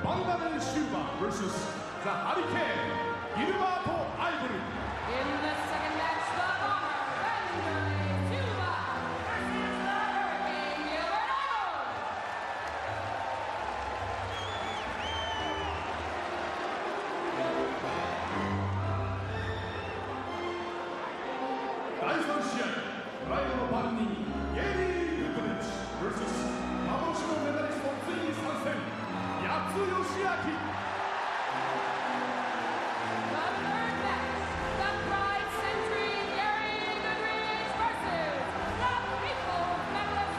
Wanderlei Silva versus the Hurricane, Gilbert Ievoh. In the second match, the bomber, Wanderlei Silva versus the Hurricane, Gilbert Ievoh. 第3試合、プライドの番人、ゲイリー・グッドリッチ vs 幻のメダリストついに参戦、ヤツ・ヨシアキ。 The third match, the Pride Century Gary Goodridge versus the People's Medalist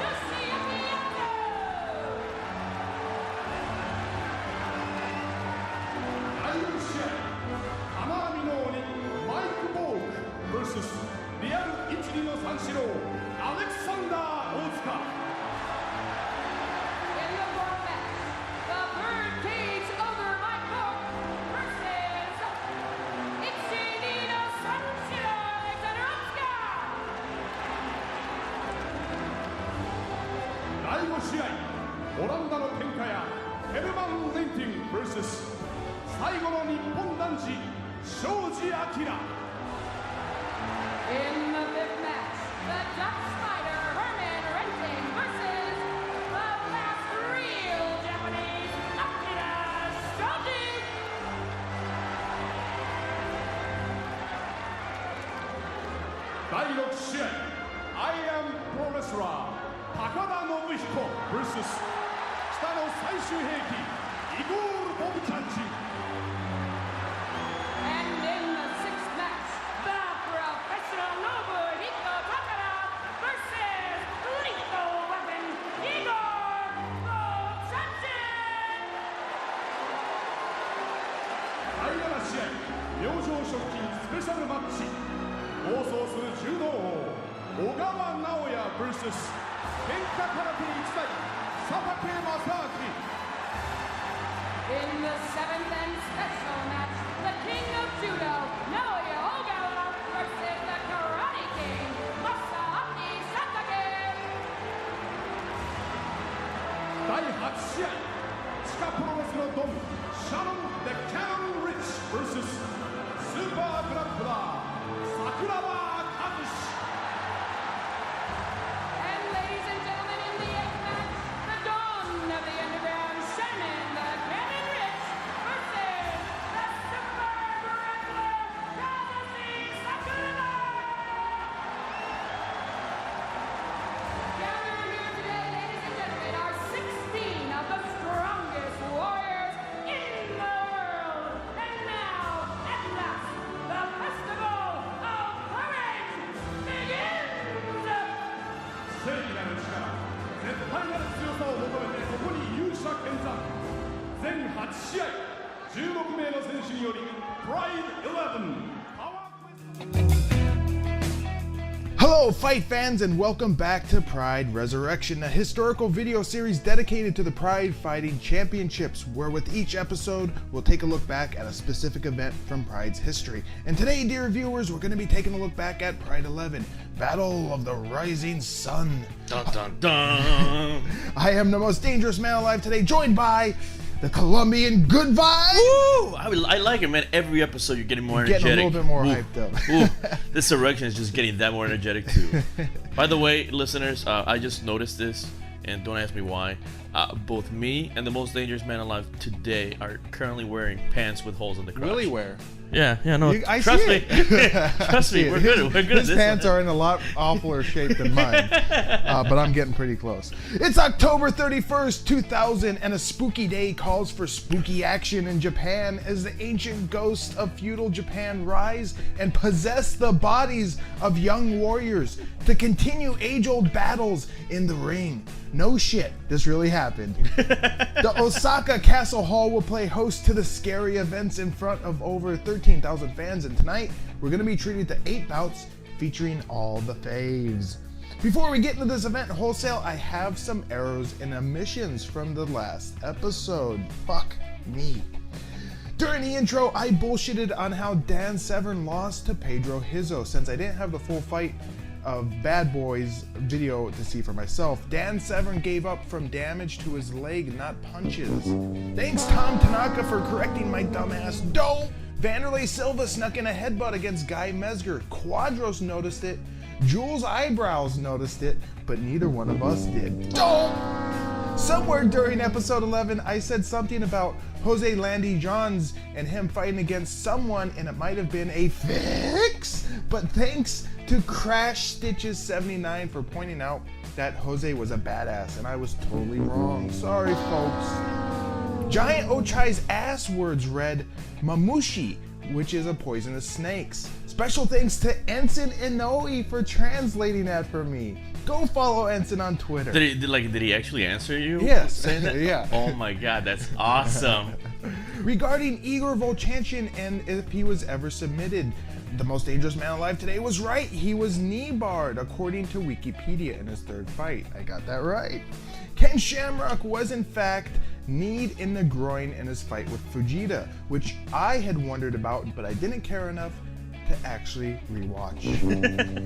Yoshiaki Yatsu. 第4試合、金網の鬼、マイク・ボーク vs リアル12の三四郎、アレクサンダー・大塚。 In the fourth match, the Birdcage Ogre Mike Bork versus Ichini no Sanshiro Alexander Otsuka. 第5試合、オランダの天下やヘルマン・レンティン vs 最後の日本男児、庄司明。 In the fifth match, the Dutch Spider Herman Renting versus the last real Japanese Akira Shoji. 第6試合、アイアンプロレスラー高田信彦 vs 北の最終兵器イゴール・ボブチャンチン。 And in the sixth match, the professional Nobuhiko Takada versus lethal weapon Igor Vovchanchyn. 第7試合、明星食品スペシャルマッチ、暴走する柔道王小川直也 vs 喧嘩空手一代佐竹正明。 In the seventh and special match, the King of Judo, Naoya Ogawa versus the Karate King, Masaaki Satake. 第8試合、地下プロレスのドンシャノン・デ・キャノン・リッチ vs スーパーグラップラー桜庭和志。 And ladies and gentlemen, in the eighth match, the dawn of the underground, Shannon, the Cannon Ritch versus the super wrestler, Kazushi Sakuraba. Gathered here today, ladies and gentlemen, are 16 of the strongest warriors in the world. And now, at last, the festival of courage begins. 正義なる力、絶対なる強さを求めてここに勇者見参。全8試合、16名の選手によりプライド11パワークエスト。Hello, fight fans, and welcome back to Pride Resurrection, a historical video series dedicated to the Pride Fighting Championships, where with each episode, we'll take a look back at a specific event from Pride's history. And today, dear viewers, we're going to be taking a look back at Pride 11, Battle of the Rising Sun. Dun dun dun! I am the most dangerous man alive today, joined by the Colombian Good Vibe. Woo! I like it, man. Every episode you're getting more energetic. Getting a little bit more hyped up. Ooh, this erection is just getting that more energetic too. By the way, listeners, I just noticed this, and don't ask me why. Both me and the most dangerous man alive today are currently wearing pants with holes in the crotch. Really where? Yeah, no. I trust see me. it. Trust me. We're good. We're good. His pants are in a lot awfuler shape than mine, but I'm getting pretty close. It's October 31st, 2000, and a spooky day calls for spooky action in Japan as the ancient ghosts of feudal Japan rise and possess the bodies of young warriors to continue age-old battles in the ring. No shit, this really happened. The Osaka Castle Hall will play host to the scary events in front of over 13,000 fans, and tonight we're going to be treated to 8 bouts featuring all the faves. Before we get into this event wholesale, I have some errors and omissions from the last episode. Fuck me. During the intro, I bullshitted on how Dan Severn lost to Pedro Hizo since I didn't have the full fight of Bad Boys video to see for myself. Dan Severn gave up from damage to his leg, not punches. Thanks Tom Tanaka for correcting my dumbass dope. Wanderlei Silva snuck in a headbutt against Guy Mesger. Quadros noticed it. Jules' eyebrows noticed it, but neither one of us did. Dope! Somewhere during episode 11, I said something about Jose Landy Johns and him fighting against someone, and it might have been a fix. But thanks to Crash Stitches 79 for pointing out that Jose was a badass, and I was totally wrong. Sorry, folks. Giant Ochai's ass words read Mamushi, which is a poisonous snakes. Special thanks to Ensign Inoue for translating that for me. Go follow Ensign on Twitter. Did he actually answer you? Yes. Saying that? Yeah. Oh my god, that's awesome. Regarding Igor Vovchanchyn and if he was ever submitted, the most dangerous man alive today was right. He was knee barred, according to Wikipedia, in his third fight. I got that right. Ken Shamrock was in fact kneed in the groin in his fight with Fujita, which I had wondered about, but I didn't care enough to actually rewatch.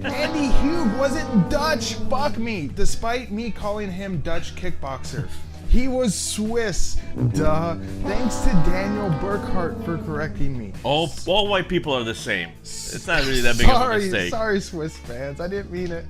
Andy Hugh wasn't Dutch, fuck me, despite me calling him Dutch kickboxer. He was Swiss, duh. Thanks to Daniel Burkhart for correcting me. All white people are the same. It's not really that big of a mistake. Sorry, Swiss fans, I didn't mean it.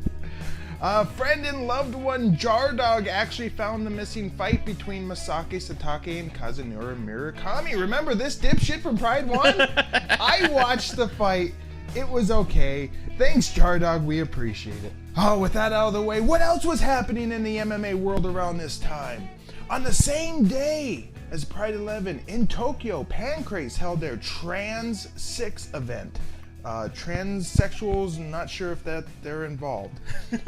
Friend and loved one Jardog actually found the missing fight between Masaaki Satake and Kazunori Murakami. Remember this dipshit from Pride 1? I watched the fight. It was okay. Thanks, Jardog. We appreciate it. Oh, with that out of the way, what else was happening in the MMA world around this time? On the same day as Pride 11 in Tokyo, Pancrase held their Trans 6 event. Transsexuals, not sure if they're involved,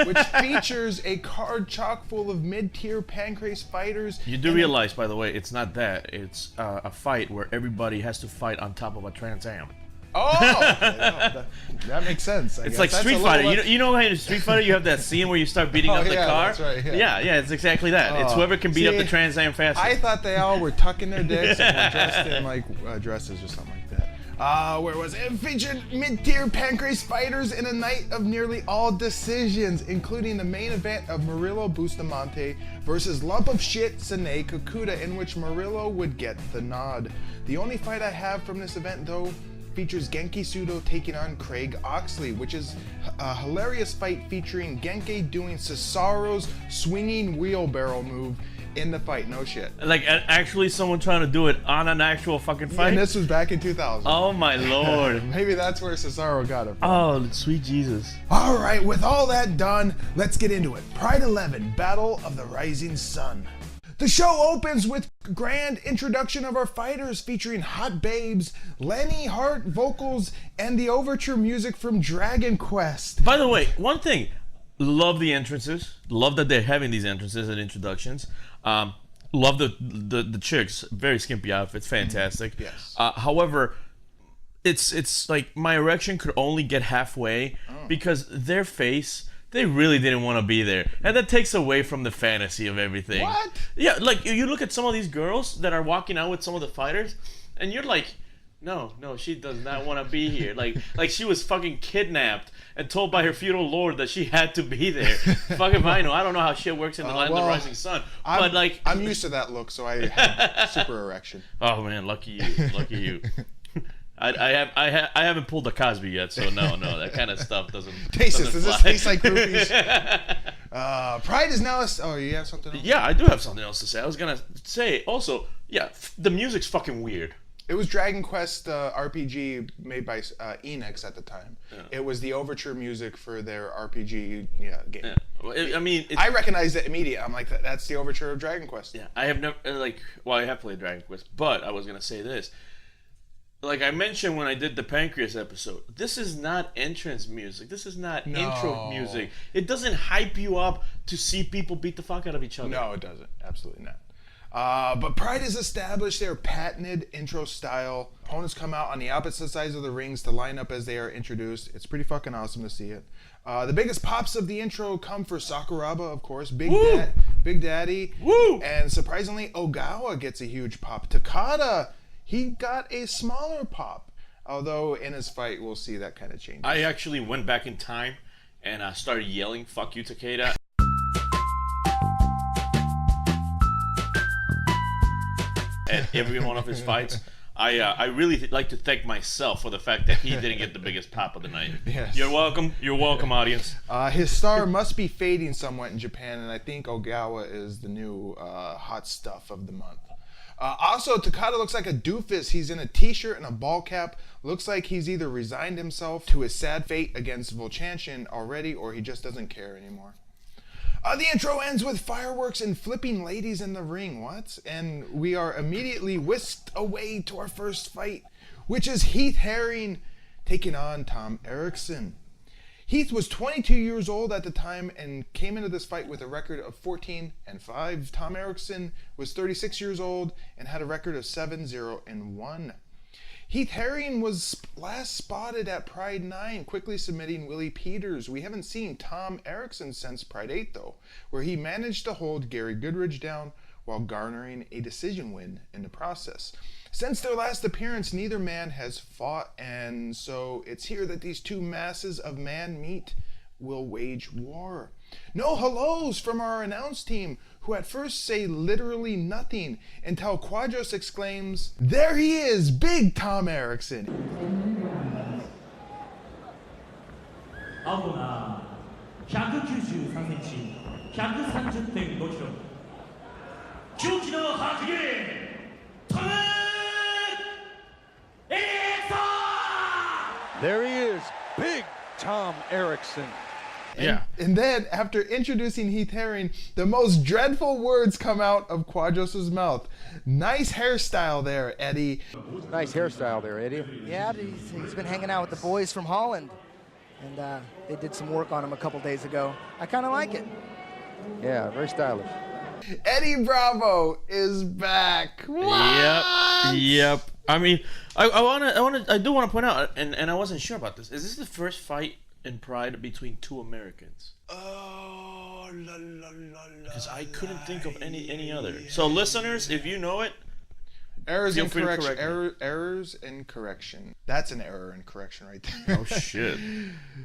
which features a card chock full of mid-tier Pancrase fighters. You do realize, by the way, it's not that. It's a fight where everybody has to fight on top of a Trans Am. Oh, that makes sense. It's like Street Fighter. You know how in Street Fighter you have that scene where you start beating up the car? That's right, yeah, it's exactly that. It's whoever can beat up the Trans Am faster. I thought they all were tucking their dicks and were dressed in like dresses or something like that. Where was it? It featured mid-tier Pancrase fighters in a night of nearly all decisions, including the main event of Murillo Bustamante versus lump of shit Sine Kakuta, in which Murillo would get the nod. The only fight I have from this event, though, features Genki Sudo taking on Craig Oxley, which is a hilarious fight featuring Genki doing Cesaro's swinging wheelbarrow move in the fight. No shit. Like actually someone trying to do it on an actual fucking fight? And this was back in 2000. Oh my lord. Maybe that's where Cesaro got it from. Oh, sweet Jesus. Alright, with all that done, let's get into it. Pride 11, Battle of the Rising Sun. The show opens with grand introduction of our fighters featuring hot babes, Lenny Hart vocals, and the overture music from Dragon Quest. By the way, one thing, love the entrances. Love that they're having these entrances and introductions. Love the chicks, very skimpy outfits, fantastic. Yes. However, it's like my erection could only get halfway because their face, they really didn't want to be there, and that takes away from the fantasy of everything. What? Yeah, like you look at some of these girls that are walking out with some of the fighters, and you're like, no, she does not want to be here. Like she was fucking kidnapped and told by her feudal lord that she had to be there. Fuck if I know. I don't know how shit works in the Land of the Rising Sun. But like, I'm used to that look, so I have super erection. Oh man, lucky you. I haven't pulled a Cosby yet, so no, that kind of stuff doesn't. Does doesn't this taste like groupies? Pride is now. Oh, you have something else? Yeah, I do have something else to say. I was gonna say also, yeah, the music's fucking weird. It was Dragon Quest RPG made by Enix at the time. Yeah. It was the overture music for their RPG game. Yeah. Well, I mean, I recognized it immediately. I'm like, that's the overture of Dragon Quest. Yeah, I have never I have played Dragon Quest, but I was gonna say this. Like I mentioned when I did the Pancreas episode, this is not entrance music. This is not intro music. It doesn't hype you up to see people beat the fuck out of each other. No, it doesn't. Absolutely not. But Pride is established their patented intro style. Opponents come out on the opposite sides of the rings to line up as they are introduced. It's pretty fucking awesome to see it. The biggest pops of the intro come for Sakuraba, of course, Big Daddy. Woo! And surprisingly, Ogawa gets a huge pop. Takada, he got a smaller pop. Although in his fight, we'll see that kind of change. I actually went back in time and started yelling, "Fuck you, Takada." At every one of his fights. I really like to thank myself for the fact that he didn't get the biggest pop of the night. Yes. You're welcome, audience. His star must be fading somewhat in Japan, and I think Ogawa is the new hot stuff of the month. Also, Takada looks like a doofus. He's in a t-shirt and a ball cap. Looks like he's either resigned himself to his sad fate against Vovchanchyn already, or he just doesn't care anymore. The intro ends with fireworks and flipping ladies in the ring. What? And we are immediately whisked away to our first fight, which is Heath Herring taking on Tom Erikson. Heath was 22 years old at the time and came into this fight with a record of 14-5. Tom Erikson was 36 years old and had a record of 7-0-1. Heath Herring was last spotted at Pride 9, quickly submitting Willie Peters. We haven't seen Tom Erikson since Pride 8, though, where he managed to hold Gary Goodridge down while garnering a decision win in the process. Since their last appearance, neither man has fought, and so it's here that these two masses of man meat will wage war. No hellos from our announce team, who at first say literally nothing until Quadros exclaims, "There he is, Big Tom Erikson." 青コーナー193センチ、130.5キロ。狂気の発言、トム・エリクソン! There he is, Big Tom Erikson. And then, after introducing Heath Herring, the most dreadful words come out of Quadros' mouth. Nice hairstyle there, Eddie. Nice hairstyle there, Eddie. Yeah, he's been hanging out with the boys from Holland. And they did some work on him a couple days ago. I kind of like it. Yeah, very stylish. Eddie Bravo is back. What? Yep. I mean, I do want to point out, and I wasn't sure about this. Is this the first fight in Pride between two Americans? Oh, la la la la. Because I couldn't think of any other. So listeners, if you know it, errors feel and free to correction. correct me. Errors and correction. That's an error and correction right there. Oh shit!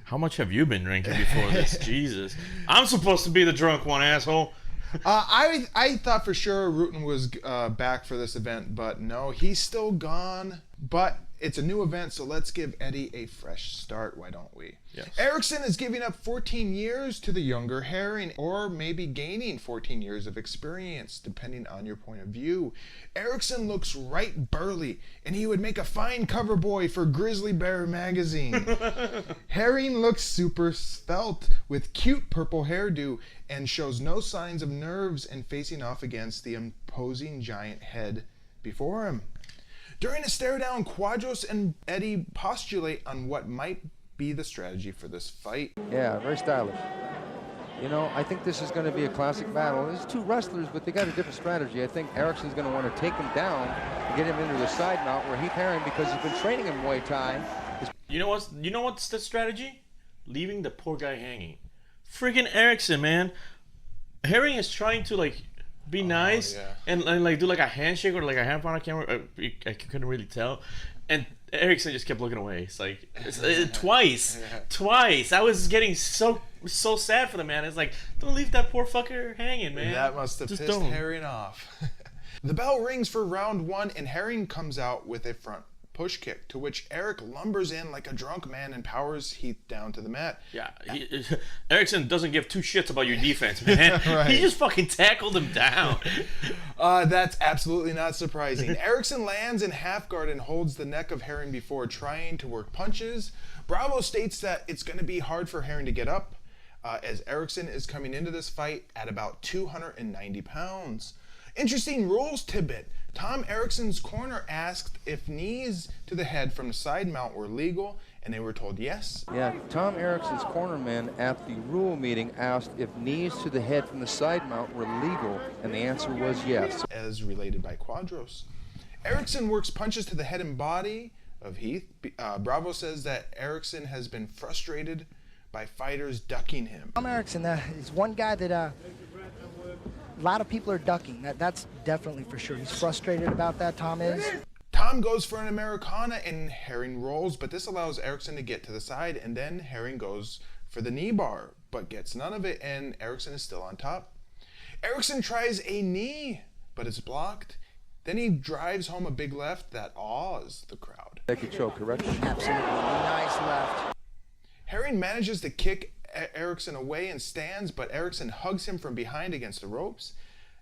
How much have you been drinking before this? Jesus, I'm supposed to be the drunk one, asshole. I thought for sure Rutan was back for this event, but no, he's still gone. But it's a new event, so let's give Eddie a fresh start, why don't we? Yes. Erikson is giving up 14 years to the younger Herring, or maybe gaining 14 years of experience, depending on your point of view. Erikson looks right burly, and he would make a fine cover boy for Grizzly Bear magazine. Herring looks super svelte, with cute purple hairdo, and shows no signs of nerves and facing off against the imposing giant head before him. During a stare down, Quadros and Eddie postulate on what might be the strategy for this fight. Yeah, very stylish. You know, I think this is going to be a classic battle. There's two wrestlers, but they got a different strategy. I think Erikson's going to want to take him down and get him into the side mount, where Heath Herring, because he's been training him Muay Thai. You know what's the strategy? Leaving the poor guy hanging. Friggin' Erikson, man. Herring is trying to like be nice and like do like a handshake or like a hand on camera. I couldn't really tell, and Erikson just kept looking away. It's like twice. I was getting so sad for the man. It's like, don't leave that poor fucker hanging, man. That must have pissed Herring off. The bell rings for round 1, and Herring comes out with a front push kick, to which Erik lumbers in like a drunk man and powers Heath down to the mat. Yeah, Erikson doesn't give two shits about your defense, man. Right. He just fucking tackled him down. That's absolutely not surprising. Erikson lands in half guard and holds the neck of Herring before trying to work punches. Bravo states that it's going to be hard for Herring to get up, as Erikson is coming into this fight at about 290 pounds. Interesting rules tidbit. Tom Erikson's corner asked if knees to the head from the side mount were legal, and they were told yes. Yeah, Tom Erikson's cornerman at the rule meeting asked if knees to the head from the side mount were legal, and the answer was yes. As related by Quadros. Erikson works punches to the head and body of Heath. Bravo says that Erikson has been frustrated by fighters ducking him. Tom Erikson is one guy that a lot of people are ducking. That's definitely for sure. He's frustrated about that, Tom is. Tom goes for an Americana and Herring rolls, but this allows Erikson to get to the side, and then Herring goes for the knee bar, but gets none of it, and Erikson is still on top. Erikson tries a knee, but it's blocked. Then he drives home a big left that awes the crowd. Take a choke, correct? Absolutely. Nice left. Herring manages to kick Erikson away and stands, but Erikson hugs him from behind against the ropes,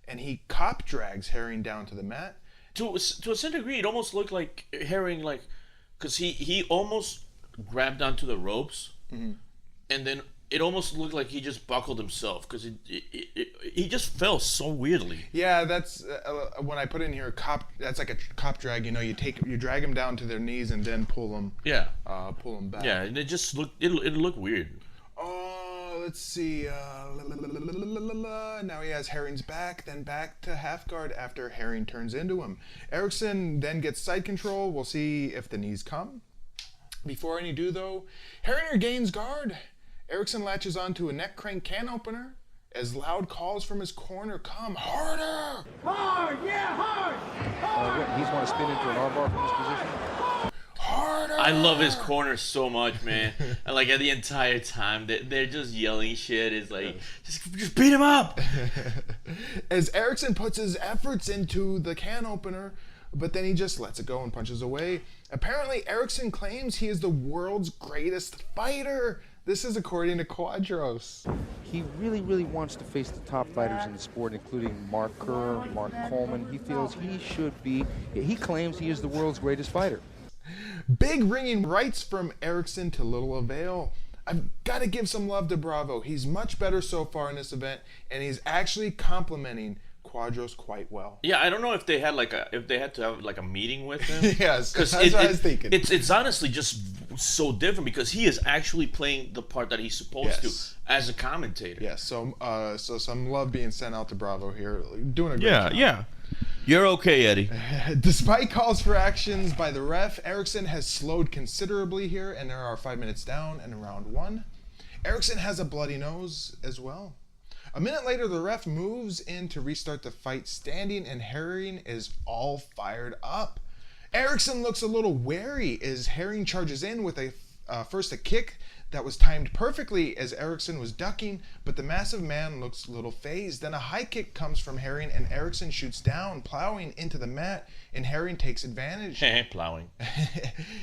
and he cop drags Herring down to the mat. To a certain degree, it almost looked like Herring, like, because he almost grabbed onto the ropes, and then it almost looked like he just buckled himself, because he just fell so weirdly. Yeah, that's when I put in here that's like a cop drag. You know, you drag them down to their knees and then pull them. Yeah. Pull them back. Yeah, and it just looked it looked weird. Oh, let's see. Now he has Herring's back, then back to half guard after Herring turns into him. Erikson then gets side control. We'll see if the knees come. Before any do, though, Herring regains guard. Erikson latches onto a neck crank can opener as loud calls from his corner come. Harder! Hard, yeah, hard! Hard! He's want to spin into an armbar from this position. Harder! I love his corner so much, man. And like at the entire time, they're just yelling shit. It's like, just beat him up. As Erikson puts his efforts into the can opener, but then he just lets it go and punches away. Apparently, Erikson claims he is the world's greatest fighter. This is according to Quadros. He really, really wants to face the top fighters in the sport, including Mark Kerr, Mark Coleman. He feels he should be. He claims he is the world's greatest fighter. Big ringing rights from Erikson to little avail. I've got to give some love to Bravo. He's much better so far in this event, and he's actually complimenting Quadros quite well. Yeah, I don't know if they had to have like a meeting with him. Yes, that's what I was thinking. It's honestly just so different because he is actually playing the part that he's supposed to as a commentator. Yes, so some love being sent out to Bravo here, doing a great job. Yeah. You're okay, Eddie. Despite calls for actions by the ref, Erikson has slowed considerably here, and there are 5 minutes down in round 1. Erikson has a bloody nose as well. A minute later, the ref moves in to restart the fight standing, and Herring is all fired up. Erikson looks a little wary as Herring charges in with first a kick that was timed perfectly as Erikson was ducking, but the massive man looks a little phased. Then a high kick comes from Herring, and Erikson shoots down, plowing into the mat, and Herring takes advantage. Plowing.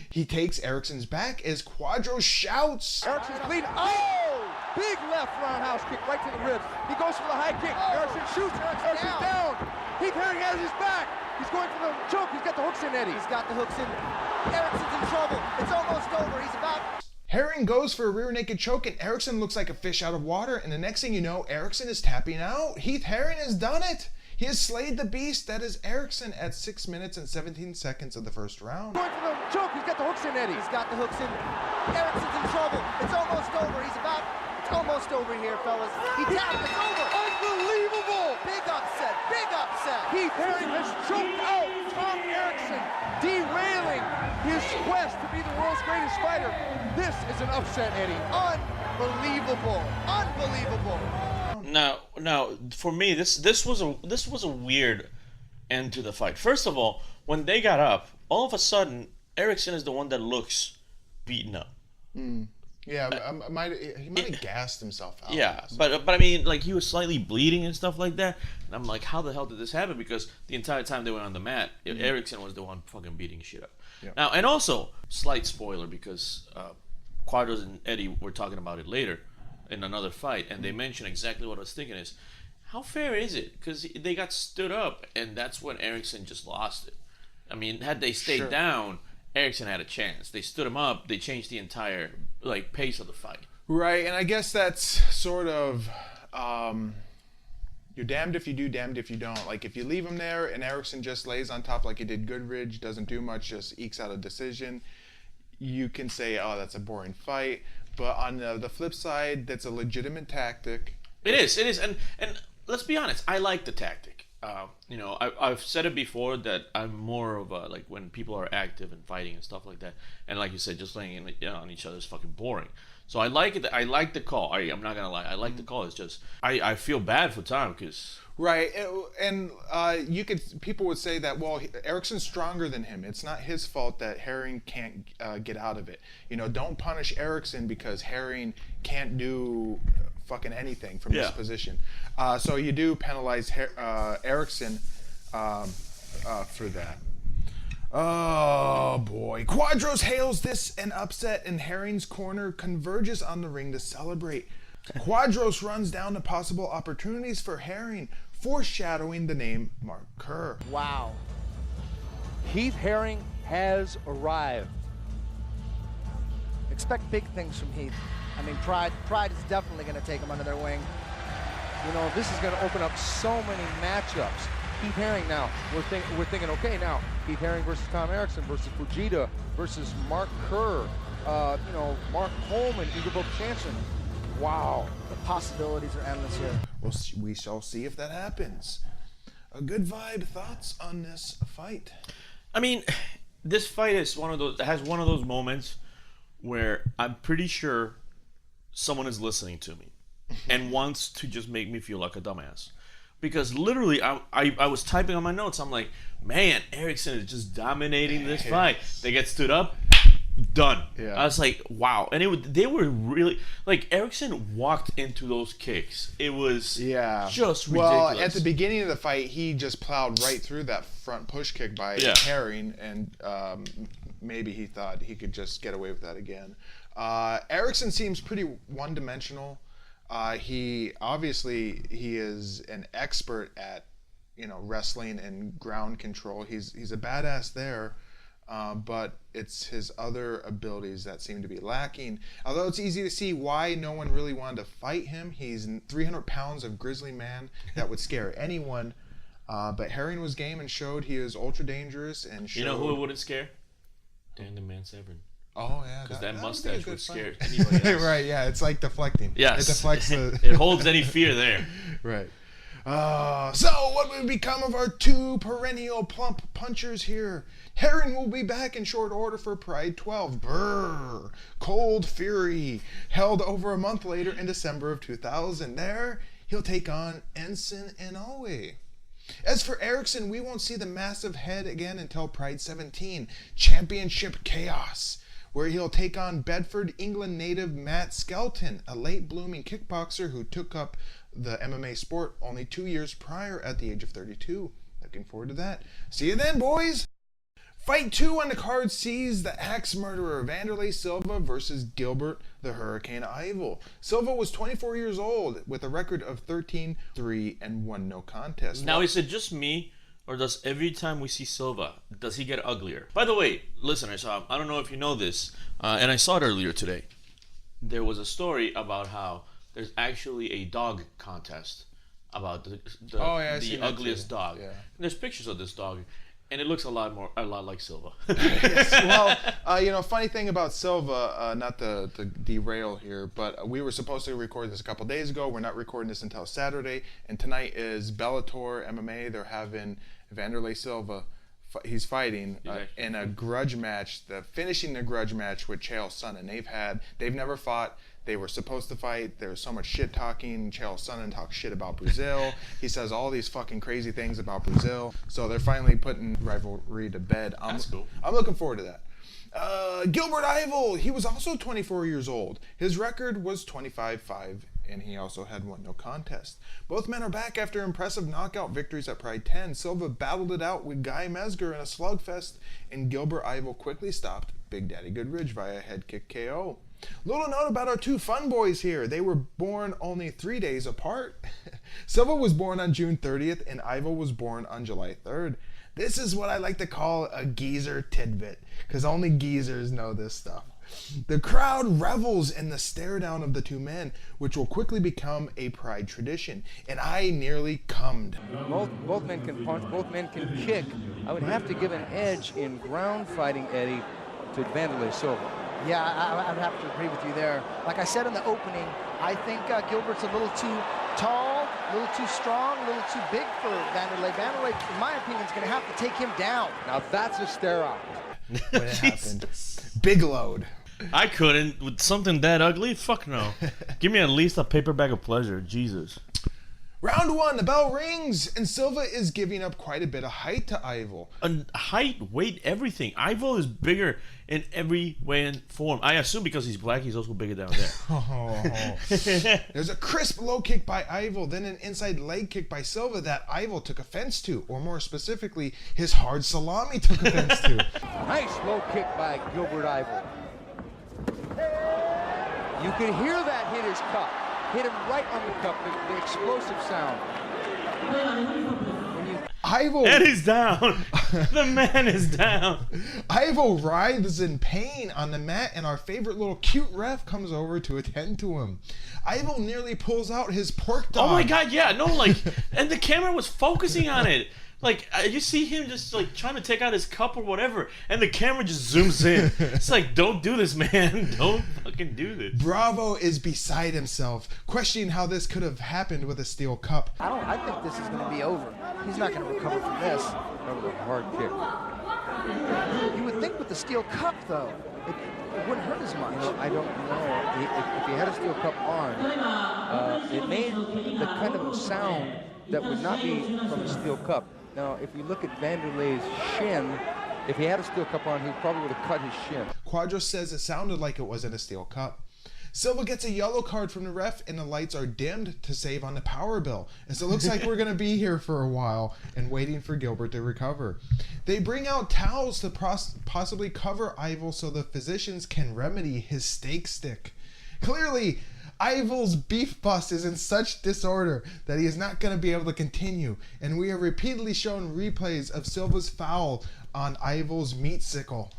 He takes Erikson's back as Quadros shouts. Erikson's clean. Oh! Big left roundhouse kick right to the ribs. He goes for the high kick. Erikson shoots. Erikson down. Heath Herring has his back. He's going for the choke. He's got the hooks in, Eddie. He's got the hooks in. Erikson's in trouble. It's almost over. He's about... Herring goes for a rear naked choke, and Erikson looks like a fish out of water, and the next thing you know, Erikson is tapping out. Heath Herring has done it. He has slayed the beast that is Erikson at 6 minutes and 17 seconds of the first round. Going for the choke. He's got the hooks in, Eddie. He's got the hooks in. Erikson's in trouble. It's almost over. He's about almost over here, fellas. He tapped. It's over. Unbelievable! Big upset. Big upset. Heath Herring has choked out Tom Erikson, derailing his quest to be the world's greatest fighter. This is an upset, Eddie. Unbelievable. Unbelievable. Now, for me, this was a weird end to the fight. First of all, when they got up, all of a sudden, Erikson is the one that looks beaten up. Yeah, he might have gassed himself out. Yeah, but I mean, like, he was slightly bleeding and stuff like that. And I'm like, how the hell did this happen? Because the entire time they were on the mat, Erikson was the one fucking beating shit up. Yep. Now, and also, slight spoiler, because Quadros and Eddie were talking about it later in another fight, and they mentioned exactly what I was thinking is, how fair is it? Because they got stood up, and that's when Erikson just lost it. I mean, had they stayed down, Erikson had a chance. They stood him up. They changed the entire pace of the fight. Right, and I guess that's sort of you're damned if you do, damned if you don't. Like, if you leave him there and Erikson just lays on top like he did Goodridge, doesn't do much, just ekes out a decision, you can say, oh, that's a boring fight. But on the flip side, that's a legitimate tactic. It is, and let's be honest, I like the tactic. I've said it before that I'm more of a, like, when people are active and fighting and stuff like that, and like you said, just laying on each other is fucking boring. So I like it. I like the call. I'm not gonna lie. I like the call. It's just I feel bad for Tom because right, and people would say that, well, Erikson's stronger than him. It's not his fault that Herring can't get out of it. Don't punish Erikson because Herring can't do fucking anything from this position. So you do penalize Erikson for that. Oh boy. Quadros hails this an upset, and Herring's corner converges on the ring to celebrate. Quadros runs down the possible opportunities for Herring, foreshadowing the name Mark Kerr. Wow. Heath Herring has arrived. Expect big things from Heath. I mean, Pride is definitely going to take him under their wing. This is going to open up so many matchups. Heath Herring now, we're thinking, okay, now, Heath Herring versus Tom Erikson versus Fujita versus Mark Kerr, Mark Holman, Igor Vovchanchyn. Wow. The possibilities are endless here. We shall see if that happens. A good vibe. Thoughts on this fight? I mean, this fight is one of those moments where I'm pretty sure someone is listening to me and wants to just make me feel like a dumbass. Because literally, I was typing on my notes. I'm like, man, Erikson is just dominating this fight. They get stood up, done. Yeah. I was like, wow. And they were really, like, Erikson walked into those kicks. It was just ridiculous. Well, at the beginning of the fight, he just plowed right through that front push kick by Herring, and maybe he thought he could just get away with that again. Erikson seems pretty one-dimensional. He is an expert at wrestling and ground control. He's a badass there, but it's his other abilities that seem to be lacking. Although it's easy to see why no one really wanted to fight him. He's 300 pounds of grizzly man that would scare anyone. But Herring was game and showed he is ultra dangerous. And you know who it wouldn't scare? Dan the Man Severn. Oh yeah, because that mustache would scare anybody else. Right, yeah, it's like deflecting. Yes, it deflects the. It holds any fear there. Right. So what would become of our two perennial plump punchers here? Herring will be back in short order for Pride 12. Brrr. Cold Fury, held over a month later in December of 2000. There, he'll take on Ensign Inoue. As for Erikson, we won't see the massive head again until Pride 17, Championship Chaos, where he'll take on Bedford, England native Matt Skelton, a late-blooming kickboxer who took up the MMA sport only 2 years prior at the age of 32. Looking forward to that. See you then, boys! Fight 2 on the card sees the axe murderer Wanderlei Silva versus Gilbert the Hurricane Ievoh. Silva was 24 years old with a record of 13-3-1 no contest. Now, is it just me, or does every time we see Silva, does he get uglier? By the way, listeners, I don't know if you know this, and I saw it earlier today. There was a story about how there's actually a dog contest about the ugliest dog. Yeah. And there's pictures of this dog. And it looks a lot like Silva. Yes, well, funny thing about Silva, not to derail here, but we were supposed to record this a couple days ago. We're not recording this until Saturday, and tonight is Bellator MMA. They're having Wanderlei Silva. He's fighting in a grudge match, finishing the grudge match with Chael Sonnen. They've never fought. They were supposed to fight. There was so much shit talking. Chael Sonnen talks shit about Brazil. He says all these fucking crazy things about Brazil. So they're finally putting rivalry to bed. That's cool. I'm looking forward to that. Gilbert Yvel, he was also 24 years old. His record was 25-5, and he also had won no contest. Both men are back after impressive knockout victories at Pride 10. Silva battled it out with Guy Mesger in a slugfest, and Gilbert Yvel quickly stopped Big Daddy Goodridge via head kick KO. Little note about our two fun boys here. They were born only 3 days apart. Silva was born on June 30th and Yvel was born on July 3rd. This is what I like to call a geezer tidbit, because only geezers know this stuff. The crowd revels in the stare down of the two men, which will quickly become a Pride tradition, and I nearly cummed. Both men can punch, both men can kick. I would have to give an edge in ground fighting, Eddie, to Wanderlei Silva. Yeah, I would have to agree with you there. Like I said in the opening, I think Gilbert's a little too tall, a little too strong, a little too big for Wanderlei. Wanderlei, in my opinion, is going to have to take him down. Now that's a stare out. When it happened. Big load. I couldn't with something that ugly. Fuck no. Give me at least a paper bag of pleasure. Jesus. Round one, the bell rings, and Silva is giving up quite a bit of height to Yvel. Height, weight, everything. Yvel is bigger in every way and form. I assume because he's black, he's also bigger down there. There's a crisp low kick by Yvel, then an inside leg kick by Silva that Yvel took offense to, or more specifically, his hard salami took offense to. Nice low kick by Gilbert Yvel. You can hear that hit his cup. Hit him right on the cup, the explosive sound. Yvel. Head is down. The man is down. Yvel writhes in pain on the mat, and our favorite little cute ref comes over to attend to him. Yvel nearly pulls out his pork dog. Oh my god, yeah, no, like, and the camera was focusing on it. Like, you see him just, like, trying to take out his cup or whatever, and the camera just zooms in. It's like, don't do this, man. Don't fucking do this. Bravo is beside himself, questioning how this could have happened with a steel cup. I think this is going to be over. He's not going to recover from this. That was a hard kick. You would think with the steel cup, though, it wouldn't hurt as much. You know, I don't know. If he had a steel cup on, it made the kind of sound that would not be from a steel cup. Now, if you look at Wanderlei's shin, if he had a steel cup on, he probably would have cut his shin. Quadros says it sounded like it wasn't a steel cup. Silva gets a yellow card from the ref, and the lights are dimmed to save on the power bill. And so it looks like we're going to be here for a while and waiting for Gilbert to recover. They bring out towels to possibly cover Yvel so the physicians can remedy his steak stick. Clearly, Yvel's beef bust is in such disorder that he is not going to be able to continue, and we are repeatedly shown replays of Silva's foul on Yvel's meat sickle.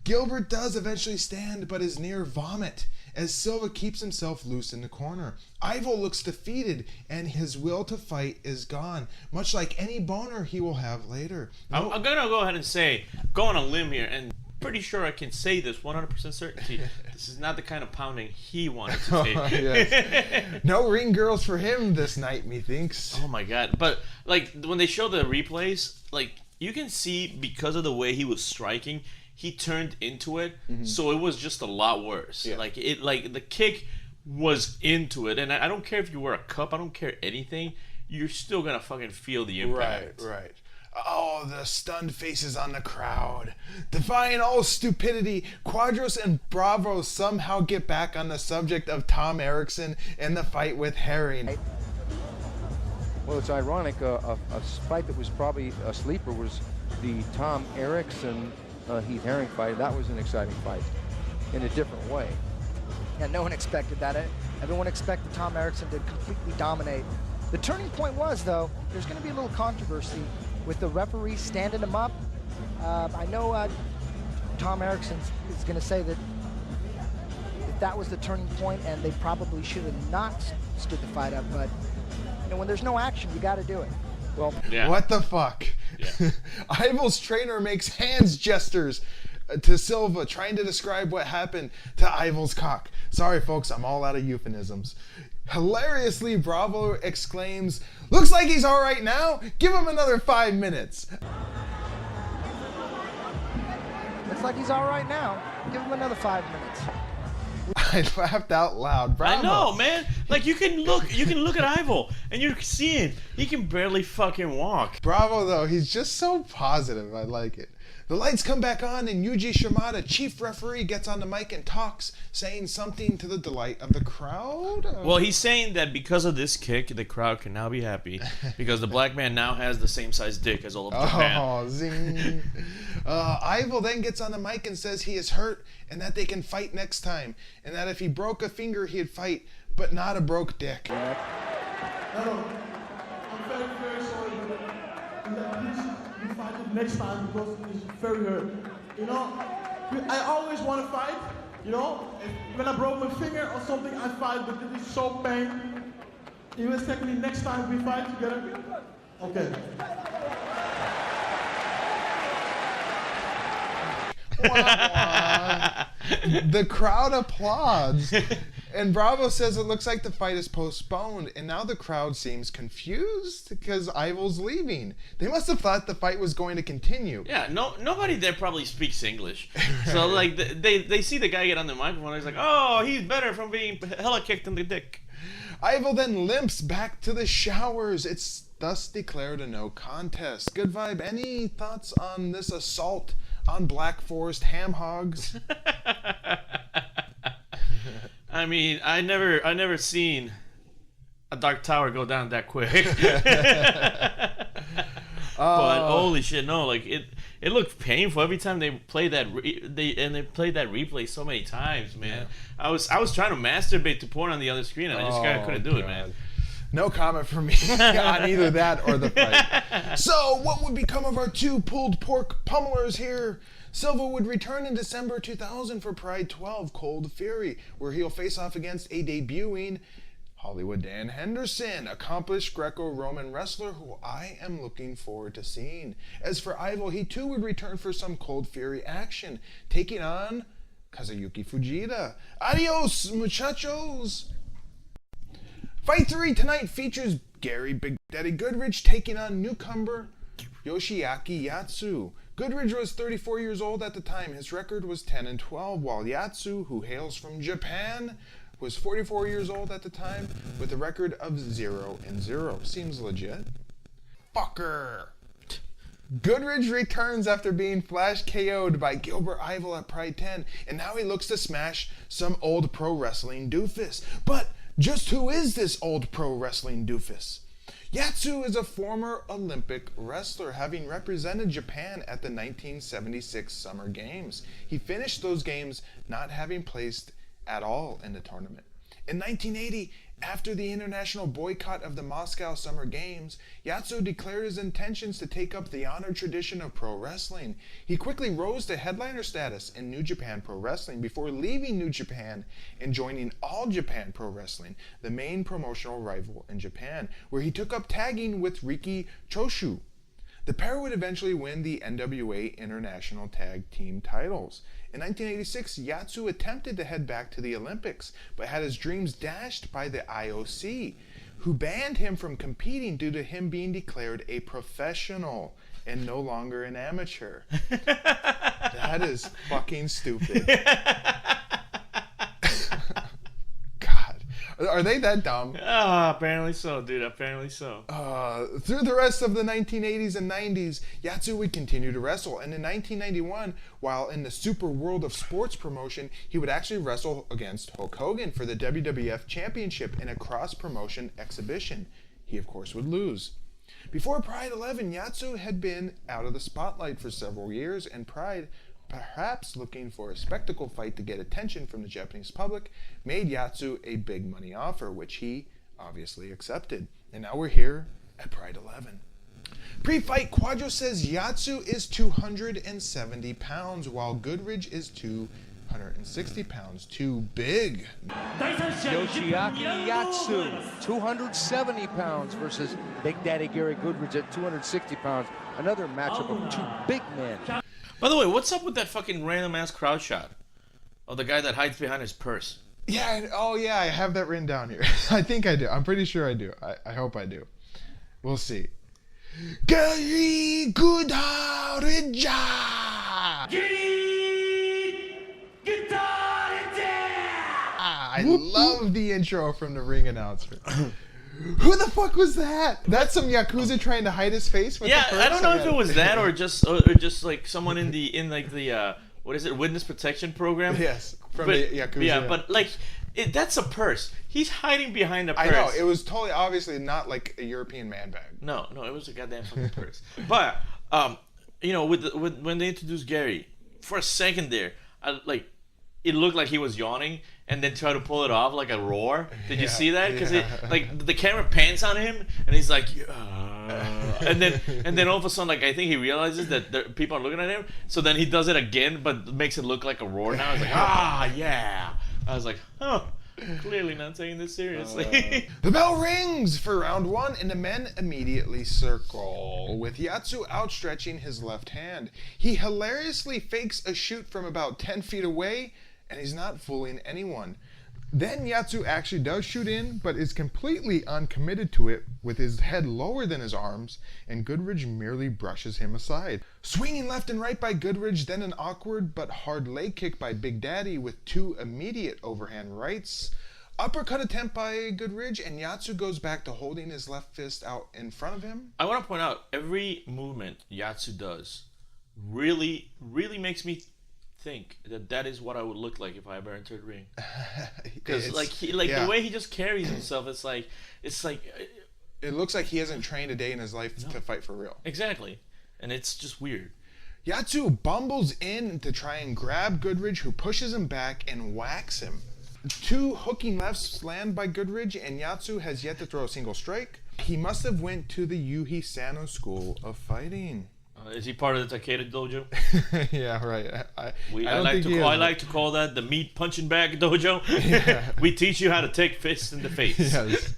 Gilbert does eventually stand, but is near vomit as Silva keeps himself loose in the corner. Yvel looks defeated, and his will to fight is gone, much like any boner he will have later. I'm going to go ahead and say, go on a limb here, and pretty sure I can say this 100% certainty. This is not the kind of pounding he wanted to take. Yes. No ring girls for him this night, methinks. Oh my god. But like when they show the replays, like you can see because of the way he was striking, he turned into it. So it was just a lot worse. Yeah. Like the kick was into it, and I don't care if you wear a cup, I don't care anything, you're still gonna fucking feel the impact. Right. Oh, the stunned faces on the crowd. Defying all stupidity, Quadros and Bravo somehow get back on the subject of Tom Erikson and the fight with Herring. Well, it's ironic. A fight that was probably a sleeper was the Tom Erikson Heath Herring fight. That was an exciting fight in a different way. Yeah, no one expected that. Everyone expected Tom Erikson to completely dominate. The turning point was, though, there's going to be a little controversy with the referee standing him up. I know Tom Erikson is going to say that was the turning point, and they probably should have not stood the fight up. But you know, when there's no action, you got to do it. Well, Yeah. What the fuck? Yeah. Yvel's trainer makes hands gestures to Silva, trying to describe what happened to Yvel's cock. Sorry, folks, I'm all out of euphemisms. Hilariously, Bravo exclaims, "Looks like he's all right now. Give him another 5 minutes." Looks like he's all right now. Give him another 5 minutes. I laughed out loud. Bravo. I know, man. Like, you can look at Ievoh, and you're seeing he can barely fucking walk. Bravo, though. He's just so positive. I like it. The lights come back on, and Yuji Shimada, chief referee, gets on the mic and talks, saying something to the delight of the crowd. Well, he's saying that because of this kick, the crowd can now be happy because the black man now has the same size dick as all of Japan. Oh, zing. Yvel then gets on the mic and says he is hurt and that they can fight next time, and that if he broke a finger, he'd fight, but not a broke dick. No, I'm very, very sorry, but please, you fight it next time because it's very hurt. You know, I always want to fight. You know, when I broke my finger or something, I fight, but it is so pain. You expect me next time we fight together? Okay. The crowd applauds, and Bravo says it looks like the fight is postponed, and now the crowd seems confused because Yvel's leaving. They must have thought the fight was going to continue. Yeah, nobody there probably speaks English. So, like, they see the guy get on the microphone, and he's like, oh, he's better from being hella kicked in the dick. Yvel then limps back to the showers. It's thus declared a no contest. Good vibe. Any thoughts on this assault on Black Forest ham hogs? I mean, I never seen a Dark Tower go down that quick. But holy shit, no! Like it looked painful every time they played that. They played that replay so many times, man. Yeah. I was trying to masturbate to porn on the other screen, and I just couldn't do it, man. No comment from me on either that or the fight. So, what would become of our two pulled pork pummelers here? Silva would return in December 2000 for Pride 12 Cold Fury, where he'll face off against a debuting Hollywood Dan Henderson, accomplished Greco-Roman wrestler who I am looking forward to seeing. As for Ievoh, he too would return for some Cold Fury action, taking on Kazuyuki Fujita. Adios, muchachos! Fight 3 tonight features Gary Big Daddy Goodridge taking on newcomer Yoshiaki Yatsu. Goodridge was 34 years old at the time. His record was 10-12, while Yatsu, who hails from Japan, was 44 years old at the time with a record of 0-0. Seems legit. Fucker. Goodridge returns after being flash KO'd by Gilbert Yvel at Pride 10, and now he looks to smash some old pro wrestling doofus. But just who is this old pro wrestling doofus? Yatsu is a former Olympic wrestler, having represented Japan at the 1976 Summer Games. He finished those games not having placed at all in the tournament. In 1980, after the international boycott of the Moscow Summer Games, Yatsu declared his intentions to take up the honored tradition of pro wrestling. He quickly rose to headliner status in New Japan Pro Wrestling before leaving New Japan and joining All Japan Pro Wrestling, the main promotional rival in Japan, where he took up tagging with Riki Choshu. The pair would eventually win the NWA International Tag Team titles. In 1986, Yatsu attempted to head back to the Olympics, but had his dreams dashed by the IOC, who banned him from competing due to him being declared a professional and no longer an amateur. That is fucking stupid. Are they that dumb? Apparently so, dude. Apparently so. Through the rest of the 1980s and 90s, Yatsu would continue to wrestle. And in 1991, while in the Super World of Sports promotion, he would actually wrestle against Hulk Hogan for the WWF Championship in a cross-promotion exhibition. He, of course, would lose. Before Pride 11, Yatsu had been out of the spotlight for several years, and Pride, perhaps looking for a spectacle fight to get attention from the Japanese public, made Yatsu a big money offer, which he obviously accepted. And now we're here at Pride 11. Pre-fight, Quadro says Yatsu is 270 pounds, while Goodridge is 2 160 pounds, too big. Yoshiaki Yatsu, 270 pounds versus Big Daddy Gary Goodridge at 260 pounds. Another matchup of two big men. By the way, what's up with that fucking random ass crowd shot of the guy that hides behind his purse? Yeah, oh yeah, I have that written down here. I think I do. I'm pretty sure I do. I hope I do. We'll see. Gary Goodridge! I love the intro from the ring announcer. Who the fuck was that? That's some Yakuza trying to hide his face with the purse? I don't know if it was that or just like someone in the what is it, witness protection program? Yes, from the Yakuza. Yeah, but like that's a purse. He's hiding behind a purse. I know, it was totally obviously not like a European man bag. No, it was a goddamn fucking purse. But you know, when they introduced Gary, for a second there, it looked like he was yawning and then tried to pull it off like a roar. Did you see that? Because like the camera pans on him and he's like, and then all of a sudden, like I think he realizes that people are looking at him. So then he does it again, but makes it look like a roar. Now he's like, yeah. I was like, oh, clearly not taking this seriously. The bell rings for round one, and the men immediately circle, with Yatsu outstretching his left hand. He hilariously fakes a shoot from about 10 feet away, and he's not fooling anyone. Then Yatsu actually does shoot in, but is completely uncommitted to it, with his head lower than his arms, and Goodridge merely brushes him aside. Swinging left and right by Goodridge, then an awkward but hard leg kick by Big Daddy with two immediate overhand rights. Uppercut attempt by Goodridge, and Yatsu goes back to holding his left fist out in front of him. I want to point out, every movement Yatsu does really makes me think that is what I would look like if I ever entered the ring. Because the way he just carries himself, it's like it looks like he hasn't trained a day in his life to fight for real. Exactly, and it's just weird. Yatsu bumbles in to try and grab Goodridge, who pushes him back and whacks him. Two hooking lefts land by Goodridge, and Yatsu has yet to throw a single strike. He must have went to the Yuhi Sano School of Fighting. Is he part of the Takada dojo? Yeah, right. I like to call that the meat punching bag dojo. Yeah. We teach you how to take fists in the face. Yes.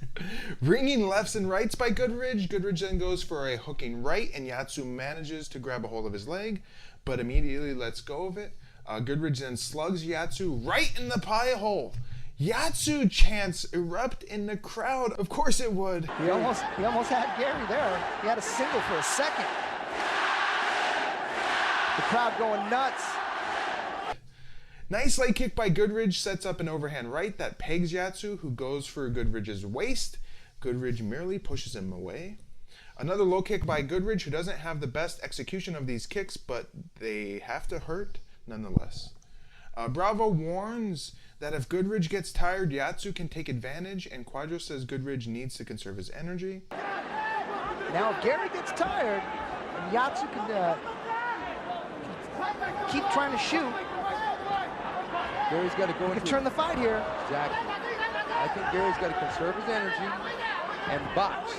Ringing lefts and rights by Goodridge. Goodridge then goes for a hooking right, and Yatsu manages to grab a hold of his leg, but immediately lets go of it. Goodridge then slugs Yatsu right in the pie hole. Yatsu chants erupt in the crowd. Of course it would. He almost had Gary there. He had a single for a second. The crowd going nuts. Nice leg kick by Goodridge sets up an overhand right that pegs Yatsu, who goes for Goodridge's waist. Goodridge merely pushes him away. Another low kick by Goodridge, who doesn't have the best execution of these kicks, but they have to hurt nonetheless. Bravo warns that if Goodridge gets tired, Yatsu can take advantage, and Quadro says Goodridge needs to conserve his energy. Now Gary gets tired, and Yatsu can keep trying to shoot. Gary's got to go into turn the fight here. Exactly. I think Gary's got to conserve his energy and box.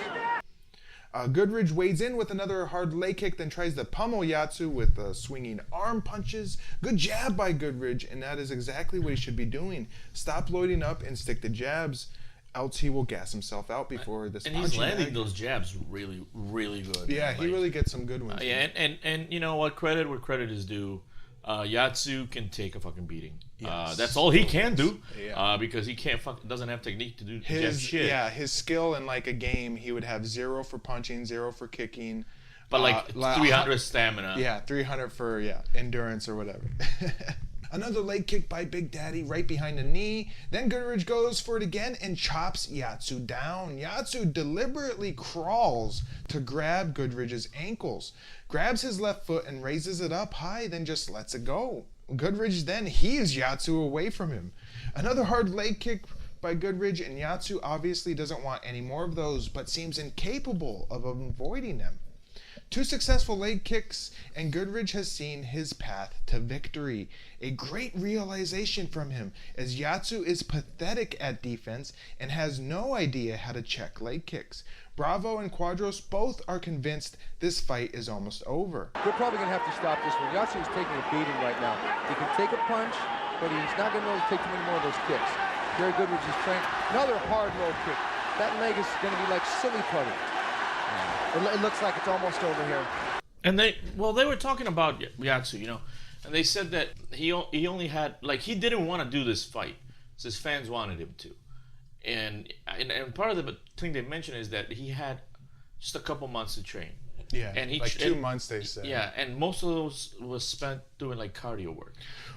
Goodridge wades in with another hard leg kick, then tries to pummel Yatsu with swinging arm punches. Good jab by Goodridge, and that is exactly what he should be doing. Stop loading up and stick to jabs, else he will gas himself out before this. And he's landing those jabs really good. Yeah, he really gets some good ones. Yeah, and you know what? Credit where credit is due. Yatsu can take a fucking beating. Yes. That's all he can do. Yeah. Because he doesn't have technique to do jack shit. Yeah, his skill in like a game, he would have 0 for punching, 0 for kicking. But like 300 stamina. Yeah, 300 for endurance or whatever. Another leg kick by Big Daddy right behind the knee. Then Goodridge goes for it again and chops Yatsu down. Yatsu deliberately crawls to grab Goodridge's ankles, grabs his left foot and raises it up high, then just lets it go. Goodridge then heaves Yatsu away from him. Another hard leg kick by Goodridge, and Yatsu obviously doesn't want any more of those, but seems incapable of avoiding them. 2 successful leg kicks, and Goodridge has seen his path to victory. A great realization from him, as Yatsu is pathetic at defense and has no idea how to check leg kicks. Bravo and Quadros both are convinced this fight is almost over. They're probably going to have to stop this one. Yatsu is taking a beating right now. He can take a punch, but he's not going to be able to take too many more of those kicks. Gary Goodridge is trained. Another hard low kick. That leg is going to be like silly putty. It looks like it's almost over here. And they were talking about Yatsu, and they said that he only had, like, he didn't want to do this fight, so his fans wanted him to. And part of the thing they mentioned is that he had just a couple months to train. Yeah, and like 2 months they said. Yeah, and most of those was spent doing like cardio work,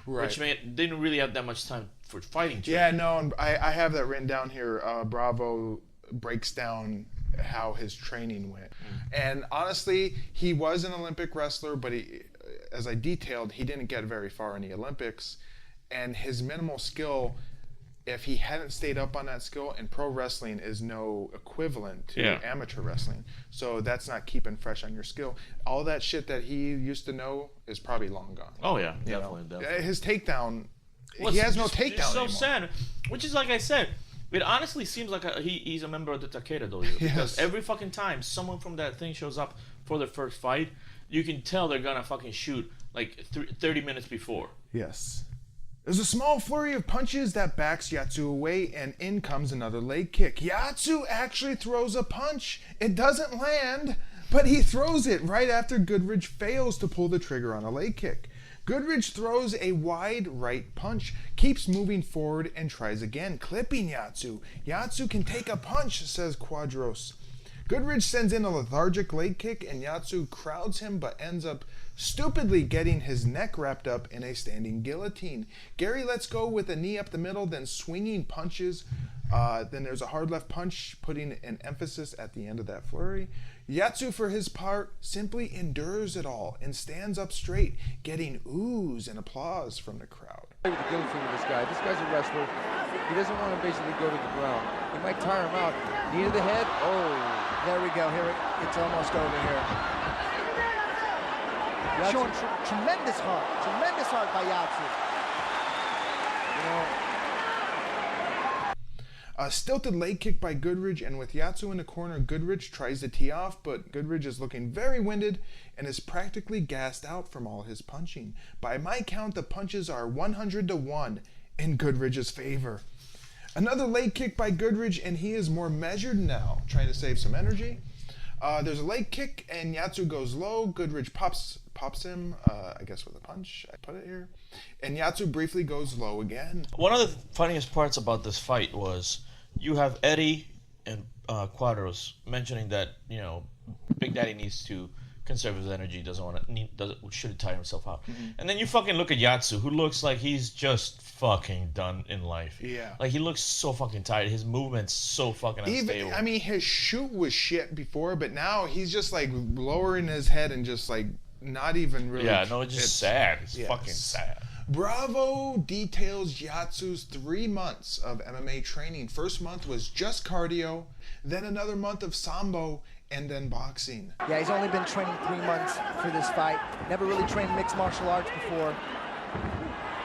right? Which meant didn't really have that much time for fighting training. Yeah, no, and I have that written down here. Bravo breaks down how his training went, and honestly, he was an Olympic wrestler, but he, as I detailed, he didn't get very far in the Olympics, and his minimal skill, if he hadn't stayed up on that skill, and pro wrestling is no equivalent to amateur wrestling, so that's not keeping fresh on your skill. All that shit that he used to know is probably long gone. Oh yeah, definitely. His takedown, he has no takedown It's so anymore. sad, which is like I said, it honestly seems like he's a member of the Takada dojo, because every fucking time someone from that thing shows up for their first fight, you can tell they're gonna fucking shoot like 30 minutes before. Yes. There's a small flurry of punches that backs Yatsu away, and in comes another leg kick. Yatsu actually throws a punch. It doesn't land, but he throws it right after Goodridge fails to pull the trigger on a leg kick. Goodridge throws a wide right punch, keeps moving forward, and tries again, clipping Yatsu. Yatsu can take a punch, says Quadros. Goodridge sends in a lethargic leg kick, and Yatsu crowds him, but ends up stupidly getting his neck wrapped up in a standing guillotine. Gary lets go with a knee up the middle, then swinging punches. Then there's a hard left punch, putting an emphasis at the end of that flurry. Yatsu, for his part, simply endures it all and stands up straight, getting oohs and applause from the crowd. With the guillotine with this guy. This guy's a wrestler. He doesn't want to basically go to the ground. He might tire him out. Knee to the head. Oh. There we go. Here it's almost over here. Showing tremendous heart by Yatsu. A stilted leg kick by Goodridge, and with Yatsu in the corner, Goodridge tries to tee off, but Goodridge is looking very winded and is practically gassed out from all his punching. By my count, the punches are 100-1 in Goodridge's favor. Another leg kick by Goodridge, and he is more measured now, trying to save some energy. There's a leg kick, and Yatsu goes low. Goodridge pops him, I guess with a punch, I put it here. And Yatsu briefly goes low again. One of the funniest parts about this fight was you have Eddie and Quadros mentioning that, Big Daddy needs to conserve his energy, shouldn't tire himself out. And then you fucking look at Yatsu, who looks like he's just fucking done in life. Yeah. Like, he looks so fucking tired. His movement's so fucking unstable. His shoot was shit before, but now he's just like lowering his head and just like not even really. Yeah, no, it's just sad. It's fucking sad. Bravo details Yatsu's 3 months of MMA training. First month was just cardio, then another month of sambo, and then boxing. Yeah, he's only been training 3 months for this fight. Never really trained mixed martial arts before.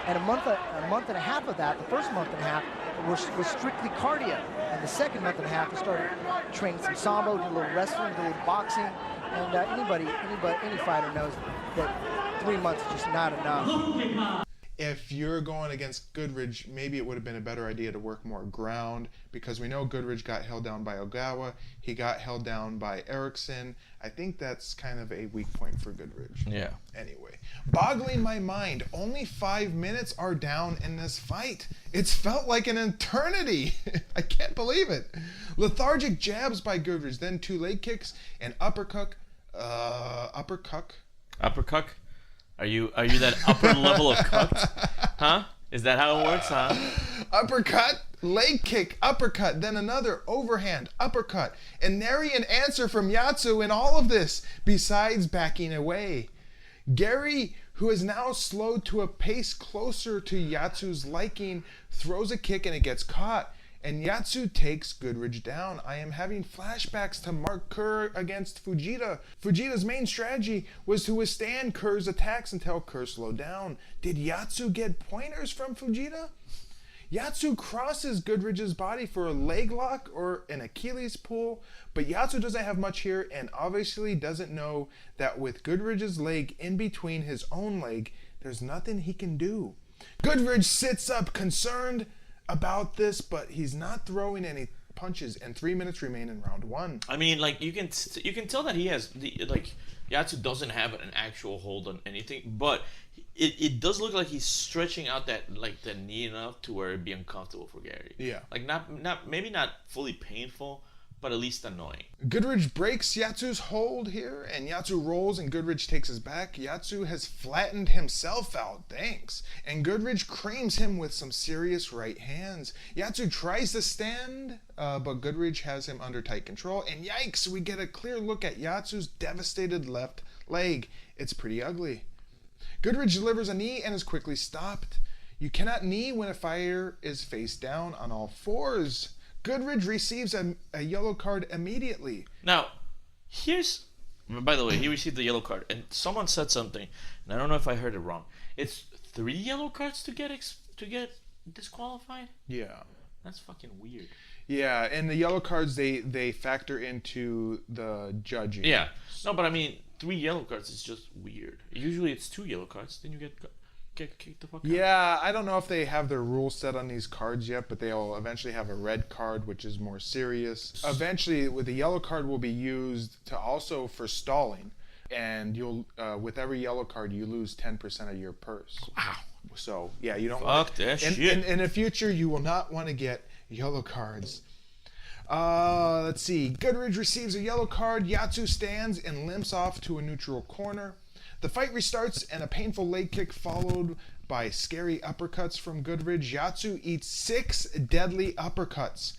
And a month and a half of that, the first month and a half, was strictly cardio. And the second month and a half, he started training some sambo, did a little wrestling, did a little boxing. And any fighter knows that 3 months is just not enough. If you're going against Goodridge, maybe it would have been a better idea to work more ground, because we know Goodridge got held down by Ogawa. He got held down by Erikson. I think that's kind of a weak point for Goodridge. Yeah. Anyway, boggling my mind, only 5 minutes are down in this fight. It's felt like an eternity. I can't believe it. Lethargic jabs by Goodridge, then 2 leg kicks, and uppercut. Uppercut? Are you that upper level of cooked? Huh? Is that how it works, huh? Uppercut, leg kick, uppercut, then another overhand, uppercut. And nary an answer from Yatsu in all of this, besides backing away. Gary, who is now slowed to a pace closer to Yatsu's liking, throws a kick and it gets caught. And Yatsu takes Goodridge down. I am having flashbacks to Mark Kerr against Fujita. Fujita's main strategy was to withstand Kerr's attacks until Kerr slowed down. Did Yatsu get pointers from Fujita? Yatsu crosses Goodridge's body for a leg lock or an Achilles pull, but Yatsu doesn't have much here and obviously doesn't know that with Goodridge's leg in between his own leg, there's nothing he can do. Goodridge sits up concerned about this, but he's not throwing any punches, and 3 minutes remain in round 1. I mean, like, you can tell that he has Yatsu doesn't have an actual hold on anything, but it does look like he's stretching out that knee enough to where it'd be uncomfortable for Gary. Yeah. Like, maybe not fully painful, but at least annoying. Goodridge breaks Yatsu's hold here, and Yatsu rolls and Goodridge takes his back. Yatsu has flattened himself out, thanks. And Goodridge creams him with some serious right hands. Yatsu tries to stand, but Goodridge has him under tight control. And yikes, we get a clear look at Yatsu's devastated left leg. It's pretty ugly. Goodridge delivers a knee and is quickly stopped. You cannot knee when a fighter is face down on all fours. Goodridge receives a yellow card immediately. Now, by the way, he received the yellow card, and someone said something, and I don't know if I heard it wrong. It's 3 yellow cards to get disqualified? Yeah. That's fucking weird. Yeah, and the yellow cards, they factor into the judging. Yeah. No, but I mean, 3 yellow cards is just weird. Usually it's 2 yellow cards, then you get kicked the fuck out. Yeah, I don't know if they have their rules set on these cards yet, but they'll eventually have a red card, which is more serious. Eventually, with the yellow card will be used to also for stalling, and you'll with every yellow card you lose 10% of your purse. Wow. So yeah, you don't. Fuck that shit. In the future, you will not want to get yellow cards. Let's see. Goodridge receives a yellow card. Yatsu stands and limps off to a neutral corner. The fight restarts and a painful leg kick followed by scary uppercuts from Goodridge. Yatsu eats 6 deadly uppercuts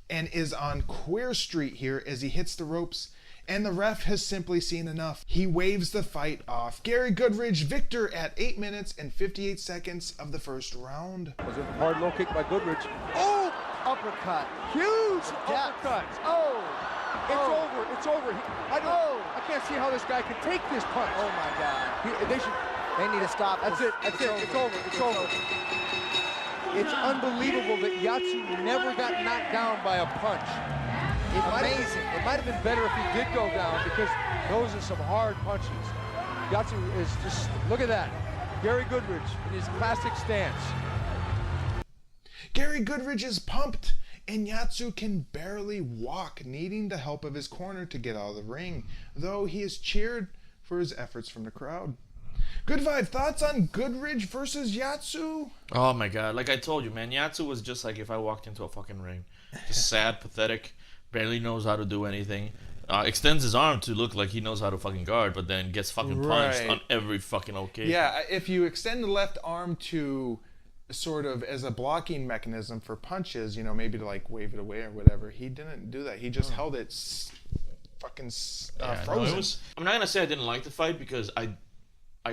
and is on Queer Street here as he hits the ropes, and the ref has simply seen enough. He waves the fight off. Gary Goodridge, victor at 8 minutes and 58 seconds of the first round. Was a hard low kick by Goodridge. Oh! Uppercut. Huge Depth. uppercut. Oh. It's over. I can't see how this guy can take this punch. Oh my God. They need to stop. That's it. It's over. It's unbelievable that Yatsu never got knocked down by a punch. Amazing. It might have been better if he did go down, because those are some hard punches. Yatsu is just, look at that. Gary Goodridge in his classic stance. Gary Goodridge is pumped, and Yatsu can barely walk, needing the help of his corner to get out of the ring, though he is cheered for his efforts from the crowd. Good Vibe, thoughts on Goodridge versus Yatsu? Oh my God, like I told you, man, Yatsu was just like if I walked into a fucking ring. Just sad, pathetic, barely knows how to do anything. Extends his arm to look like he knows how to fucking guard, but then gets fucking punched on every fucking occasion. Yeah, if you extend the left arm to sort of as a blocking mechanism for punches, maybe to like wave it away or whatever, he didn't do that. He just held it fucking frozen. No, I'm not gonna say I didn't like the fight, because I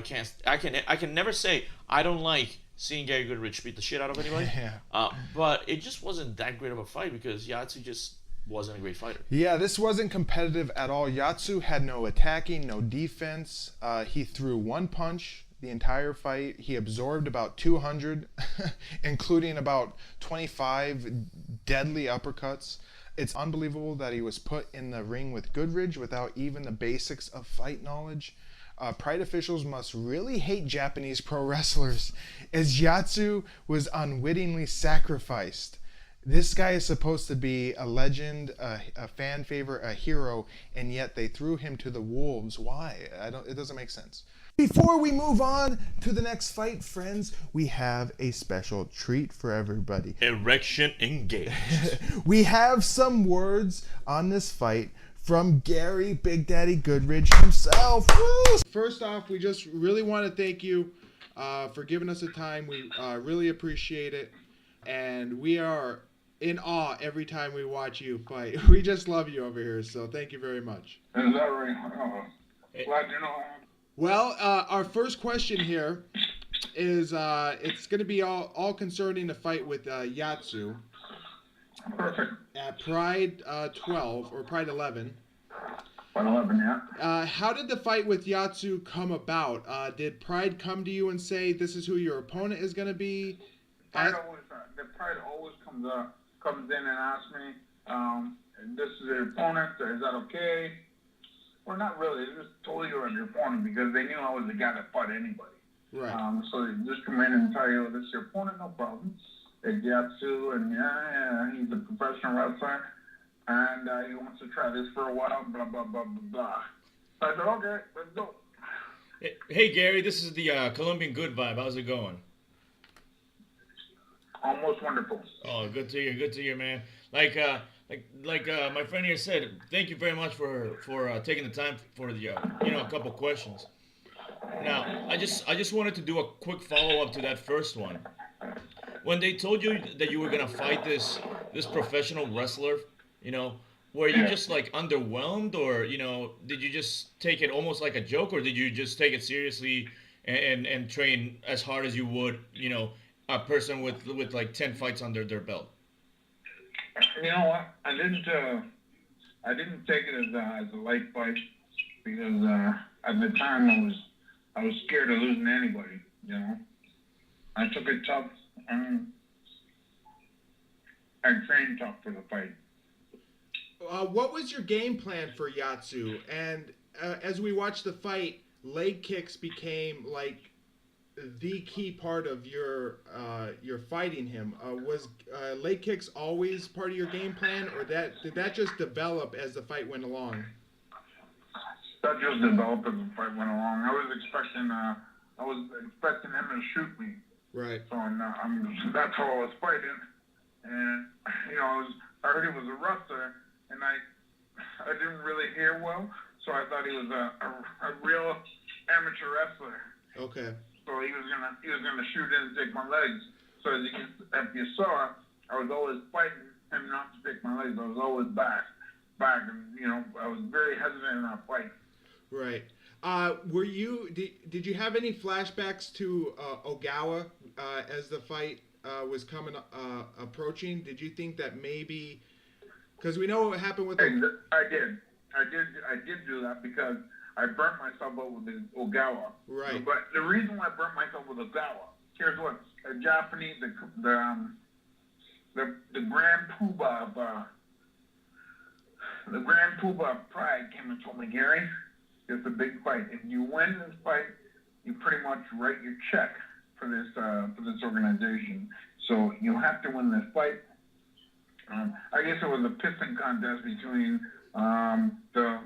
can never say I don't like seeing Gary Goodridge beat the shit out of anybody. Yeah. But it just wasn't that great of a fight, because Yatsu just wasn't a great fighter. Yeah, this wasn't competitive at all. Yatsu had no attacking, no defense. He threw 1 punch the entire fight. He absorbed about 200, including about 25 deadly uppercuts. It's unbelievable that he was put in the ring with Goodridge without even the basics of fight knowledge. Pride officials must really hate Japanese pro wrestlers, as Yatsu was unwittingly sacrificed. This guy is supposed to be a legend, a fan favorite, a hero, and yet they threw him to the wolves. Why? It doesn't make sense. Before we move on to the next fight, friends, we have a special treat for everybody. Erection engaged. We have some words on this fight from Gary Big Daddy Goodridge himself. Woo! First off, we just really want to thank you for giving us the time. We really appreciate it. And we are in awe every time we watch you fight. We just love you over here, so thank you very much. Is that right? Glad you know. Well, our first question here is it's going to be all concerning the fight with Yatsu. Perfect. At Pride 12 or Pride 11. Pride 11, yeah. How did the fight with Yatsu come about? Did Pride come to you and say this is who your opponent is going to be? The Pride always comes in and asks me, this is your opponent, is that okay? Well, not really. They just told you you're your opponent because they knew I was the guy that fought anybody. Right. So they just come in and tell you, this is your opponent, no problem. It's Yatsu, and he's a professional wrestler, and he wants to try this for a while, blah, blah, blah, blah, blah. So I said, okay, let's go. Hey, Gary, this is the Colombian Good Vibe. How's it going? Almost wonderful. Oh, good to hear, man. Like my friend here said, thank you very much for taking the time for the a couple questions. Now, I just wanted to do a quick follow-up to that first one. When they told you that you were gonna fight this professional wrestler, were you just like underwhelmed, or did you just take it almost like a joke, or did you just take it seriously and train as hard as you would, a person with like 10 fights under their belt? You know what? I didn't take it as a light fight because at the time I was scared of losing to anybody. I took it tough. I trained tough for the fight. What was your game plan for Yatsu? And as we watched the fight, leg kicks became like the key part of your fighting him. Was leg kicks always part of your game plan, or did that just develop as the fight went along? That just developed as the fight went along. I was expecting him to shoot me. Right. So that's how I was fighting, and I heard he was a wrestler, and I didn't really hear well, so I thought he was a real amateur wrestler. Okay. So he was gonna shoot in and take my legs. So if you saw, I was always fighting him not to take my legs. I was always back, and I was very hesitant in that fight. Right. Did you have any flashbacks to Ogawa as the fight was approaching? Did you think that maybe, because we know what happened with I did do that because I burnt myself out with the Ogawa. Right. But the reason why I burnt myself with Ogawa, here's what: a Japanese, the Grand Poobah of Pride came and told me, Gary, it's a big fight. If you win this fight, you pretty much write your check for this organization. So you have to win this fight. I guess it was a pissing contest between the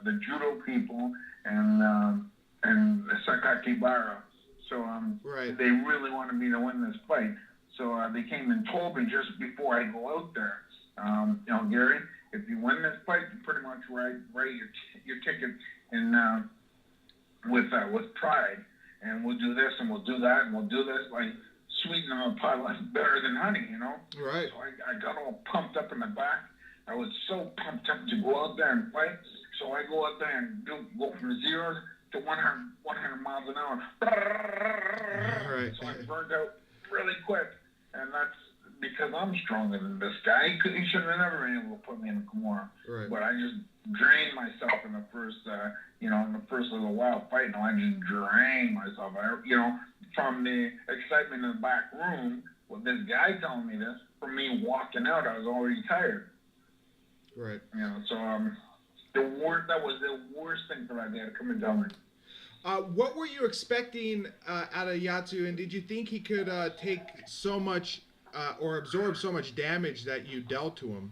the judo people and the Satake Bara. So right. They really wanted me to win this fight. So they came and told me just before I go out there, Gary, if you win this fight, you pretty much write your ticket and with Pride, and we'll do this and we'll do that and we'll do this, like sweeten them a pie less better than honey, Right. So I got all pumped up in the back. I was so pumped up to go out there and fight. So I go out there and go from 0 to 100 miles an hour. Right. So I burned out really quick, and that's because I'm stronger than this guy. He should have never been able to put me in a Kimura. Right. But I just drained myself in the first, in the first little while fighting. I just drained myself. From the excitement in the back room, with this guy telling me this, from me walking out, I was already tired. Right. So that was the worst thing for that guy to come and tell me. What were you expecting out of Yatsu, and did you think he could take so much or absorb so much damage that you dealt to him?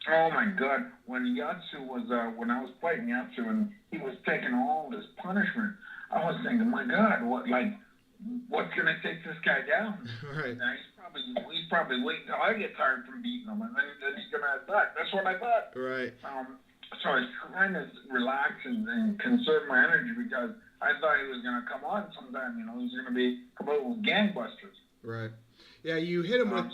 Oh my God! When Yatsu was, when I was fighting Yatsu and he was taking all this punishment, I was thinking, my God, what's gonna take this guy down? Right. Now, he's probably waiting till I get tired from beating him, and then he's gonna attack. That's what I thought. Right. So I was trying to relax and conserve my energy because I thought he was gonna come on sometime. He was gonna come out with gangbusters. Right. Yeah, you hit him with.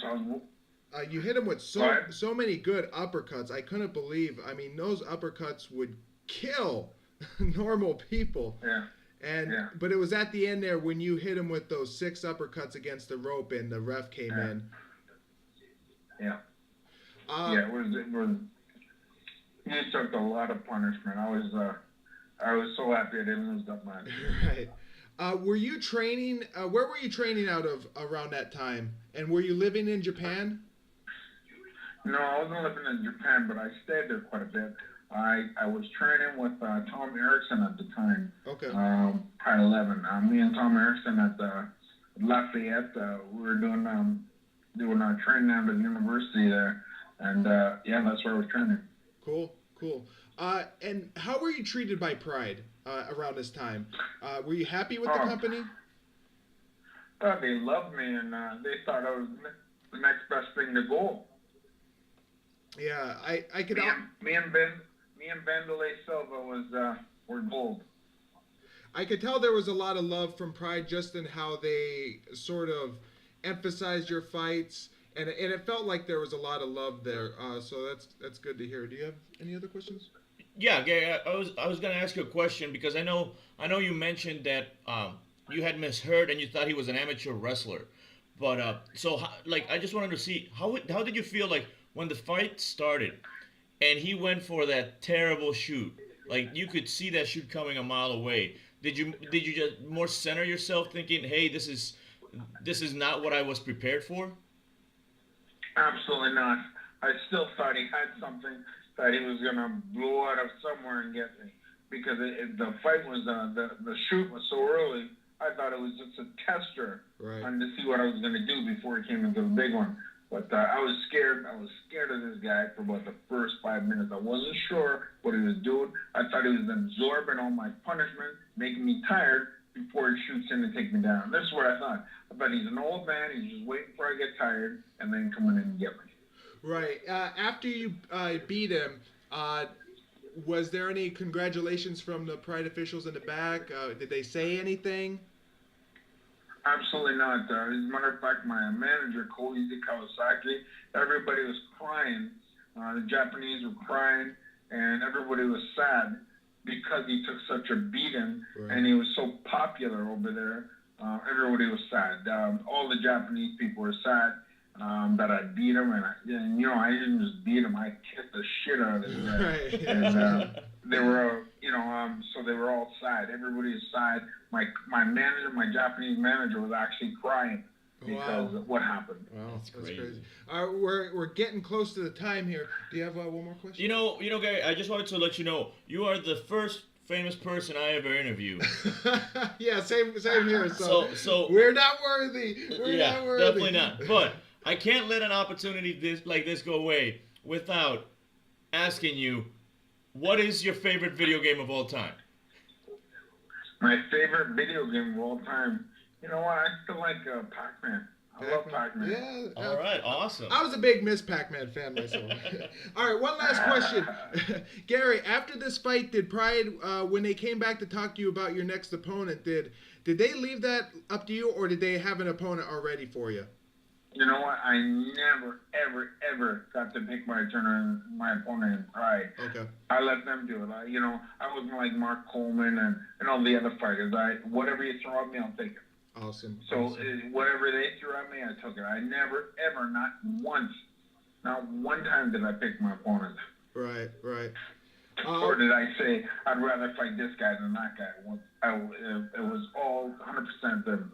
You hit him with so many good uppercuts. I couldn't believe. I mean, those uppercuts would kill normal people. Yeah. But it was at the end there when you hit him with those 6 uppercuts against the rope and the ref came in. Yeah. It was. He took a lot of punishment. I was so happy I didn't lose that much. Right. Were you training? Where were you training out of around that time? And were you living in Japan? No, I wasn't living in Japan, but I stayed there quite a bit. I was training with Tom Erikson at the time. Okay. Part 11. Me and Tom Erikson at Lafayette. We were doing training at the university there, and yeah, that's where I was training. Cool. And how were you treated by Pride around this time? Were you happy with the company? They loved me, and they thought I was the next best thing to go. Yeah, I could. Me and Wanderlei Silva were gold. I could tell there was a lot of love from Pride just in how they sort of emphasized your fights, and it felt like there was a lot of love there. So that's good to hear. Do you have any other questions? Yeah, Gary, I was gonna ask you a question because I know you mentioned that you had misheard and you thought he was an amateur wrestler, but I just wanted to see how did you feel like when the fight started and he went for that terrible shoot, like you could see that shoot coming a mile away. Did you just more center yourself thinking, hey, this is not what I was prepared for? Absolutely not. I still thought he had something that he was gonna blow out of somewhere and get me, because the fight was the shoot was so early. I thought it was just a tester, and to see what I was gonna do before he came into the big one. But I was scared. I was scared of this guy for about the first 5 minutes. I wasn't sure what he was doing. I thought he was absorbing all my punishment, making me tired before he shoots in to take me down. That's what I thought. I thought he's an old man. He's just waiting for I get tired and then coming in and get me. Right. After you beat him, was there any congratulations from the Pride officials in the back? Did they say anything? Absolutely not. As a matter of fact, my manager, Kazushi, everybody was crying. The Japanese were crying, and everybody was sad because he took such a beating, and he was so popular over there. Everybody was sad. All the Japanese people were sad that I beat him, and I didn't just beat him. I kicked the shit out of his head. And they were, so they were all sad. Everybody was sad. My manager, my Japanese manager, was actually crying because of what happened. Wow, that's crazy. We're getting close to the time here. Do you have one more question? You know, Gary, I just wanted to let you know you are the first famous person I ever interviewed. Yeah, same here. So we're not worthy. We're not worthy. Definitely not. But I can't let an opportunity like this go away without asking you, what is your favorite video game of all time? My favorite video game of all time? You know what? I still like Pac-Man. I love Pac-Man. Yeah. All right, awesome. I was a big Miss Pac-Man fan myself. All right, one last question. Gary, after this fight, did Pride, when they came back to talk to you about your next opponent, did they leave that up to you, or did they have an opponent already for you? You know what? I never, ever, ever got to pick my opponent in Pride. Okay. I let them do it. I wasn't like Mark Coleman and all the other fighters. Whatever you throw at me, I'll take it. Awesome. So whatever they threw at me, I took it. I never, ever, not once, not one time did I pick my opponent. Right. Or did I say, I'd rather fight this guy than that guy? It was all 100% them.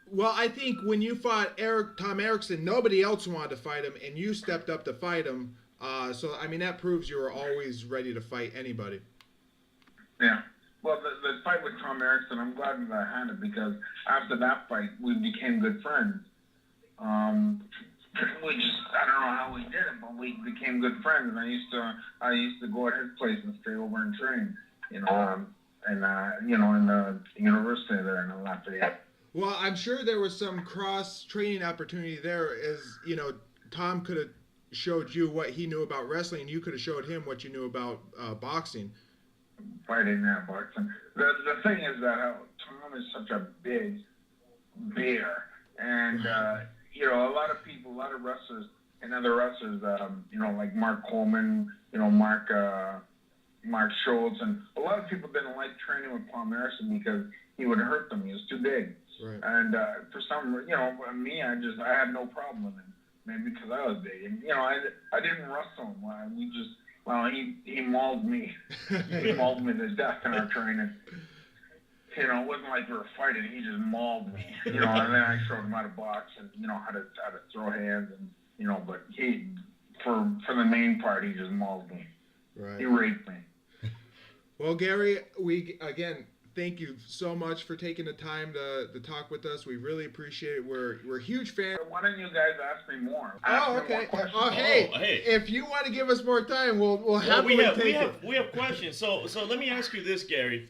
Well, I think when you fought Tom Erikson, nobody else wanted to fight him, and you stepped up to fight him. So, I mean, that proves you were always ready to fight anybody. Yeah. Well, the fight with Tom Erikson, I'm glad that I had it, because after that fight, we became good friends. I don't know how we did it, but we became good friends. And I used to go at his place and stay over and train, in the university there in Lafayette. Well, I'm sure there was some cross-training opportunity there, as, Tom could have showed you what he knew about wrestling, and you could have showed him what you knew about boxing. Fighting that boxing. The thing is that Tom is such a big bear, and, a lot of people, a lot of wrestlers, and other wrestlers, like Mark Coleman, Mark Schultz, and a lot of people didn't like training with Tom Erikson because he would hurt them. He was too big. Right. And for some, me, I had no problem with him, maybe because I was big. And, I didn't wrestle him. He mauled me. He mauled me to death in our training. It wasn't like we were fighting. He just mauled me. And then I showed him how to box and, how to throw hands. And, but for the main part, he just mauled me. Right. He raped me. Well, Gary, we again thank you so much for taking the time to talk with us. We really appreciate it. We're huge fans. Why don't you guys ask me more? Oh, Ask me okay. more questions. Oh, hey, hey. if you want to give us more time, we'll Well, happily take it. we have questions. So let me ask you this, Gary.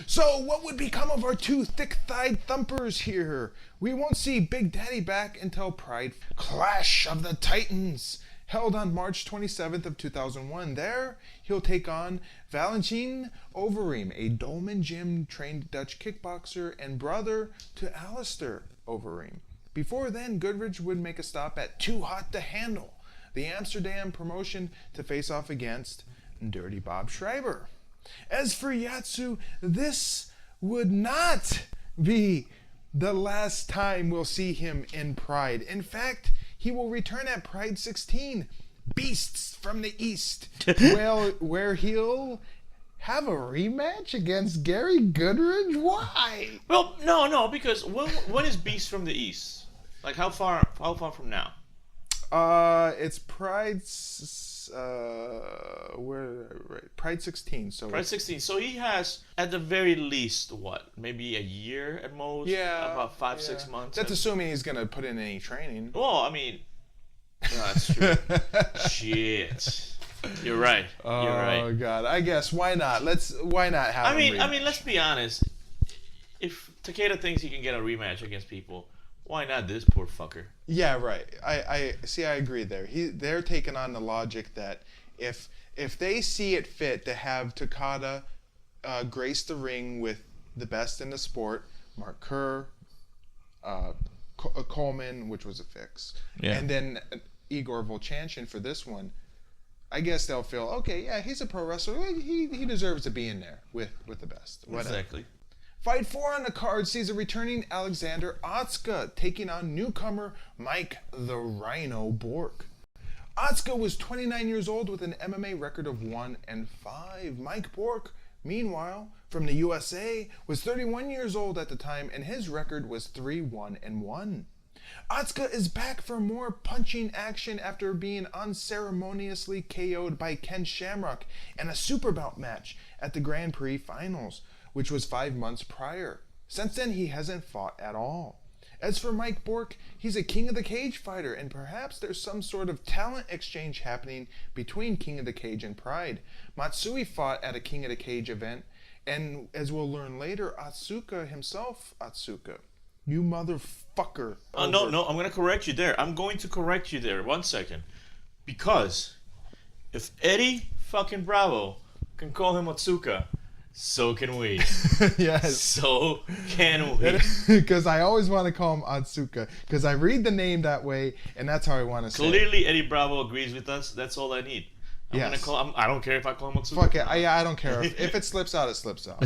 So, what would become of our two thick-thighed thumpers here? We won't see Big Daddy back until Pride Clash of the Titans, held on March 27th of 2001. There, he'll take on Vovchanchyn Overeem, a Dolman Gym-trained Dutch kickboxer and brother to Alistair Overeem. Before then, Goodridge would make a stop at Too Hot to Handle, the Amsterdam promotion, to face off against Dirty Bob Schreiber. As for Yatsu, this would not be the last time we'll see him in Pride. In fact, he will return at Pride 16, Beasts from the East, where he'll have a rematch against Gary Goodridge. Why? Well, no, because when is Beast from the East? Like how far from now? It's Pride. Pride 16. So Pride 16. So he has, at the very least, what? Maybe a year at most? Yeah. About 5-6 months? That's assuming he's gonna put in any training. Well, I mean, no, that's true. Shit. You're right. You're right. Oh God. I guess why not? Why not have? I mean, let's be honest. If Takada thinks he can get a rematch against people, why not this poor fucker? Yeah, right. I see. I agree there. They're taking on the logic that if they see it fit to have Takada grace the ring with the best in the sport, Mark Kerr, Coleman, which was a fix, and then Igor Vovchanchyn for this one, I guess they'll feel okay. Yeah, he's a pro wrestler. He deserves to be in there with the best. Whatever. Exactly. Fight 4 on the card sees a returning Alexander Otsuka taking on newcomer Mike the Rhino Bourke. Otsuka was 29 years old with an MMA record of 1-5. Mike Bork, meanwhile, from the USA, was 31 years old at the time and his record was 3-1-1. Otsuka is back for more punching action after being unceremoniously KO'd by Ken Shamrock in a super bout match at the Grand Prix Finals, which was 5 months prior. Since then, he hasn't fought at all. As for Mike Bork, he's a King of the Cage fighter, and perhaps there's some sort of talent exchange happening between King of the Cage and Pride. Matsui fought at a King of the Cage event, and as we'll learn later, Otsuka himself, you motherfucker. No, I'm going to correct you there. I'm going to correct you there. 1 second. Because if Eddie fucking Bravo can call him Otsuka, so can we. Yes. So can we. Because I always want to call him Otsuka. Because I read the name that way, and that's how I want to say it. Clearly, Eddie Bravo agrees with us. That's all I need. I'm Yes. gonna call him. I don't care if I call him Otsuka. Fuck it. I don't care. If it slips out, it slips out.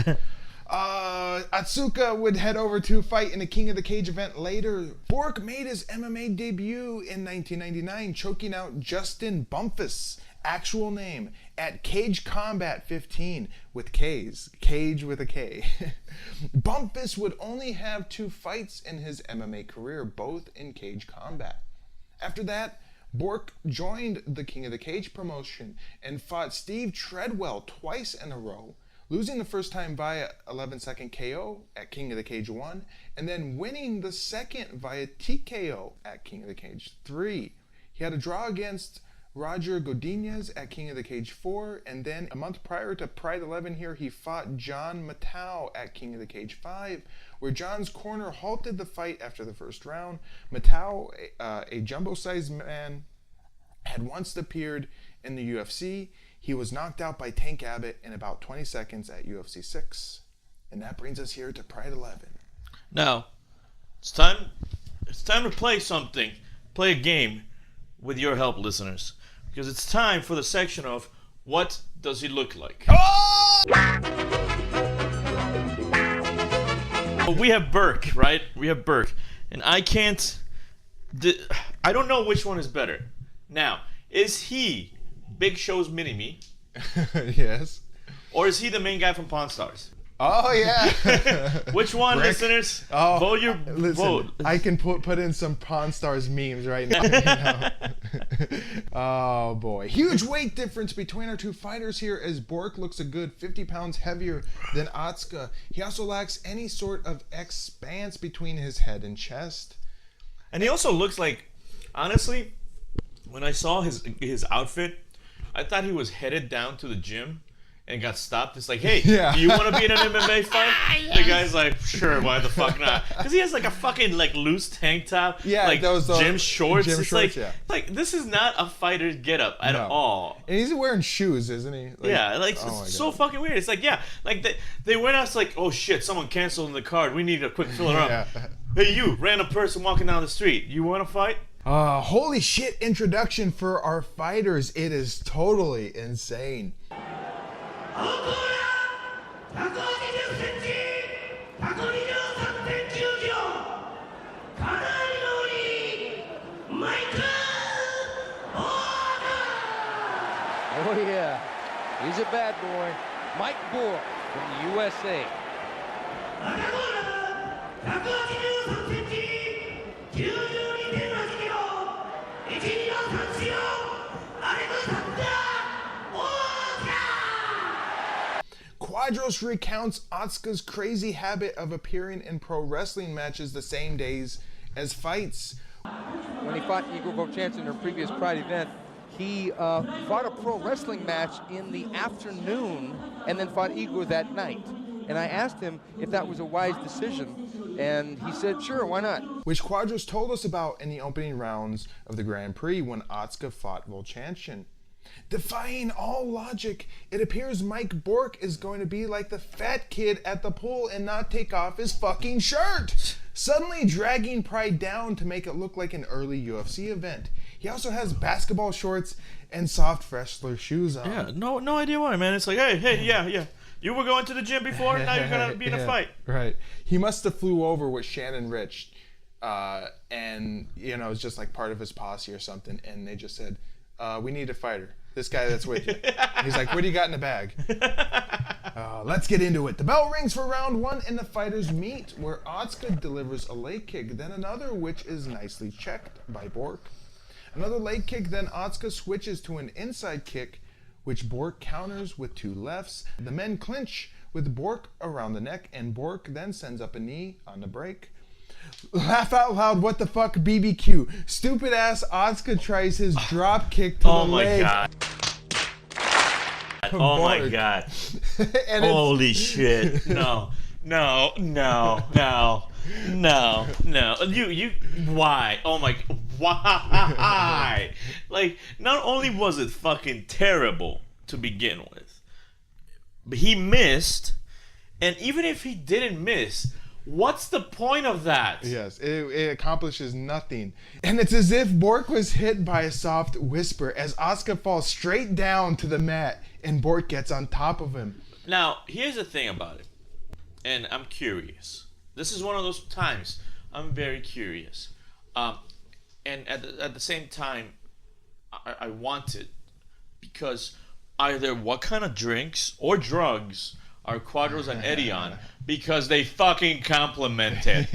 Otsuka would head over to fight in a King of the Cage event later. Bork made his MMA debut in 1999, choking out Justin Bumpus, actual name, at Cage Combat 15 with K's. Cage with a K. Bumpus would only have 2 fights in his MMA career, both in Cage Combat. After that, Bork joined the King of the Cage promotion and fought Steve Treadwell twice in a row, losing the first time via 11-second KO at King of the Cage 1, and then winning the second via TKO at King of the Cage 3. He had a draw against Roger Godinez at King of the Cage 4, and then a month prior to Pride 11 here, he fought John Matau at King of the Cage 5, where John's corner halted the fight after the first round. Matau, a jumbo-sized man, had once appeared in the UFC. He was knocked out by Tank Abbott in about 20 seconds at UFC 6. And that brings us here to Pride 11. Now, it's time to play something. Play a game with your help, listeners. Because it's time for the section of What Does He Look Like? Oh! Well, we have Bork, right? We have Bork. And I don't know which one is better. Now, is he Big Show's mini-me? Yes. Or is he the main guy from Pawn Stars? Oh yeah. Which one, Brick. listeners? Oh, Vote your listen, vote. I can put in some Pawn Stars memes right now. You know? Oh boy, huge weight difference between our two fighters here, as Bork looks a good 50 pounds heavier than Otsuka. He also lacks any sort of expanse between his head and chest. And he also looks like, honestly, when I saw his outfit, I thought he was headed down to the gym and got stopped. It's like, hey, Yeah. do you want to be in an MMA fight? Yes. The guy's like, sure, why the fuck not? Because he has like a fucking like loose tank top, Yeah, like those gym shorts. gym It's shorts, like, yeah. like this is not a fighter's getup at No. all. And he's wearing shoes, isn't he? Like, Yeah, like oh my it's so God. fucking weird. It's like, yeah, like they went out, it's like, oh shit, someone canceled in the card. We need a quick filler up. Yeah. Hey, you, random person walking down the street. You want to fight? Holy shit introduction for our fighters. It is totally insane. Oh yeah, he's a bad boy. Mike Bourke from the USA. Quadros recounts Otsuka's crazy habit of appearing in pro wrestling matches the same days as fights. When he fought Igor Vovchanchyn in a previous Pride event, he fought a pro wrestling match in the afternoon and then fought Igor that night. And I asked him if that was a wise decision, and he said, sure, why not? Which Quadros told us about in the opening rounds of the Grand Prix when Otsuka fought Vovchanchyn. Defying all logic, it appears Mike Bork is going to be like the fat kid at the pool and not take off his fucking shirt, suddenly dragging Pride down to make it look like an early UFC event. He also has basketball shorts and soft wrestler shoes on. Yeah, no idea why, man. It's like, hey, yeah. You were going to the gym before, now you're gonna be in a fight. Right. He must have flew over with Shannon Ritch, and you know, it's just like part of his posse or something, and they just said, we need a fighter. This guy that's with you. He's like, what do you got in the bag? Let's get into it. The bell rings for round one, and the fighters meet, where Otsuka delivers a leg kick, then another, which is nicely checked by Bork. Another leg kick, then Otsuka switches to an inside kick, which Bork counters with two lefts. The men clinch with Bork around the neck, and Bork then sends up a knee on the break. Laugh out loud, what the fuck, BBQ. Stupid ass Otsuka tries his drop kick to the leg. Oh my god. Holy shit. No. You why? Oh my, why? Like, not only was it fucking terrible to begin with, but he missed, and even if he didn't miss, what's the point of that? Yes, it accomplishes nothing. And it's as if Bork was hit by a soft whisper as Otsuka falls straight down to the mat and Bork gets on top of him. Now, here's the thing about it, and I'm curious. This is one of those times I'm very curious. And at the same time, I want it, because either what kind of drinks or drugs are Quadros and Eddie on, because they fucking complement it.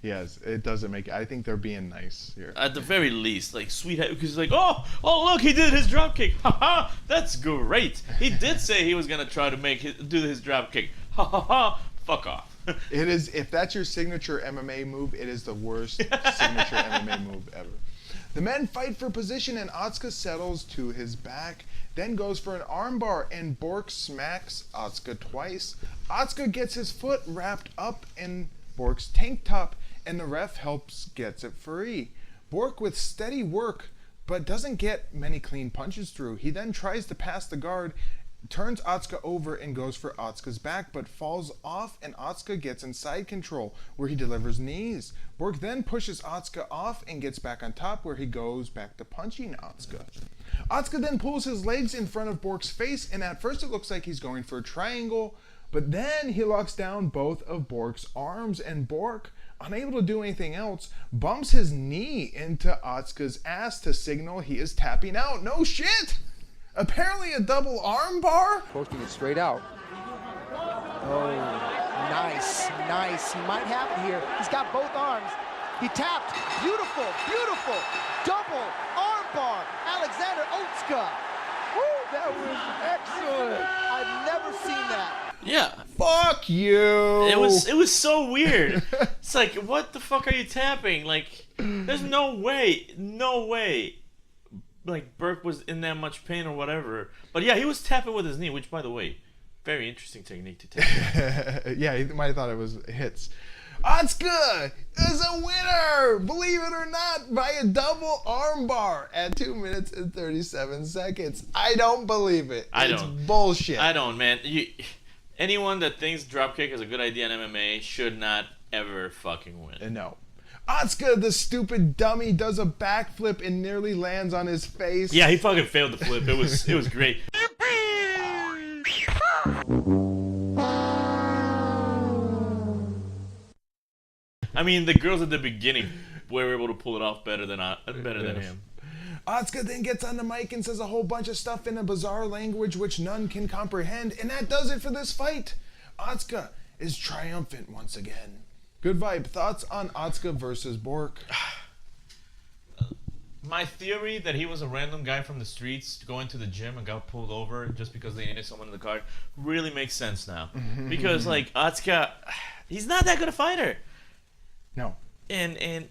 Yes, it doesn't make. I think they're being nice here. At the very least, like sweetheart, because like, oh look, he did his drop kick. Haha, that's great. He did say he was gonna try to do his drop kick. Ha ha ha. Fuck off. It is, if that's your signature MMA move, it is the worst signature MMA move ever. The men fight for position, and Otsuka settles to his back, then goes for an armbar, and Bork smacks Otsuka twice. Otsuka gets his foot wrapped up in Bork's tank top, and the ref gets it free. Bork with steady work, but doesn't get many clean punches through. He then tries to pass the guard, turns Otsuka over and goes for Otsuka's back, but falls off, and Otsuka gets in side control, where he delivers knees. Bork then pushes Otsuka off and gets back on top, where he goes back to punching Otsuka. Otsuka then pulls his legs in front of Bork's face, and at first it looks like he's going for a triangle, but then he locks down both of Bork's arms, and Bork, unable to do anything else, bumps his knee into Otsuka's ass to signal he is tapping out. No shit! Apparently a double arm bar? Posting it straight out. Oh, nice, nice. He might have it here. He's got both arms. He tapped. Beautiful, beautiful. Double armbar. Alexander Otsuka. Woo, that was excellent. I've never seen that. Yeah. Fuck you. It was so weird. It's like, what the fuck are you tapping? Like, there's no way. Like, Bork was in that much pain or whatever. But yeah, he was tapping with his knee, which, by the way, very interesting technique to tap. Yeah, he might have thought it was hits. Otsuka is a winner, believe it or not, by a double armbar at 2 minutes and 37 seconds. I don't believe it. It's bullshit. I don't, man. Anyone that thinks dropkick is a good idea in MMA should not ever fucking win. No. Otsuka, the stupid dummy, does a backflip and nearly lands on his face. Yeah, he fucking failed the flip. It was great. I mean, the girls at the beginning were able to pull it off better than him. Otsuka then gets on the mic and says a whole bunch of stuff in a bizarre language which none can comprehend, and that does it for this fight. Otsuka is triumphant once again. Good vibe. Thoughts on Otsuka versus Bork? My theory that he was a random guy from the streets going to the gym and got pulled over just because they needed someone in the car really makes sense now. Because, like, Otsuka, he's not that good a fighter. No. And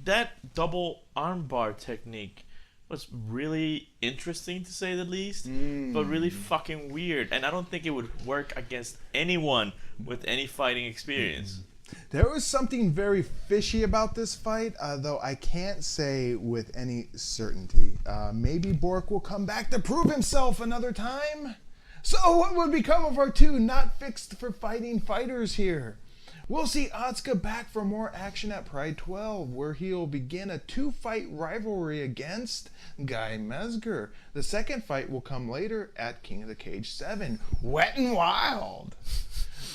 that double armbar technique was really interesting, to say the least, but really fucking weird. And I don't think it would work against anyone with any fighting experience. There was something very fishy about this fight, though I can't say with any certainty. Maybe Bork will come back to prove himself another time? So what would become of our two not fixed for fighting fighters here? We'll see Otsuka back for more action at Pride 12, where he'll begin a 2-fight rivalry against Guy Mezger. The second fight will come later at King of the Cage 7, Wet and Wild.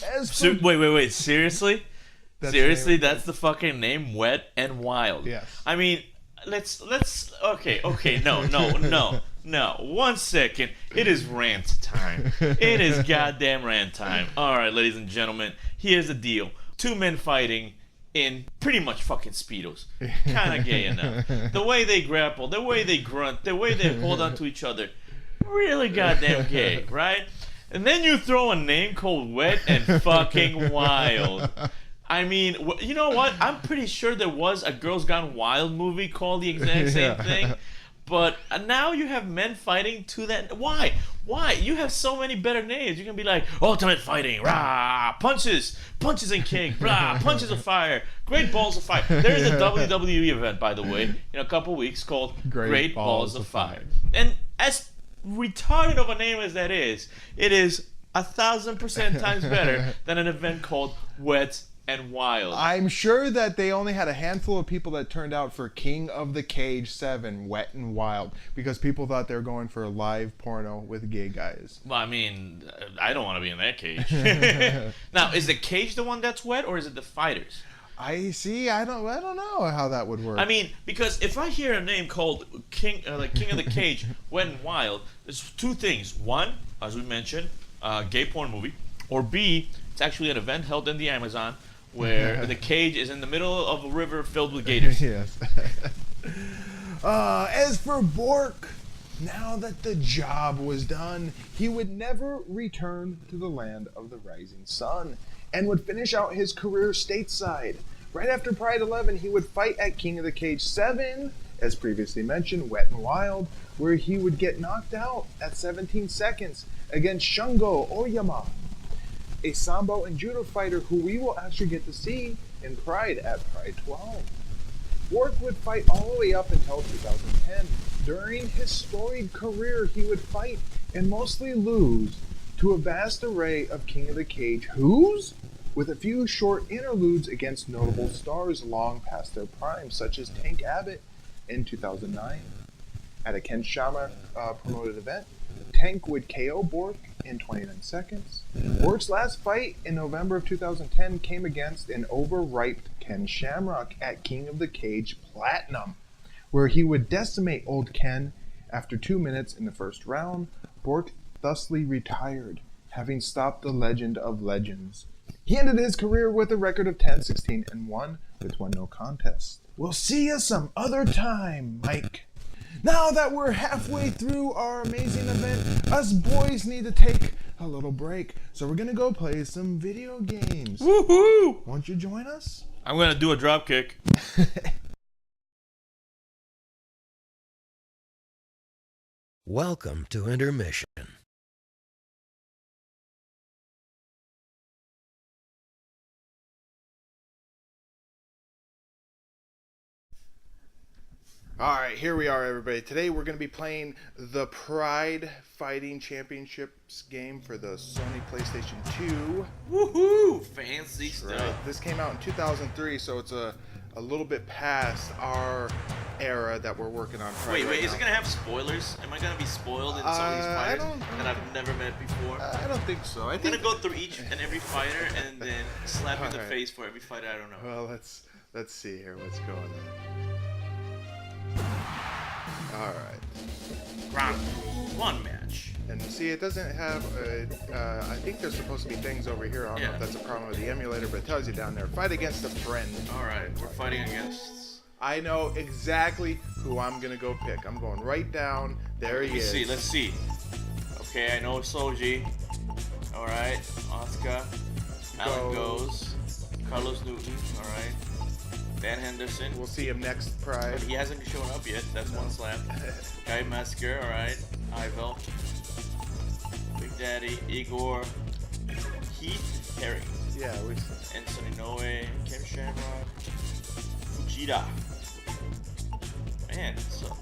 Wait, seriously? Seriously, that's the fucking name, Wet and Wild. Yes. I mean, let's okay, no. 1 second. It is rant time. It is goddamn rant time. All right, ladies and gentlemen, here's the deal. 2 men fighting in pretty much fucking Speedos. Kind of gay enough. The way they grapple, the way they grunt, the way they hold on to each other, really goddamn gay, right? And then you throw a name called Wet and fucking Wild. I mean, you know what? I'm pretty sure there was a Girls Gone Wild movie called the exact same thing. But now you have men fighting to that. Why? You have so many better names. You can be like, Ultimate Fighting, rah, punches and kick, rah, punches of fire, Great Balls of Fire. There is a WWE event, by the way, in a couple weeks called Great Balls of Fire. And as retarded of a name as that is, it is 1,000% times better than an event called Wet and Wild. I'm sure that they only had a handful of people that turned out for King of the Cage 7, Wet and Wild, because people thought they were going for a live porno with gay guys. Well, I mean, I don't want to be in that cage. Now, is the cage the one that's wet, or is it the fighters? I don't know how that would work. I mean, because if I hear a name called King of the Cage, Wet and Wild, there's 2 things. One, as we mentioned, gay porn movie, or B, it's actually an event held in the Amazon where the cage is in the middle of a river filled with gators. Yes. As for Bork, now that the job was done, he would never return to the land of the rising sun and would finish out his career stateside. Right after Pride 11, he would fight at King of the Cage 7, as previously mentioned, Wet and Wild, where he would get knocked out at 17 seconds against Shungo Oyama, a sambo and judo fighter who we will actually get to see in Pride at Pride 12. Bork would fight all the way up until 2010. During his storied career, he would fight and mostly lose to a vast array of King of the Cage who's, with a few short interludes against notable stars long past their prime, such as Tank Abbott in 2009. At a Ken Shamrock promoted event, Tank would KO Bork in 29 seconds. Bork's last fight in November of 2010 came against an overripe Ken Shamrock at King of the Cage Platinum, where he would decimate old Ken after 2 minutes in the first round. Bork thusly retired, having stopped the legend of legends. He ended his career with a record of 10-16-1 with 1 no contest. We'll see you some other time, Mike. Now that we're halfway through our amazing event, us boys need to take a little break. So we're going to go play some video games. Woohoo! Won't you join us? I'm going to do a drop kick. Welcome to intermission. Alright, here we are, everybody. Today we're going to be playing the Pride Fighting Championships game for the Sony PlayStation 2. Woohoo! Fancy stuff. Right. This came out in 2003, so it's a little bit past our era that we're working on. Wait, is it going to have spoilers? Am I going to be spoiled in some of these fighters that I've never met before? I don't think so. I'm going to go through each and every fighter and then slap in the face for every fighter I don't know. Well, let's see here what's going on. Alright. Round 1 match. And see, it doesn't have, I think there's supposed to be things over here. I don't know if that's a problem with the emulator, but it tells you down there, fight against a friend. Alright, we're fighting against... I know exactly who I'm going to go pick. I'm going right down. There he is. Let's see. Okay, I know Shoji. Alright, Otsuka. Alan goes. Carlos Newton. Alright. Dan Henderson. We'll see him next Pride. He hasn't shown up yet. That's one slap. Guy Masker, alright. Yvel. Big Daddy. Igor. Heath. Harry. Yeah, we see. Anthony Noe. Kim Shamrock. Fujita. Man, so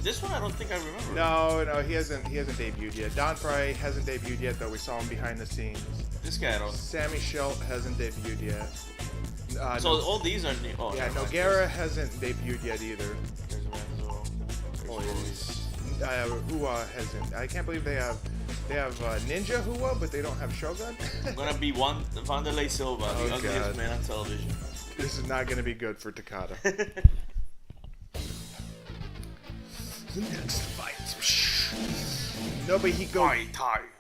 this one I don't think I remember. No, he hasn't debuted yet. Don Fry hasn't debuted yet, though. We saw him behind the scenes. This guy I don't. Sammy Schelt hasn't debuted yet. So all these are new. Oh, yeah, Noguera hasn't debuted yet either. There's Renzo. Hua hasn't. I can't believe they have Ninja Hua, but they don't have Shogun. I'm gonna be Wanderlei Silva, the ugliest man on television. This is not gonna be good for Takada. The next fight. Nobuhiko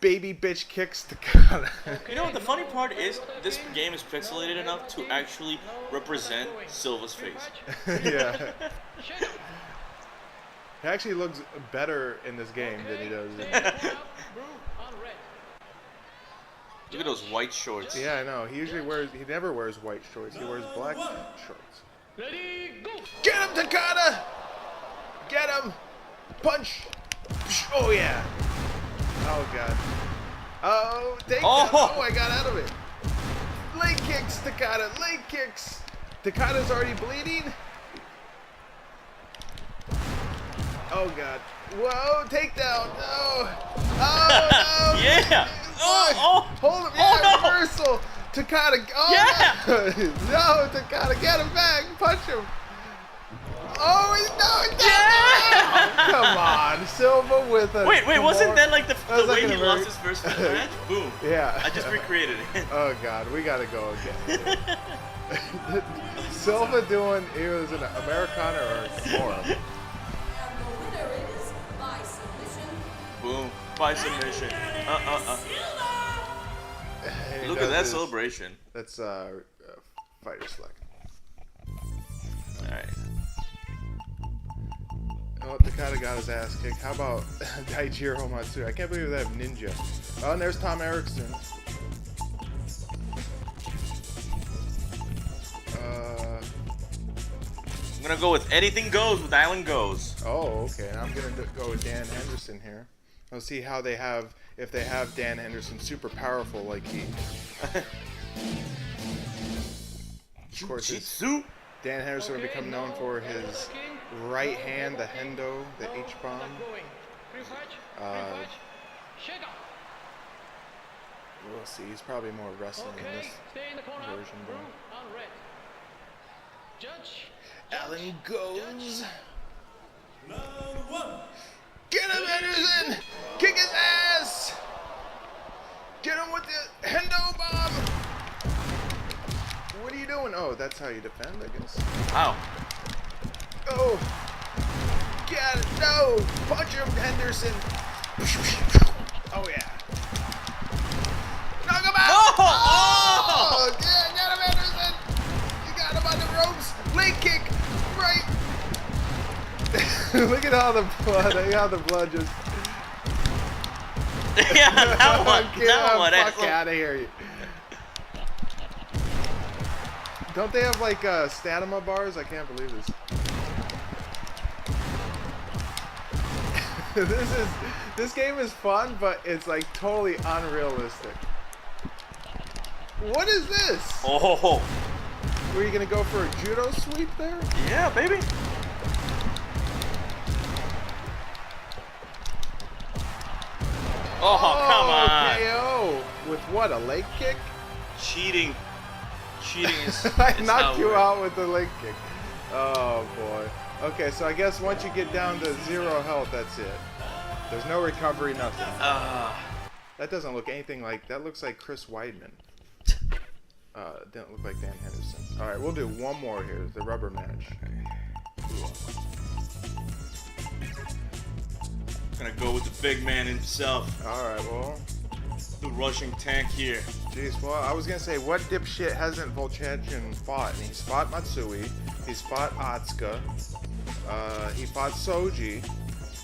baby bitch kicks Takada. You know what the funny part is? This game is pixelated enough to actually represent Silva's face. Yeah. He actually looks better in this game than he does in... Look at those white shorts. Yeah, I know. He never wears white shorts. He wears black shorts. Get him, Takada! Get him! Punch! Oh, yeah. Oh, God. Oh, take that. Oh, I got out of it. Leg kicks, Takada. Leg kicks. Takada's already bleeding. Oh, God. Whoa, takedown. No. Oh, no. Yeah. Hold him. Yeah, reversal. Takada. Oh, yeah. No, Takada. Get him back. Punch him. Oh, no. Yeah. Come on. Silva with a... Wait, wasn't that like the way he lost his first match? Boom. Yeah. I just recreated it. Oh, God. We got to go again. Silva doing... He was an Americana or Kimura. Boom. By submission. Look at that celebration. That's fighter select. Alright. Oh, Takada got his ass kicked. How about Daijiro Matsui? I can't believe they have Ninja. Oh, and there's Tom Erikson. I'm gonna go with anything goes with Island Goes. Oh, okay. I'm gonna go with Dan Henderson here. Let's see how they have, if they have Dan Henderson super powerful like he. Of course, Dan Henderson will become known for his right hand, the Hendo, the H-bomb. We'll see. He's probably more wrestling in this version, though. Alan goes. Get him, Henderson! Kick his ass! Get him with the Hendo bomb! What are you doing? Oh, that's how you defend, I guess. Ow. Oh! Get it! No! Punch him, Henderson! Oh, yeah. Look at all the blood. Look at how the blood just. Yeah, that one. That one. Fuck out of here. Don't they have like stamina bars? I can't believe this. This game is fun, but it's like totally unrealistic. What is this? Oh. Were you gonna go for a judo sweep there? Yeah, baby. Oh, come on. KO. With what, a leg kick? Cheating is... I is knocked you we're- out with the leg kick. Oh, boy. Okay, so I guess once you get down to 0 health, that's it. There's no recovery, nothing. That doesn't look anything like... That looks like Chris Weidman. Didn't look like Dan Henderson. All right, we'll do one more here. The rubber match. Gonna go with the big man himself, All right, well... the Russian tank here. Jeez, well, I was gonna say, what dipshit hasn't Vovchanchyn fought? And he's fought Matsui, he's fought Otsuka, he fought Shoji,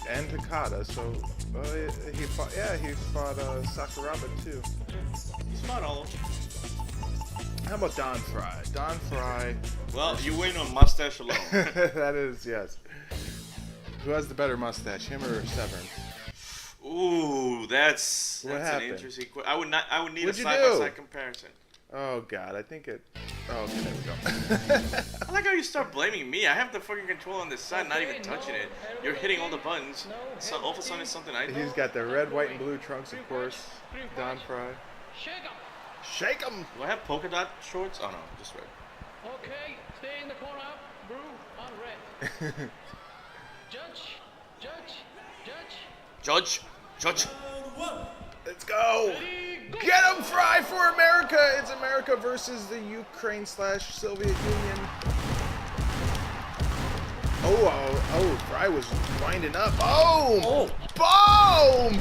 and Takada. So he fought Sakuraba too. He's fought all of them. How about Don Fry? Don Fry. Well, you win on mustache alone. That is, yes. Who has the better mustache, him or Severn? Ooh, that's What an happened? interesting question. I would need What'd a you side-by-side do? comparison. Oh God, I think it. Oh, okay, there we go. I like how you start blaming me. I have the fucking control on this side, not even touching it. You're hitting all the buttons. So all of a sudden it's something I do. He's got the red, white, and blue trunks, of course. Don Fry. Shake him! Do I have polka dot shorts? Oh no, just red. Okay, stay in the corner. Blue on red. Judge. Judge. Let's go! Get him, Fry, for America! It's America versus the Ukraine/Soviet Union. Oh, Fry was winding up. Boom! Boom!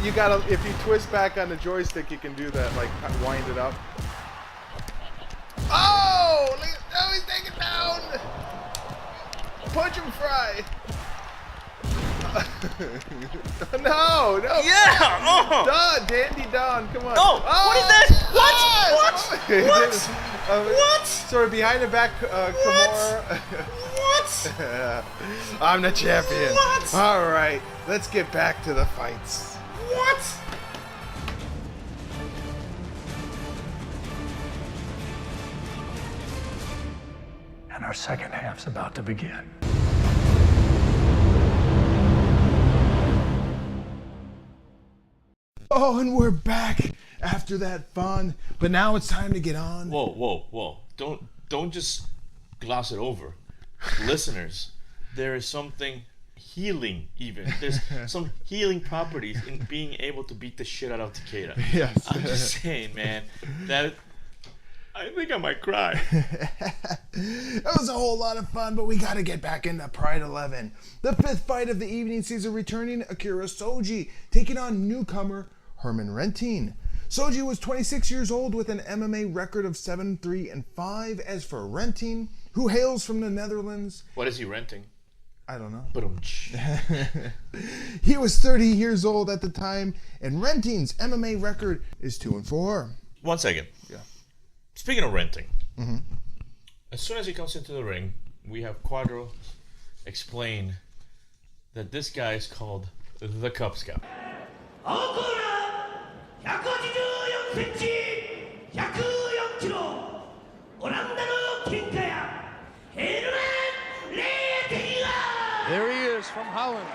You gotta, if you twist back on the joystick, you can do that, like wind it up. Oh! Look at, oh, he's taken down! Punch him, Fry! No! Yeah! Don, Dandy Don, come on. Oh, what is that? What? What? Sorry, behind the back, Kimura. What? I'm the champion. What? All right, let's get back to the fights. What? And our second half's about to begin. Oh, and we're back after that fun, but now it's time to get on. Whoa. Don't just gloss it over. Listeners, there is something healing even. There's some healing properties in being able to beat the shit out of Takada. Yes. I'm just saying, man, that I think I might cry. That was a whole lot of fun, but we got to get back into Pride 11. The fifth fight of the evening sees a returning Akira Shoji taking on newcomer Herman Renting. Shoji was 26 years old with an MMA record of 7-3-5. As for Renting, who hails from the Netherlands, What is he renting? I don't know. But He was 30 years old at the time, and Renting's MMA record is 2-4. 1 second. Yeah. Speaking of renting, as soon as he comes into the ring, we have Quadro explain that this guy is called the Cub Scout. 184センチ104キロオランダの金貨やヘルマン・レーティガ There he is from Holland,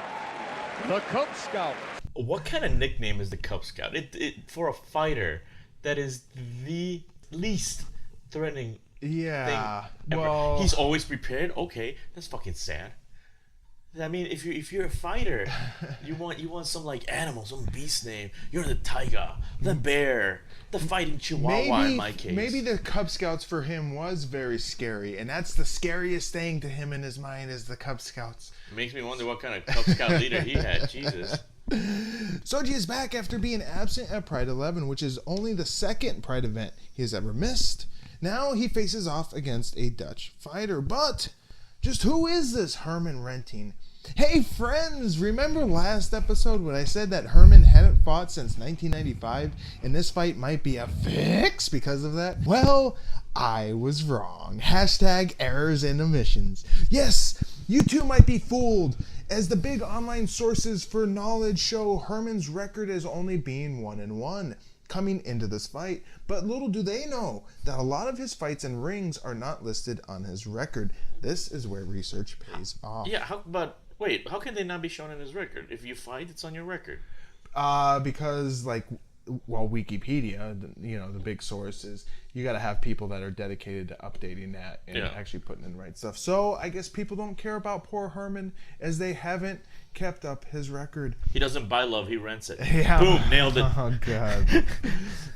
the Cub Scout. What kind of nickname is the Cub Scout? It for a fighter that is the least threatening Yeah. thing ever. Well, He's always prepared. Okay, that's fucking sad. I mean, if you're a fighter, you want some like animal, some beast name. You're the tiger, the bear, the fighting chihuahua in my case. Maybe the Cub Scouts for him was very scary, and that's the scariest thing to him in his mind is the Cub Scouts. Makes me wonder what kind of Cub Scout leader he had. Jesus. Shoji is back after being absent at Pride 11, which is only the second Pride event he has ever missed. Now he faces off against a Dutch fighter, but just who is this Herman Renting? Hey friends, remember last episode when I said that Herman hadn't fought since 1995 and this fight might be a fix because of that? Well, I was wrong. Hashtag errors and omissions. Yes, you too might be fooled, as the big online sources for knowledge show Herman's record as only being 1-1 coming into this fight, but little do they know that a lot of his fights and rings are not listed on his record. This is where research pays off. Yeah, wait, how can they not be shown in his record? If you fight, it's on your record. Because, Wikipedia, the big source is, you got to have people that are dedicated to updating that and actually putting in the right stuff. So I guess people don't care about poor Herman, as they haven't kept up his record. He doesn't buy love, he rents it. Yeah. Boom, nailed it. Oh, God.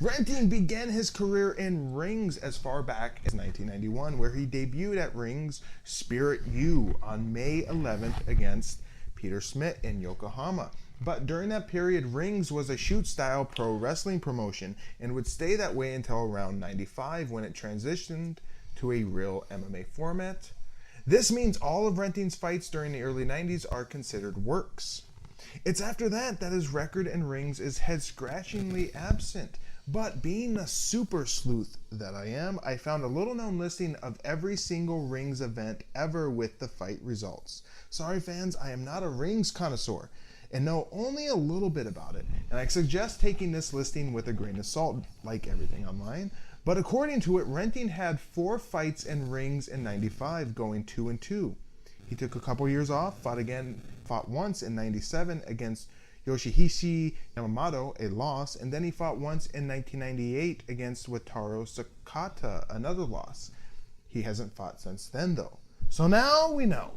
Renting began his career in rings as far back as 1991, where he debuted at Rings Spirit U on May 11th against Peter Smith in Yokohama. But during that period, Rings was a shoot-style pro wrestling promotion and would stay that way until around 95, when it transitioned to a real MMA format. This means all of Renting's fights during the early 90s are considered works. It's after that his record in Rings is head-scratchingly absent. But being a super sleuth that I am, I found a little-known listing of every single Rings event ever with the fight results. Sorry fans, I am not a Rings connoisseur and know only a little bit about it, and I suggest taking this listing with a grain of salt, like everything online. But according to it, Renting had 4 fights in Rings in 95, going 2-2. He took a couple years off, fought once in 97 against Yoshihisa Yamamoto, a loss, and then he fought once in 1998 against Wataru Sakata, another loss. He hasn't fought since then though. So now we know.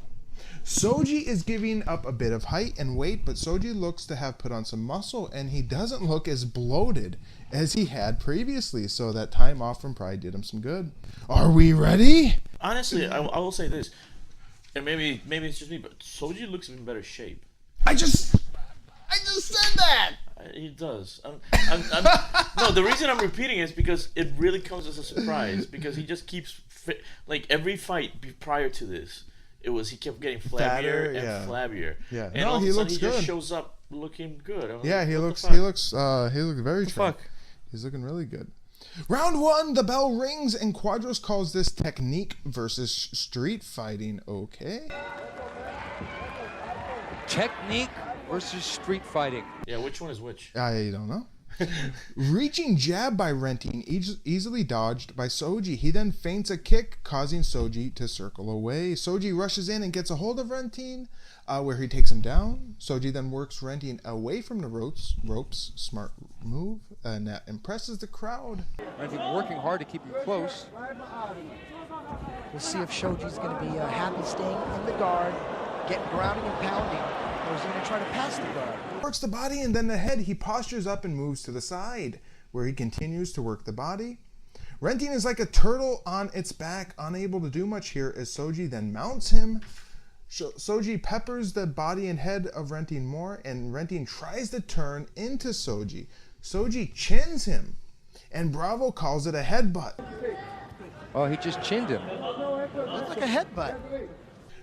Shoji is giving up a bit of height and weight, but Shoji looks to have put on some muscle, and he doesn't look as bloated as he had previously, so that time off from Pride did him some good. Are we ready? Honestly, I will say this, and maybe it's just me, but Shoji looks in better shape. I just said that! He does. No, the reason I'm repeating it is because it really comes as a surprise, because he just keeps, every fight prior to this, he kept getting flabbier and flabbier. Yeah. And all of a sudden he just shows up looking good. Yeah, he looks very strong. He's looking really good. Round 1, the bell rings, and Quadros calls this technique versus street fighting. Okay. Technique versus street fighting. Yeah, which one is which? I don't know. Reaching jab by Renting, easily dodged by Shoji. He then feints a kick, causing Shoji to circle away. Shoji rushes in and gets a hold of Renting, where he takes him down. Shoji then works Renting away from the ropes. Smart move, and that impresses the crowd. Renting working hard to keep him close. We'll see if Shoji's going to be happy staying in the guard, getting grounding and pounding, or is he going to try to pass the guard? Works the body and then the head. He postures up and moves to the side, where he continues to work the body. Renting is like a turtle on its back, unable to do much here, as Shoji then mounts him. Shoji peppers the body and head of Renting more, and Renting tries to turn into Shoji. Shoji chins him, and Bravo calls it a headbutt. Oh, he just chinned him. Looks like a headbutt.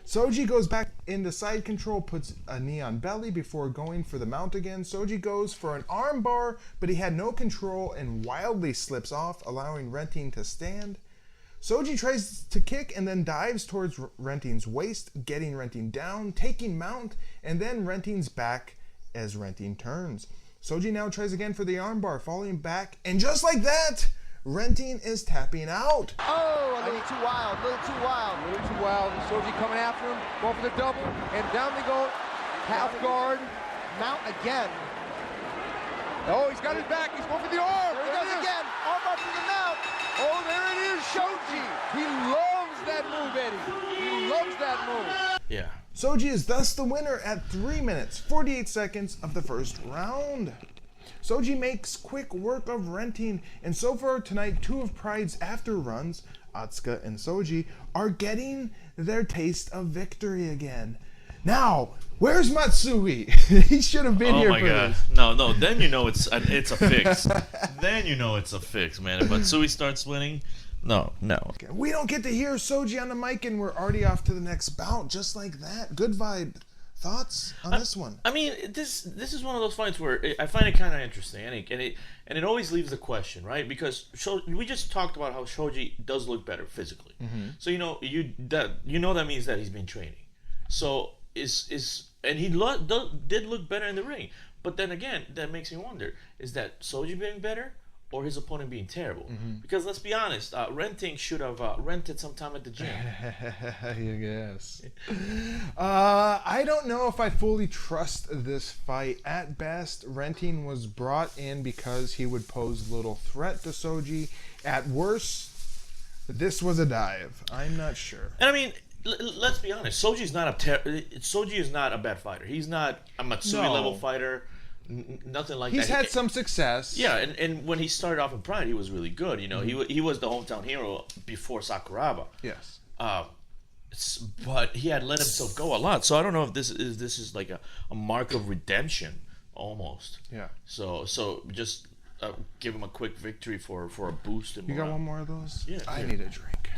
Shoji goes back into side control, puts a knee on belly before going for the mount again. Shoji goes for an arm bar, but he had no control and wildly slips off, allowing Renting to stand. Shoji tries to kick and then dives towards Renting's waist, getting Renting down, taking mount, and then Renting's back as Renting turns. Shoji now tries again for the arm bar, falling back, and just like that, Renting is tapping out. Oh, a little too wild, a little too wild. A little too wild. Shoji coming after him, going for the double, and down they go. Half guard. Mount again. Oh, he's got his back. He's going for the arm. There he goes again. Arm bar to the mount. Oh, there it is, Shoji. He loves that move, Eddie. He loves that move. Yeah. Shoji is thus the winner at 3 minutes, 48 seconds of the first round. Shoji makes quick work of Renting, and so far tonight, 2 of Pride's after runs, Otsuka and Shoji, are getting their taste of victory again. Now, where's Matsui? He should have been here for this. No, then you know it's a fix. Then you know it's a fix, man. If Matsui starts winning, no. Okay. We don't get to hear Shoji on the mic, and we're already off to the next bout, just like that. Good vibe Thoughts on this one? I mean, this is one of those fights where I find it kind of interesting, and it always leaves the question, right? Because we just talked about how Shoji does look better physically, so that means that he's been training. So and he did look better in the ring, but then again, that makes me wonder: is that Shoji being better? Or his opponent being terrible? Because let's be honest, Renting should have rented some time at the gym. Yes. I don't know if I fully trust this fight. At best, Renting was brought in because he would pose little threat to Shoji. At worst, this was a dive. I'm not sure. And I mean, let's be honest. Shoji is not a bad fighter. He's not a Matsui level fighter. Nothing like that. He's had some success. Yeah, and when he started off in Pride, he was really good. You know, he was the hometown hero before Sakuraba. Yes. But he had let himself go a lot. So I don't know if this is like a mark of redemption almost. Yeah. So just give him a quick victory for a boost. You got one more of those? Yeah. I need a drink.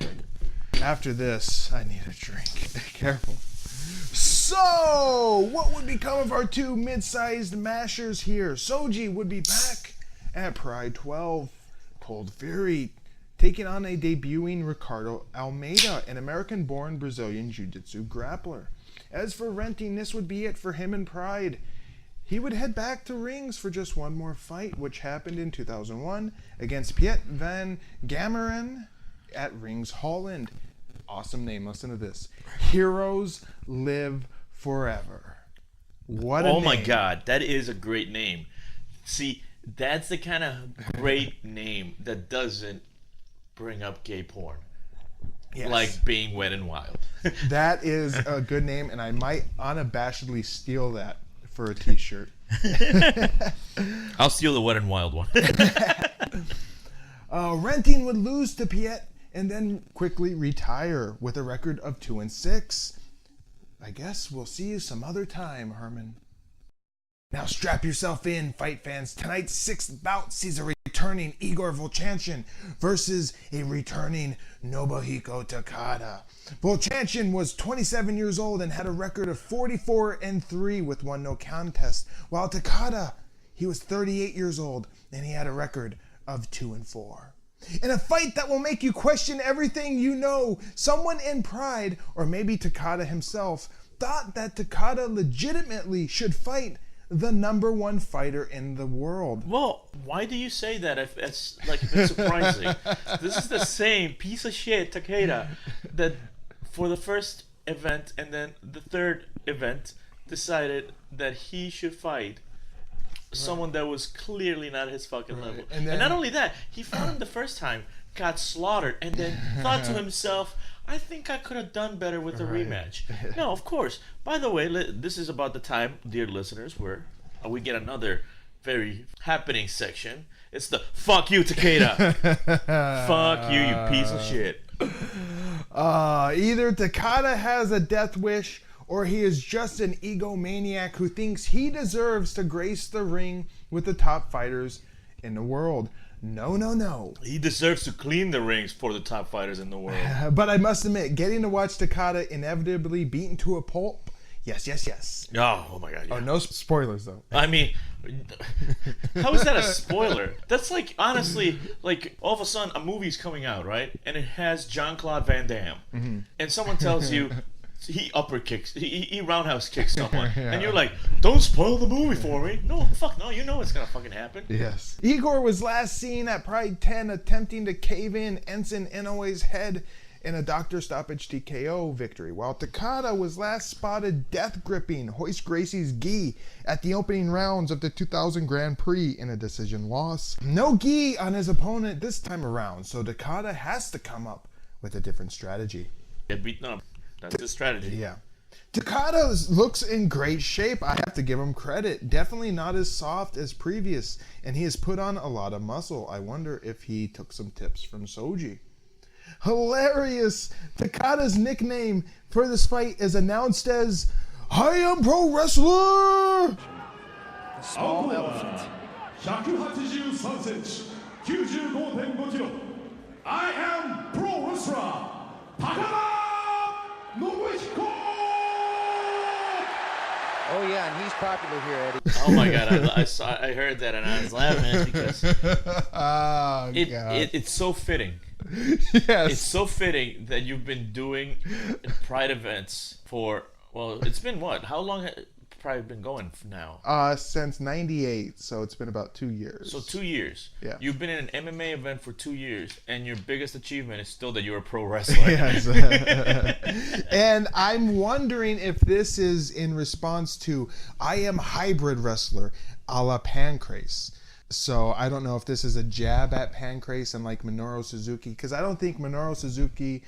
After this, I need a drink. Careful. So, what would become of our two mid-sized mashers here? Shoji would be back at Pride 12. Cold Fury taking on a debuting Ricardo Almeida, an American-born Brazilian jiu-jitsu grappler. As for Renting, this would be it for him in Pride. He would head back to rings for just one more fight, which happened in 2001 against Piet van Gameren at Rings Holland. Awesome name. Listen to this. Heroes live forever. What a name. Oh my God, that is a great name. See, that's the kind of great name that doesn't bring up gay porn. Yes. Like Being Wet and Wild. That is a good name, and I might unabashedly steal that for a t-shirt. I'll steal the Wet and Wild one. Renting would lose to Piet and then quickly retire with a record of 2-6. I guess we'll see you some other time, Herman. Now strap yourself in, fight fans. Tonight's sixth bout sees a returning Igor Vovchanchyn versus a returning Nobuhiko Takada. Vovchanchyn was 27 years old and had a record of 44-3 with one no contest, while Takada, he was 38 years old and he had a record of 2-4. In a fight that will make you question everything you know, someone in Pride, or maybe Takada himself, thought that Takada legitimately should fight the #1 fighter in the world. Well, why do you say that if it's surprising? This is the same piece of shit Takada that for the first event and then the third event decided that he should fight someone that was clearly not his fucking level. And not only that, he fought him the first time, got slaughtered, and then thought to himself, I think I could have done better with the rematch. No, of course. By the way, this is about the time, dear listeners, where we get another very happening section. It's the fuck you, Takada. Fuck you, you piece of shit. Either Takada has a death wish, or he is just an egomaniac who thinks he deserves to grace the ring with the top fighters in the world. No, no, no. He deserves to clean the rings for the top fighters in the world. But I must admit, getting to watch Takada inevitably beaten to a pulp, yes, yes, yes. Oh my God. Yeah. Oh, no spoilers, though. I mean, how is that a spoiler? That's like, honestly, like all of a sudden a movie's coming out, right? And it has Jean-Claude Van Damme. And someone tells you, he upper kicks, he roundhouse kicks someone, and you're like, don't spoil the movie for me. No, fuck no, you know it's gonna fucking happen. Yes. Igor was last seen at Pride 10 attempting to cave in Ensign Inoue's head in a doctor stoppage TKO victory, while Takada was last spotted death gripping Royce Gracie's gi at the opening rounds of the 2000 Grand Prix in a decision loss. No gi on his opponent this time around, so Takada has to come up with a different strategy. Get beaten up. That's his strategy. Yeah. Takada looks in great shape. I have to give him credit. Definitely not as soft as previous, and he has put on a lot of muscle. I wonder if he took some tips from Shoji. Hilarious! Takada's nickname for this fight is announced as I Am Pro Wrestler! The small elephant. 183cm 95.5 kg I am pro wrestler Takada Nobuhiko. Oh yeah, and he's popular here, Eddie. Oh my God, I heard that and I was laughing because God. it's so fitting. Yes. It's so fitting that you've been doing Pride events for, well, it's been what? How long has Pride been going now? Since '98, so it's been about 2 years. So 2 years. Yeah. You've been in an MMA event for 2 years, and your biggest achievement is still that you're a pro wrestler. Yes. And I'm wondering if this is in response to I am hybrid wrestler a la Pancrase. So I don't know if this is a jab at Pancrase and like Minoru Suzuki, because I don't think Minoru Suzuki,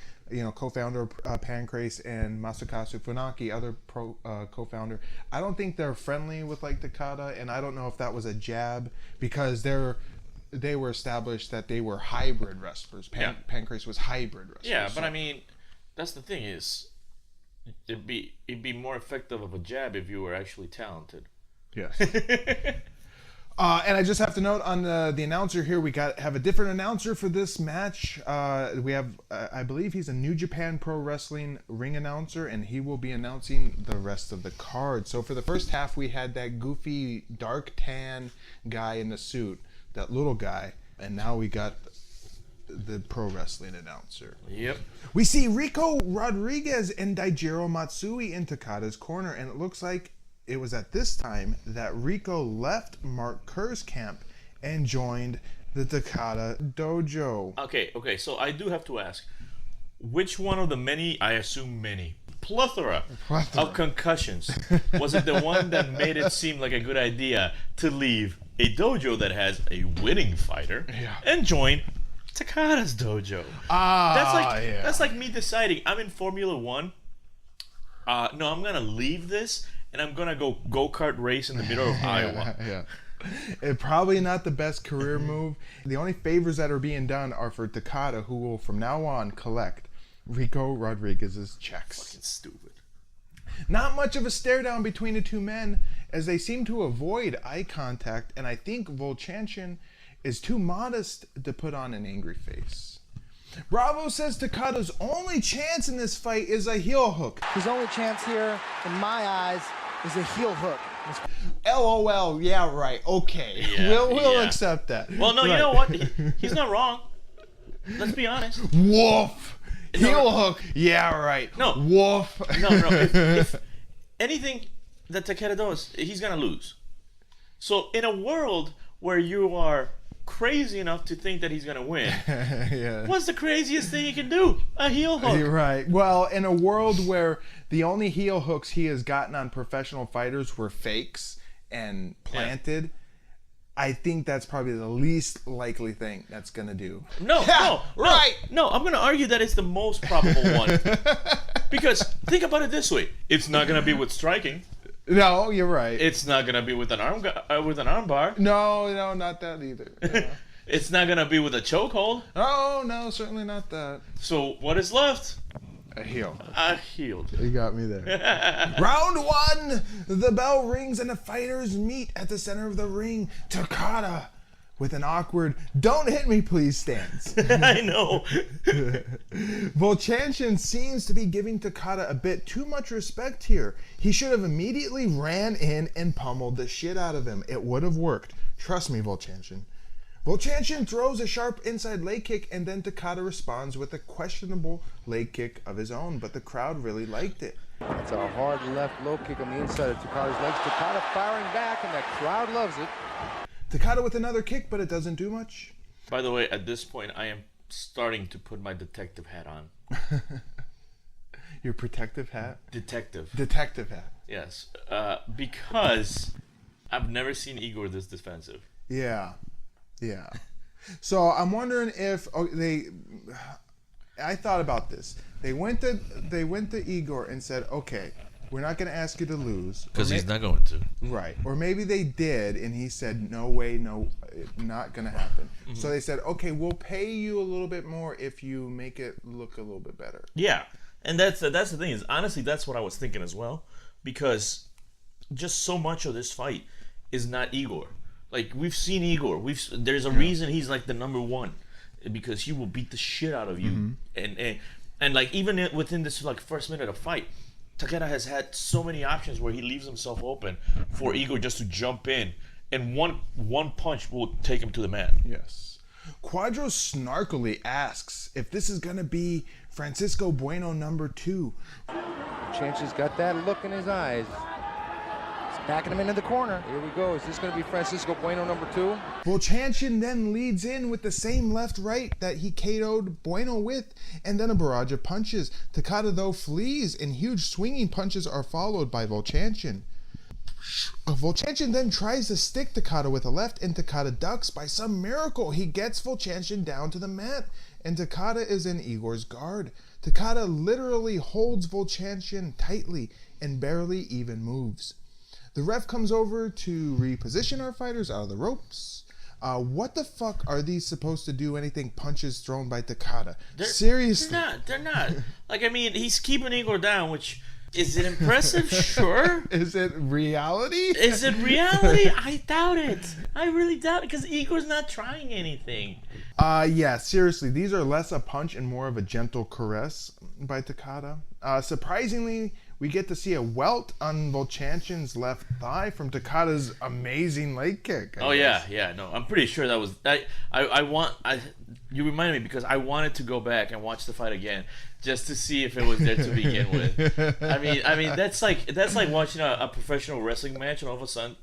co-founder of Pancrase, and Masakazu Funaki, other co-founder, I don't think they're friendly with like Takada, and I don't know if that was a jab because they were established that they were hybrid wrestlers. Pancrase was hybrid wrestlers. Yeah, but I mean, that's the thing is, it'd be more effective of a jab if you were actually talented. Yes. And I just have to note on the announcer here, we have a different announcer for this match. We have, I believe he's a New Japan Pro Wrestling ring announcer, and he will be announcing the rest of the card. So for the first half, we had that goofy, dark tan guy in the suit, that little guy, and now we got the pro wrestling announcer. Yep. We see Rico Rodriguez and Daijiro Matsui in Takada's corner, and it looks like it was at this time that Rico left Mark Kerr's camp and joined the Takada dojo. Okay, so I do have to ask, which one of the many, I assume many, plethora of concussions was it the one that made it seem like a good idea to leave a dojo that has a winning fighter and join Takada's dojo? That's like me deciding I'm in Formula One. No, I'm gonna leave this and I'm gonna go-kart race in the middle of Iowa. Yeah. It's probably not the best career move. The only favors that are being done are for Takada, who will from now on collect Rico Rodriguez's checks. Fucking stupid. Not much of a stare down between the two men, as they seem to avoid eye contact, and I think Vovchanchyn is too modest to put on an angry face. Bravo says Takada's only chance in this fight is a heel hook. His only chance here, in my eyes, is a heel hook. LOL, yeah, right, okay. Yeah, we'll accept that. Well, no, you know what? He's not wrong. Let's be honest. Woof. Heel hook, yeah, right. No. Woof. No. If anything that Takada does, he's gonna lose. So in a world where you are crazy enough to think that he's gonna win, what's the craziest thing he can do? A heel hook. You're right. Well, in a world where the only heel hooks he has gotten on professional fighters were fakes and planted, I think that's probably the least likely thing that's gonna do. No, I'm gonna argue that it's the most probable one. Because think about it this way: it's not gonna be with striking. No, you're right. It's not gonna be with an arm bar. No, not that either. Yeah. It's not gonna be with a chokehold. Oh no, certainly not that. So what is left? A heel. A heel. You got me there. Round one. The bell rings and the fighters meet at the center of the ring. Takada, with an awkward "don't hit me please" stance. I know. Vovchanchyn seems to be giving Takada a bit too much respect here. He should have immediately ran in and pummeled the shit out of him. It would have worked. Trust me, Vovchanchyn. Vovchanchyn throws a sharp inside leg kick, and then Takada responds with a questionable leg kick of his own, but the crowd really liked it. It's a hard left low kick on the inside of Takada's legs. Takada firing back, and the crowd loves it. Takada with another kick, but it doesn't do much. By the way, at this point, I am starting to put my detective hat on. Your protective hat? Detective hat. Yes, because I've never seen Igor this defensive. Yeah. So I'm wondering if I thought about this. They went to Igor and said, "Okay, we're not going to ask you to lose." Because he's not going to. Right. Or maybe they did, and he said, "No way, no, not going to happen." Mm-hmm. So they said, "Okay, we'll pay you a little bit more if you make it look a little bit better." Yeah. And that's the thing is, honestly, that's what I was thinking as well. Because just so much of this fight is not Igor. Like, we've seen Igor. There's a reason he's like the number one. Because he will beat the shit out of you. Mm-hmm. And like, even within this like first minute of fight, Takada has had so many options where he leaves himself open for Igor just to jump in, and one punch will take him to the mat. Yes. Quadro snarkily asks if this is going to be Francisco Bueno number 2. Chanchen's got that look in his eyes. He's backing him into the corner. Here we go. Is this going to be Francisco Bueno number 2? Vovchanchyn then leads in with the same left-right that he KO'd Bueno with, and then a barrage of punches. Takada, though, flees, and huge swinging punches are followed by Vovchanchyn. Vovchanchyn then tries to stick Takada with a left, and Takada ducks. By some miracle, he gets Vovchanchyn down to the mat, and Takada is in Igor's guard. Takada literally holds Vovchanchyn tightly and barely even moves. The ref comes over to reposition our fighters out of the ropes. What the fuck are these supposed to do? Anything punches thrown by Takada? Seriously. They're not. Like, I mean, he's keeping Igor down, which... Is it impressive? Sure. Is it reality? Is it reality? I doubt it. I really doubt it, because Igor's not trying anything. Yeah, seriously, these are less a punch and more of a gentle caress by Takada. Surprisingly, we get to see a welt on Vovchanchyn's left thigh from Takada's amazing leg kick. Oh yeah, no, I'm pretty sure that was. You reminded me, because I wanted to go back and watch the fight again just to see if it was there to begin with. I mean that's like watching a professional wrestling match and all of a sudden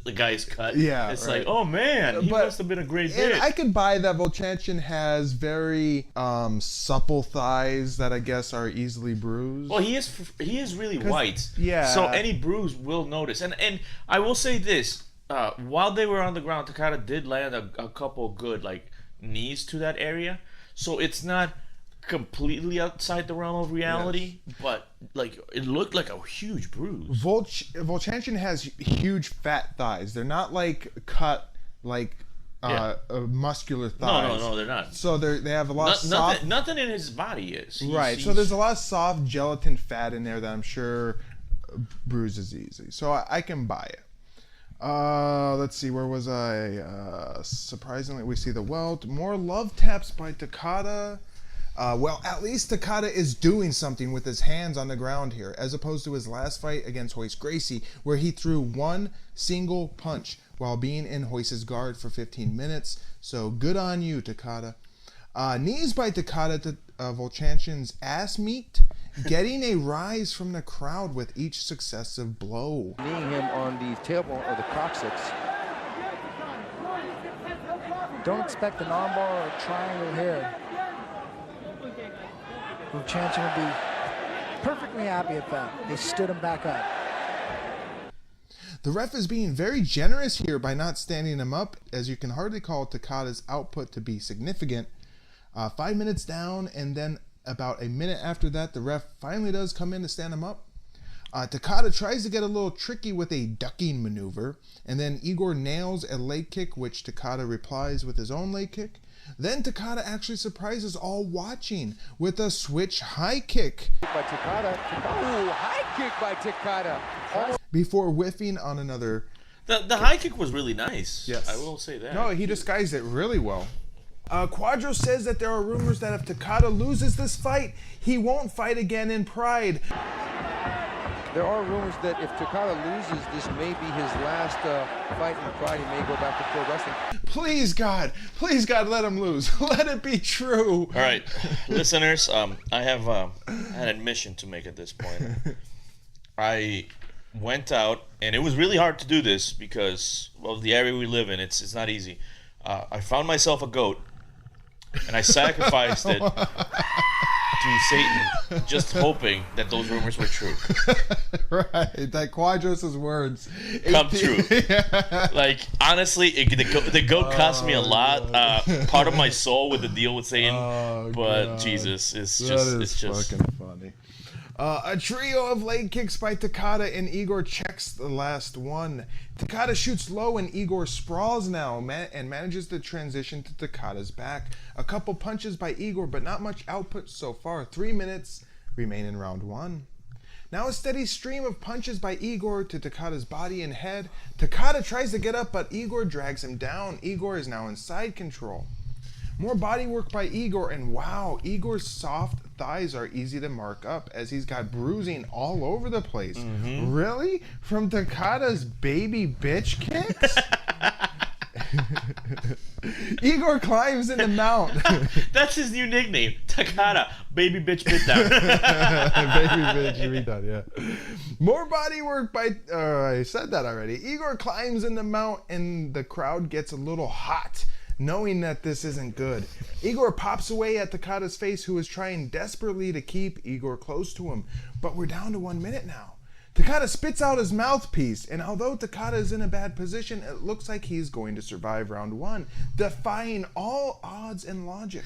the guy's cut. Yeah, it's right. like, oh man, he must have been a great hit. I can buy that Vovchanchyn has very supple thighs that I guess are easily bruised. Well, he is really white. Yeah. So any bruise will notice. And I will say this: while they were on the ground, Takada did land a couple good knees to that area. So it's not completely outside the realm of reality, but it looked like a huge bruise. Vovchanchyn has huge fat thighs. They're not cut muscular thighs. No, they're not. So they have a lot of soft. Nothing in his body is. So there's a lot of soft gelatin fat in there that I'm sure bruises easy. So I can buy it. Let's see, where was I? Surprisingly, we see the welt. More love taps by Takada. Well, at least Takada is doing something with his hands on the ground here, as opposed to his last fight against Royce Gracie, where he threw one single punch while being in Royce's guard for 15 minutes. So good on you, Takada. Knees by Takada to Vovchanchyn's ass meat, getting a rise from the crowd with each successive blow. Kneeing him on the tailbone or the coccyx. Don't expect an armbar or a triangle here. Vovchanchyn would be perfectly happy at that. They stood him back up. The ref is being very generous here by not standing him up, as you can hardly call Takada's output to be significant. 5 minutes down, and then about a minute after that, the ref finally does come in to stand him up. Takada tries to get a little tricky with a ducking maneuver, and then Igor nails a leg kick, which Takada replies with his own leg kick. Then Takada actually surprises all watching with a switch high kick. By Takada. Ooh, high kick by Takada. Before whiffing on another. The high kick was really nice. Yes. I will say that. No, he disguised it really well. Quadro says that there are rumors that if Takada loses this fight, he won't fight again in Pride. There are rumors that if Takada loses, this may be his last fight in Pride. He may go back to pro wrestling. Please God, let him lose. Let it be true. All right, listeners, I have an admission to make at this point. I went out, and it was really hard to do this because of the area we live in. It's not easy. I found myself a goat, and I sacrificed it to Satan, just hoping that those rumors were true. Right, that Quadros' words come true. Like, honestly, the goat cost me a lot. Part of my soul with the deal with Satan, but God. Jesus, it's just fucking funny. A trio of leg kicks by Takada, and Igor checks the last one. Takada shoots low, and Igor sprawls now and manages to transition to Takada's back. A couple punches by Igor, but not much output so far. 3 minutes remain in round one. Now a steady stream of punches by Igor to Takada's body and head. Takada tries to get up, but Igor drags him down. Igor is now in side control. More body work by Igor, and wow, Igor's soft thighs are easy to mark up as he's got bruising all over the place. Really? From Takada's baby bitch kicks? Igor climbs in the mount. That's his new nickname, Takada, baby bitch beatdown. Baby bitch beatdown, yeah. More body work by, I said that already. Igor climbs in the mount and the crowd gets a little hot, knowing that this isn't good. Igor pops away at Takada's face, who is trying desperately to keep Igor close to him. But we're down to 1 minute now. Takada spits out his mouthpiece, and although Takada is in a bad position, it looks like he's going to survive round 1, defying all odds and logic.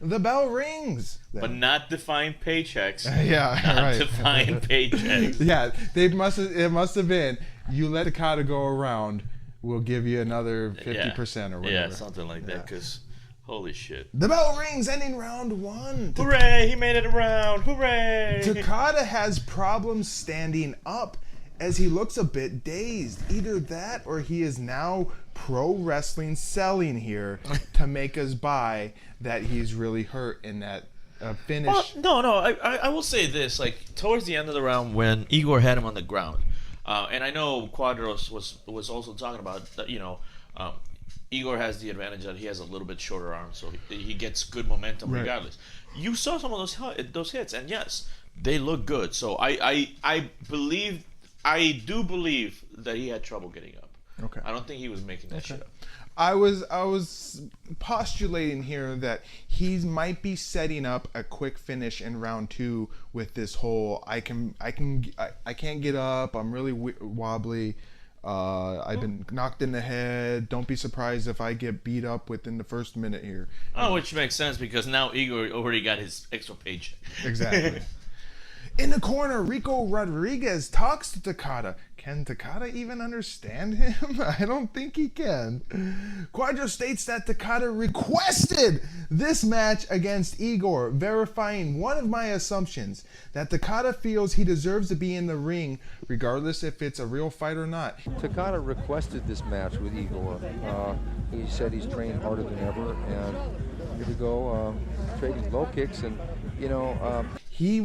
The bell rings. But not defying paychecks. Yeah, not right. defying paychecks. Yeah, it must have been, you let Takada go around, we'll give you another 50% or whatever. Yeah, something like that, because holy shit. The bell rings, ending round 1. Hooray, he made it around. Hooray. Takada has problems standing up as he looks a bit dazed. Either that or he is now pro wrestling selling here to make us buy that he's really hurt in that finish. Well, no, I will say this, like towards the end of the round when Igor had him on the ground, and I know Quadros was also talking about that, Igor has the advantage that he has a little bit shorter arms, so he gets good momentum regardless. You saw some of those hits, and yes, they look good. So I do believe that he had trouble getting up. Okay. I don't think he was making that shit up. I was postulating here that he might be setting up a quick finish in round 2 with this whole I can't get up, I'm really wobbly. I've been knocked in the head. Don't be surprised if I get beat up within the first minute here. Oh, which makes sense because now Igor already got his extra paycheck. Exactly. In the corner, Rico Rodriguez talks to Takada. Can Takada even understand him? I don't think he can. Quadro states that Takada requested this match against Igor, verifying one of my assumptions, that Takada feels he deserves to be in the ring, regardless if it's a real fight or not. Takada requested this match with Igor. He said he's trained harder than ever, and here we go, trading low kicks, and he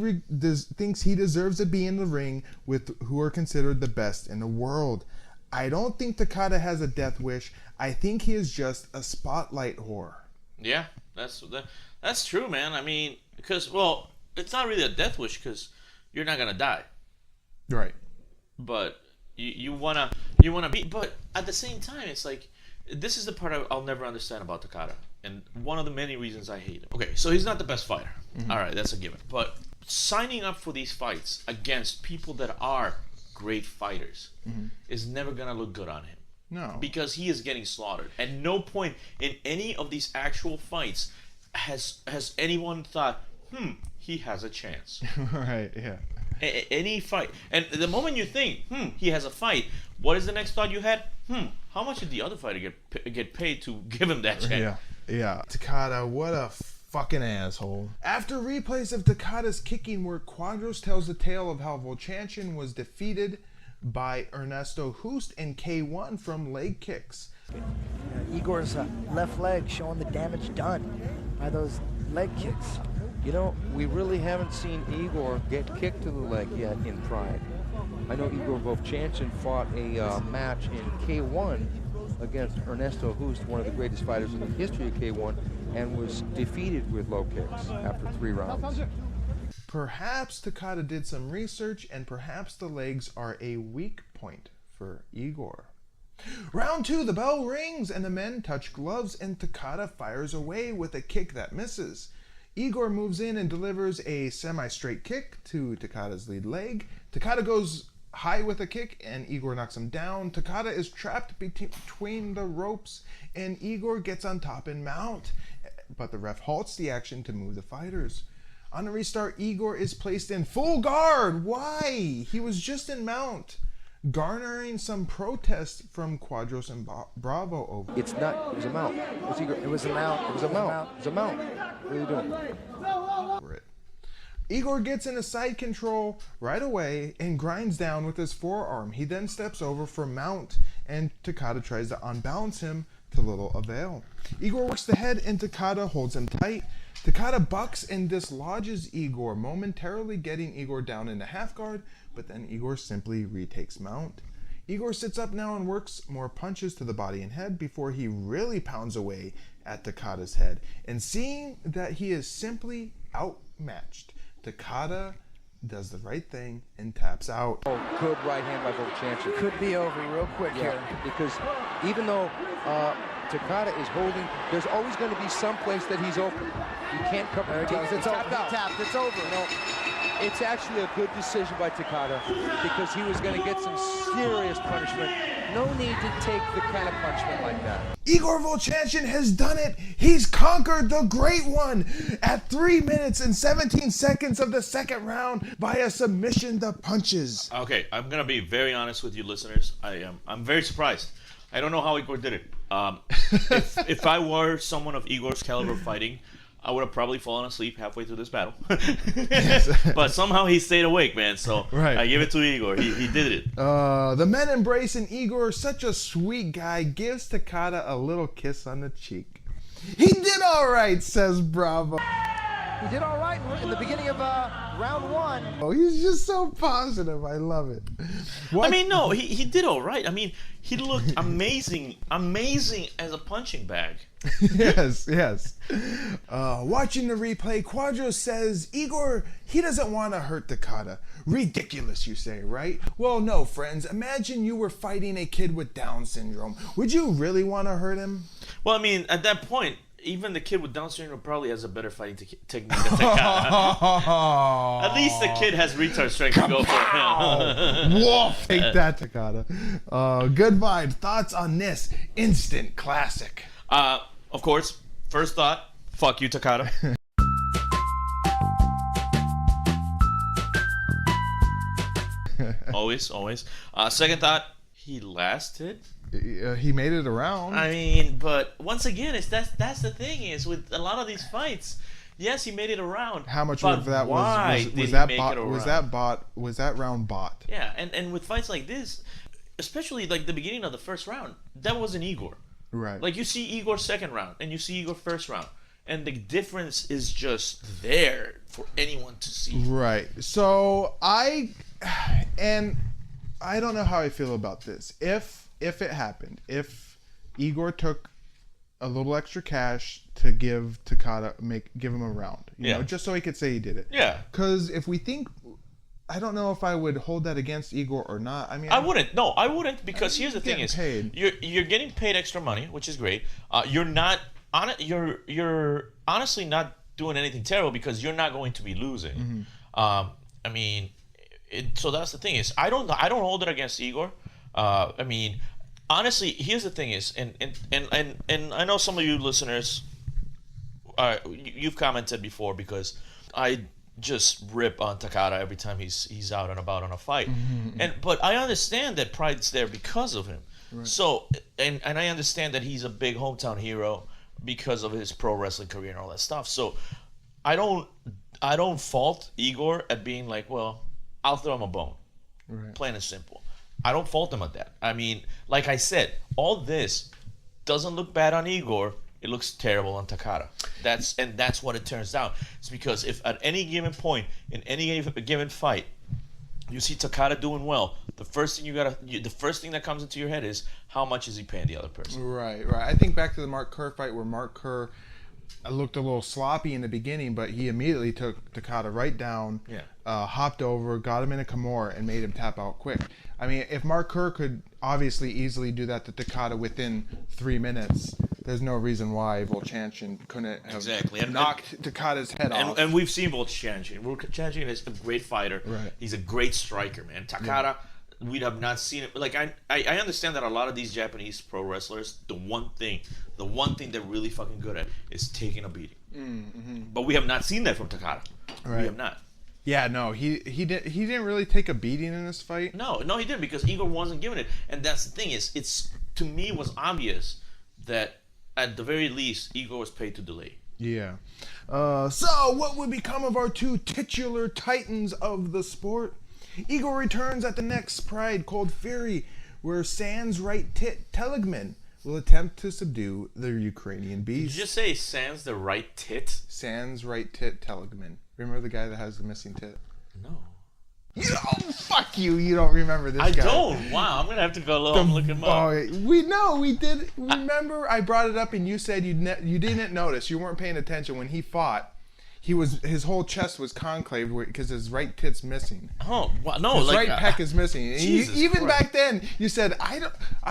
thinks he deserves to be in the ring with who are considered the best in the world. I don't think Takada has a death wish. I think he is just a spotlight whore. Yeah, that's true, man. I mean, because it's not really a death wish because you're not gonna die, right? But you wanna be. But at the same time, it's like this is the part I'll never understand about Takada. And one of the many reasons I hate him. Okay, so he's not the best fighter. All right, that's a given. But signing up for these fights against people that are great fighters is never going to look good on him. No. Because he is getting slaughtered. At no point in any of these actual fights has anyone thought, he has a chance. Right, yeah. Any fight. And the moment you think, he has a fight, what is the next thought you had? How much did the other fighter get paid to give him that chance? Yeah. Takada, what a fucking asshole. After replays of Takada's kicking work, Quadros tells the tale of how Vovchanchyn was defeated by Ernesto Hoost in K1 from leg kicks. Igor's left leg showing the damage done by those leg kicks. We really haven't seen Igor get kicked to the leg yet in Pride. I know Igor Vovchanchyn fought a match in K1 against Ernesto Hoost, one of the greatest fighters in the history of K1, and was defeated with low kicks after 3 rounds. Perhaps Takada did some research, and perhaps the legs are a weak point for Igor. Round 2, the bell rings, and the men touch gloves, and Takada fires away with a kick that misses. Igor moves in and delivers a semi-straight kick to Takada's lead leg. Takada goes high with a kick, and Igor knocks him down. Takada is trapped between the ropes, and Igor gets on top and mount. But the ref halts the action to move the fighters. On a restart, Igor is placed in full guard. Why? He was just in mount, garnering some protest from Quadros and Bravo over. It was a mount. It was a mount. It was a mount. It was a mount. What are you doing? Igor gets into side control right away and grinds down with his forearm. He then steps over for mount, and Takada tries to unbalance him, to little avail. Igor works the head and Takada holds him tight. Takada bucks and dislodges Igor, momentarily getting Igor down into half guard, but then Igor simply retakes mount. Igor sits up now and works more punches to the body and head before he really pounds away at Takada's head. And seeing that he is simply outmatched, Takada does the right thing and taps out. Oh, good right hand by Vovchanchyn. Could be over real quick here. Because even though Takada is holding, there's always going to be some place that he's open. You can't cover. There it goes. It's over. He tapped. It's over. You know, it's actually a good decision by Takada because he was going to get some serious punishment. No need to take the kind of punishment like that. Igor Vovchanchyn has done it. He's conquered the Great One at 3 minutes and 17 seconds of the second round via submission to punches. Okay, I'm gonna be very honest with you, listeners. I'm very surprised. I don't know how Igor did it. If I were someone of Igor's caliber fighting, I would have probably fallen asleep halfway through this battle. But somehow he stayed awake, man. So right. I give it to Igor. He did it. The men embrace, and Igor, such a sweet guy, gives Takada a little kiss on the cheek. He did all right, says Bravo. He did all right in the beginning of round one. Oh, he's just so positive. I love it. What? I mean, no, he did all right. I mean, he looked amazing as a punching bag. Yes. Watching the replay, Quadro says, Igor, he doesn't want to hurt Takada. Ridiculous, you say, right? Well, no, friends. Imagine you were fighting a kid with Down syndrome. Would you really want to hurt him? Well, I mean, at that point, even the kid with Down syndrome probably has a better fighting technique than Takada. At least the kid has retard strength to go for him. Wolf! Take that, Takada. Good vibes. Thoughts on this instant classic? Of course, first thought, fuck you, Takada. Always. Second thought, he lasted. He made it around. I mean, but once again, that's the thing is with a lot of these fights. Yes, he made it around. How much of that was that round bought? Yeah, and with fights like this, especially like the beginning of the first round, that wasn't Igor. Right. Like you see Igor's second round and you see Igor first round, and the difference is just there for anyone to see. Right. So I don't know how I feel about this. If it happened, if Igor took a little extra cash to give Takada, give him a round, you know, just so he could say he did it. Yeah. Because if we think, I don't know if I would hold that against Igor or not. I mean, I wouldn't. No, I wouldn't because here's the thing: is paid. you're getting paid extra money, which is great. You're honestly not doing anything terrible because you're not going to be losing. I mean, so that's the thing is I don't hold it against Igor. I mean, honestly, here's the thing is, and I know some of you listeners, you've commented before because I just rip on Takada every time he's out and about on a fight, but I understand that pride's there because of him. Right. So and I understand that he's a big hometown hero because of his pro wrestling career and all that stuff. So I don't fault Igor at being like, well, I'll throw him a bone, plain and simple. I don't fault him at that. I mean, like I said, all this doesn't look bad on Igor. It looks terrible on Takada. That's what it turns out. It's because if at any given point in any given fight you see Takada doing well, the first thing that comes into your head is how much is he paying the other person? Right. I think back to the Mark Kerr fight where Mark Kerr looked a little sloppy in the beginning, but he immediately took Takada right down, hopped over, got him in a Kimura, and made him tap out quick. I mean, if Mark Kerr could obviously easily do that to Takada within 3 minutes, there's no reason why Vovchanchyn couldn't have knocked Takada's head off. And we've seen Vovchanchyn. Vovchanchyn is a great fighter. Right. He's a great striker, man. Takada, we have not seen it. Like I understand that a lot of these Japanese pro wrestlers, the one thing they're really fucking good at is taking a beating. But we have not seen that from Takada. Right. We have not. Yeah, no, he didn't really take a beating in this fight. No, he didn't because Igor wasn't giving it. And that's the thing is, it's to me it was obvious that at the very least Igor was paid to delay. Yeah. So what would become of our two titular titans of the sport? Igor returns at the next Pride Cold Fury, where Sans right tit Teligman will attempt to subdue the Ukrainian Did beast. you just say sans the right tit? Sans right tit Telegman. Remember the guy that has the missing tit? No. Fuck you. You don't remember this guy. I don't. Wow, I'm going to have to go and look him up. We did. Remember, I brought it up and you said you didn't notice. You weren't paying attention when he fought. His whole chest was concaved because his right tit's missing. Oh, no. His right pec is missing. And even Christ. back then, you said, I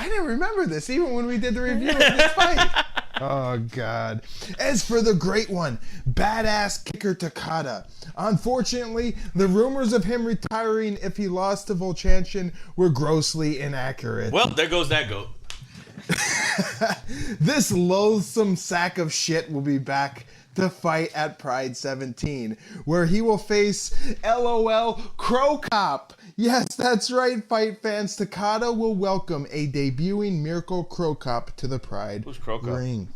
didn't remember this, even when we did the review of this fight. Oh, God. As for the great one, badass kicker Takada. Unfortunately, the rumors of him retiring if he lost to Vovchanchyn were grossly inaccurate. Well, there goes that goat. This loathsome sack of shit will be back to fight at Pride 17, where he will face LOL Crow Cop. Yes, that's right, fight fans. Takada will welcome a debuting Miracle Crow Cop to the Pride Who's Crow Cop? ring.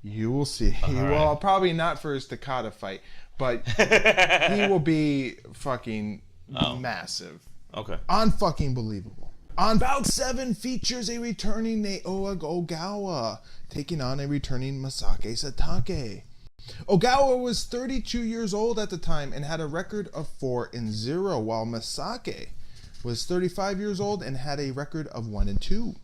You will see. Well, probably not for his Takada fight, but he will be fucking massive. Okay. Unfucking believable. On Bout 7 features a returning Naoya Ogawa taking on a returning Masaaki Satake. Ogawa was 32 years old at the time and had a record of 4-0, while Masaaki was 35 years old and had a record of 1-2.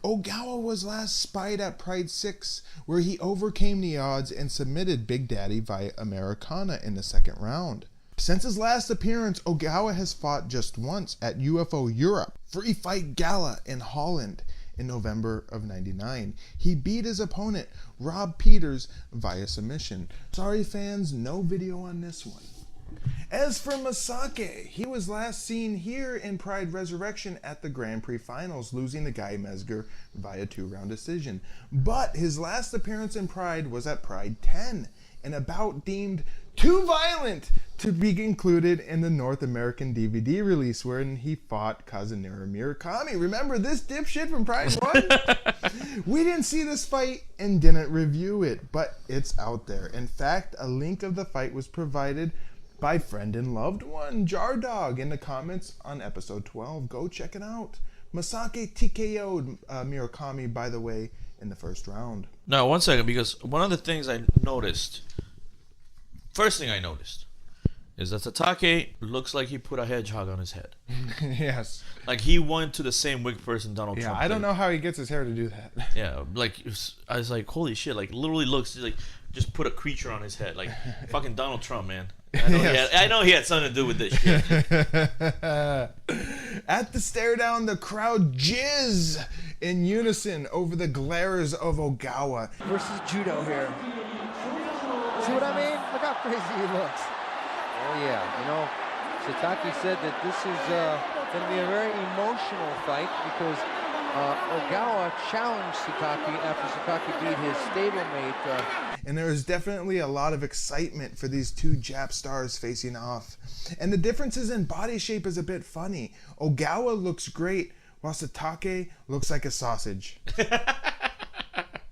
Ogawa was last spied at Pride 6, where he overcame the odds and submitted Big Daddy via Americana in the second round. Since his last appearance, Ogawa has fought just once at UFO Europe Free Fight Gala in Holland in November of '99. He beat his opponent, Rob Peters, via submission. Sorry fans, no video on this one. As for Masaaki, he was last seen here in Pride Resurrection at the Grand Prix Finals, losing to Guy Mesger via 2-round decision. But his last appearance in Pride was at Pride 10, an bout deemed too violent to be included in the North American DVD release, wherein he fought Kazunori Murakami. Remember this dipshit from Pride 1? We didn't see this fight and didn't review it, but it's out there. In fact, a link of the fight was provided by friend and loved one, Jardog, in the comments on episode 12. Go check it out. Masaaki TKO'd Murakami, by the way, in the first round. Now, 1 second, because one of the things I noticed, first thing I noticed, is that Satake looks like he put a hedgehog on his head. Yes. Like he went to the same wig person Donald Trump. Yeah, I don't did. know how he gets his hair to do that. Yeah, like I was like, holy shit! Like literally looks like just put a creature on his head, like fucking Donald Trump, man. I know he had something to do with this shit. At the stare down, the crowd jizz in unison over the glares of Ogawa. Versus judo here. See what I mean? Look how crazy he looks. Oh yeah, you know, Satake said that this is going to be a very emotional fight because Ogawa challenged Satake after Satake beat his stablemate. And there is definitely a lot of excitement for these two Jap stars facing off. And the differences in body shape is a bit funny. Ogawa looks great, while Satake looks like a sausage.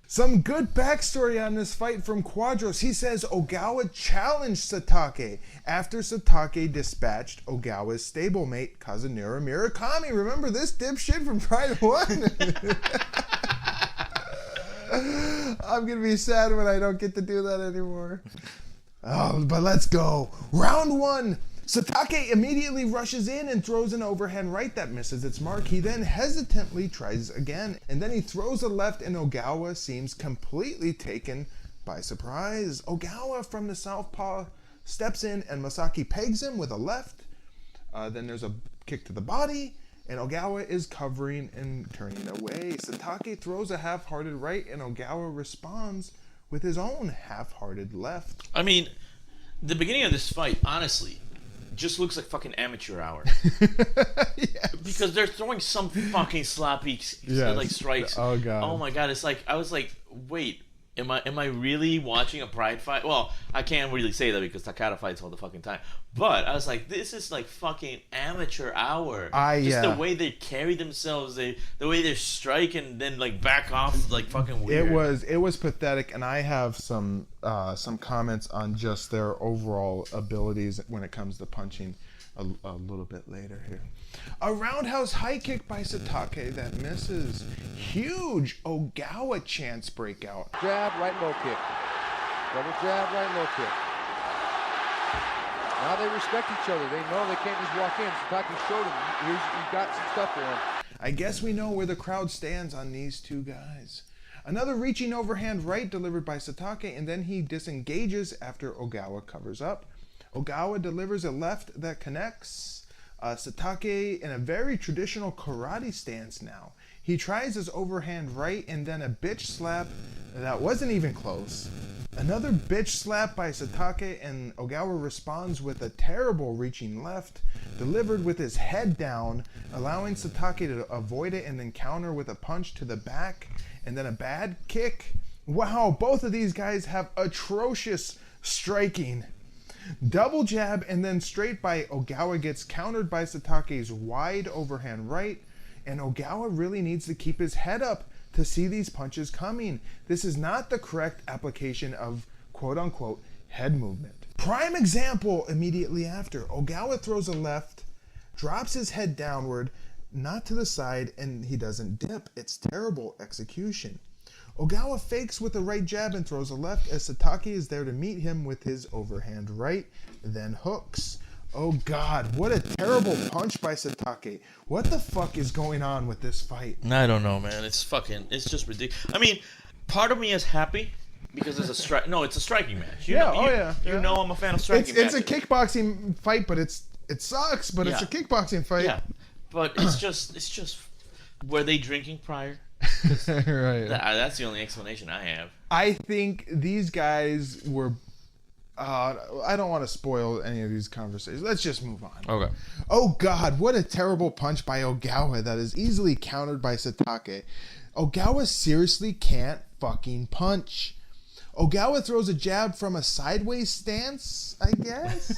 Some good backstory on this fight from Quadros. He says Ogawa challenged Satake after Satake dispatched Ogawa's stablemate, Kazunori Murakami. Remember this dipshit from Pride 1? I'm going to be sad when I don't get to do that anymore. Oh, but let's go. Round 1. Satake immediately rushes in and throws an overhand right that misses its mark. He then hesitantly tries again, and then he throws a left, and Ogawa seems completely taken by surprise. Ogawa from the southpaw steps in, and Masaaki pegs him with a left. Then there's a kick to the body, and Ogawa is covering and turning away. Satake throws a half-hearted right, and Ogawa responds with his own half-hearted left. I mean, the beginning of this fight, honestly, just looks like fucking amateur hour. Yes. Because they're throwing some fucking sloppy like strikes. Oh god. Oh my god, it's like I was like, wait, Am I really watching a pride fight? Well, I can't really say that because Takada fights all the fucking time. But I was like, this is like fucking amateur hour. The way they carry themselves, the way they strike and then like back off, like fucking weird. It was pathetic, and I have some comments on just their overall abilities when it comes to punching a little bit later here. A roundhouse high kick by Satake that misses. Huge Ogawa chance breakout. Jab, right low kick. Double jab, right low kick. Now they respect each other. They know they can't just walk in. Satake showed him. He's got some stuff for him. I guess we know where the crowd stands on these two guys. Another reaching overhand right delivered by Satake, and then he disengages after Ogawa covers up. Ogawa delivers a left that connects. Satake in a very traditional karate stance now. He tries his overhand right and then a bitch slap that wasn't even close. Another bitch slap by Satake, and Ogawa responds with a terrible reaching left, delivered with his head down, allowing Satake to avoid it and then counter with a punch to the back and then a bad kick. Wow, both of these guys have atrocious striking. Double jab and then straight by Ogawa gets countered by Satake's wide overhand right, and Ogawa really needs to keep his head up to see these punches coming. This is not the correct application of quote-unquote head movement. Prime example immediately after. Ogawa throws a left, drops his head downward, not to the side, and he doesn't dip. It's terrible execution. Ogawa fakes with a right jab and throws a left as Satake is there to meet him with his overhand right, then hooks. Oh God, what a terrible punch by Satake. What the fuck is going on with this fight? I don't know, man. It's just ridiculous. I mean, part of me is happy because it's a strike. No, it's a striking match. You know I'm a fan of striking matches. It's a kickboxing fight, but it sucks, but it's a kickboxing fight. Yeah, but it's just were they drinking prior? Right. That's the only explanation I have. I think these guys were. I don't want to spoil any of these conversations. Let's just move on. Okay. Oh God, what a terrible punch by Ogawa that is easily countered by Satake. Ogawa seriously can't fucking punch. Ogawa throws a jab from a sideways stance, I guess.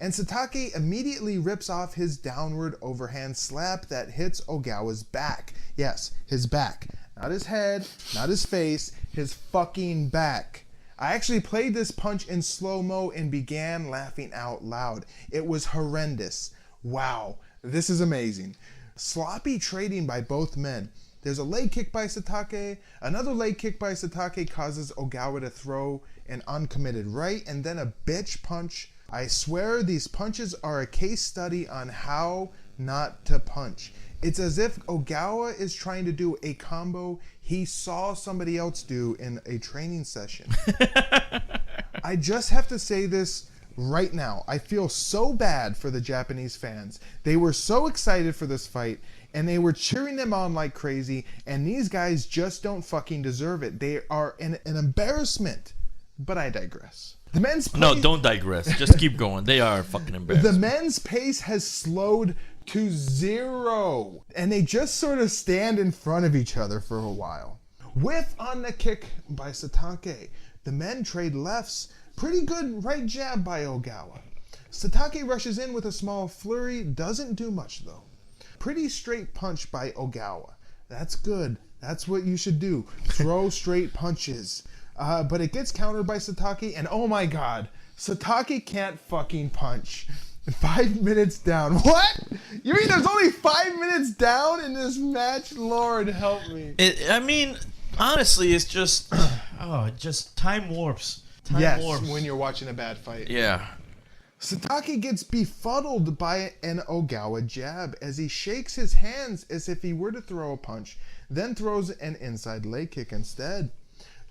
And Satake immediately rips off his downward overhand slap that hits Ogawa's back. Yes, his back. Not his head, not his face, his fucking back. I actually played this punch in slow-mo and began laughing out loud. It was horrendous. Wow, this is amazing. Sloppy trading by both men. There's a leg kick by Satake. Another leg kick by Satake causes Ogawa to throw an uncommitted right and then a bitch punch. I swear these punches are a case study on how not to punch. It's as if Ogawa is trying to do a combo he saw somebody else do in a training session. I just have to say this right now. I feel so bad for the Japanese fans. They were so excited for this fight, and they were cheering them on like crazy, and these guys just don't fucking deserve it. They are an embarrassment. But I digress. The men's pace... No, don't digress. Just keep going. They are fucking embarrassed. The men's pace has slowed to 0, and they just sort of stand in front of each other for a while. Whiff on the kick by Satake. The men trade lefts. Pretty good right jab by Ogawa. Satake rushes in with a small flurry. Doesn't do much though. Pretty straight punch by Ogawa. That's good. That's what you should do. Throw straight punches. But it gets countered by Satake, and oh my God, Satake can't fucking punch. 5 minutes down. What? You mean there's only 5 minutes down in this match? Lord help me. I mean, honestly, it's just, just time warps. Time warps. When you're watching a bad fight. Yeah. Satake gets befuddled by an Ogawa jab as he shakes his hands as if he were to throw a punch, then throws an inside leg kick instead.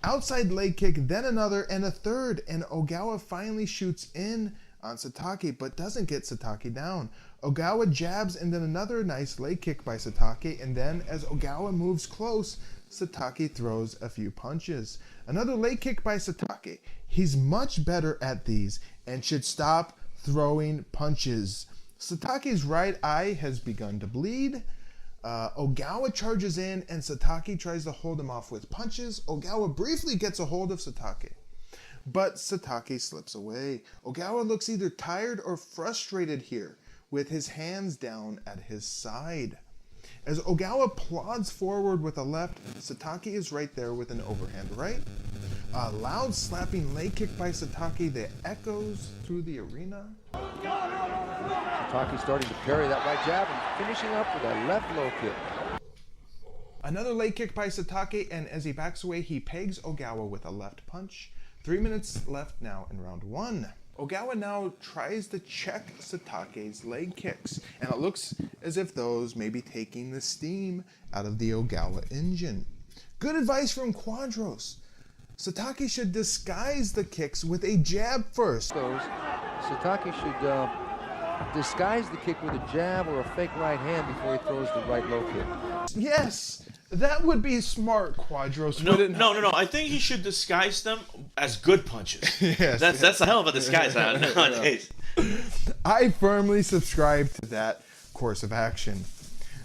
Outside leg kick, then another and a third, and Ogawa finally shoots in on Satake, but doesn't get Satake down. Ogawa jabs and then another nice leg kick by Satake, and then as Ogawa moves close, Satake throws a few punches. Another leg kick by Satake. He's much better at these and should stop throwing punches. Satake's right eye has begun to bleed. Ogawa charges in and Satake tries to hold him off with punches. Ogawa briefly gets a hold of Satake, but Satake slips away. Ogawa looks either tired or frustrated here, with his hands down at his side. As Ogawa plods forward with a left, Satake is right there with an overhand right. A loud slapping leg kick by Satake that echoes through the arena. Satake starting to parry that right jab and finishing up with a left low kick. Another leg kick by Satake, and as he backs away, he pegs Ogawa with a left punch. 3 minutes left now in round 1. Ogawa now tries to check Satake's leg kicks, and it looks as if those may be taking the steam out of the Ogawa engine. Good advice from Quadros. Satake should disguise the kicks with a jab first. Satake should disguise the kick with a jab or a fake right hand before he throws the right low kick. Yes, that would be smart, Quadros. No. I think he should disguise them as good punches. Yes, that's a hell of a disguise nowadays. I firmly subscribe to that course of action.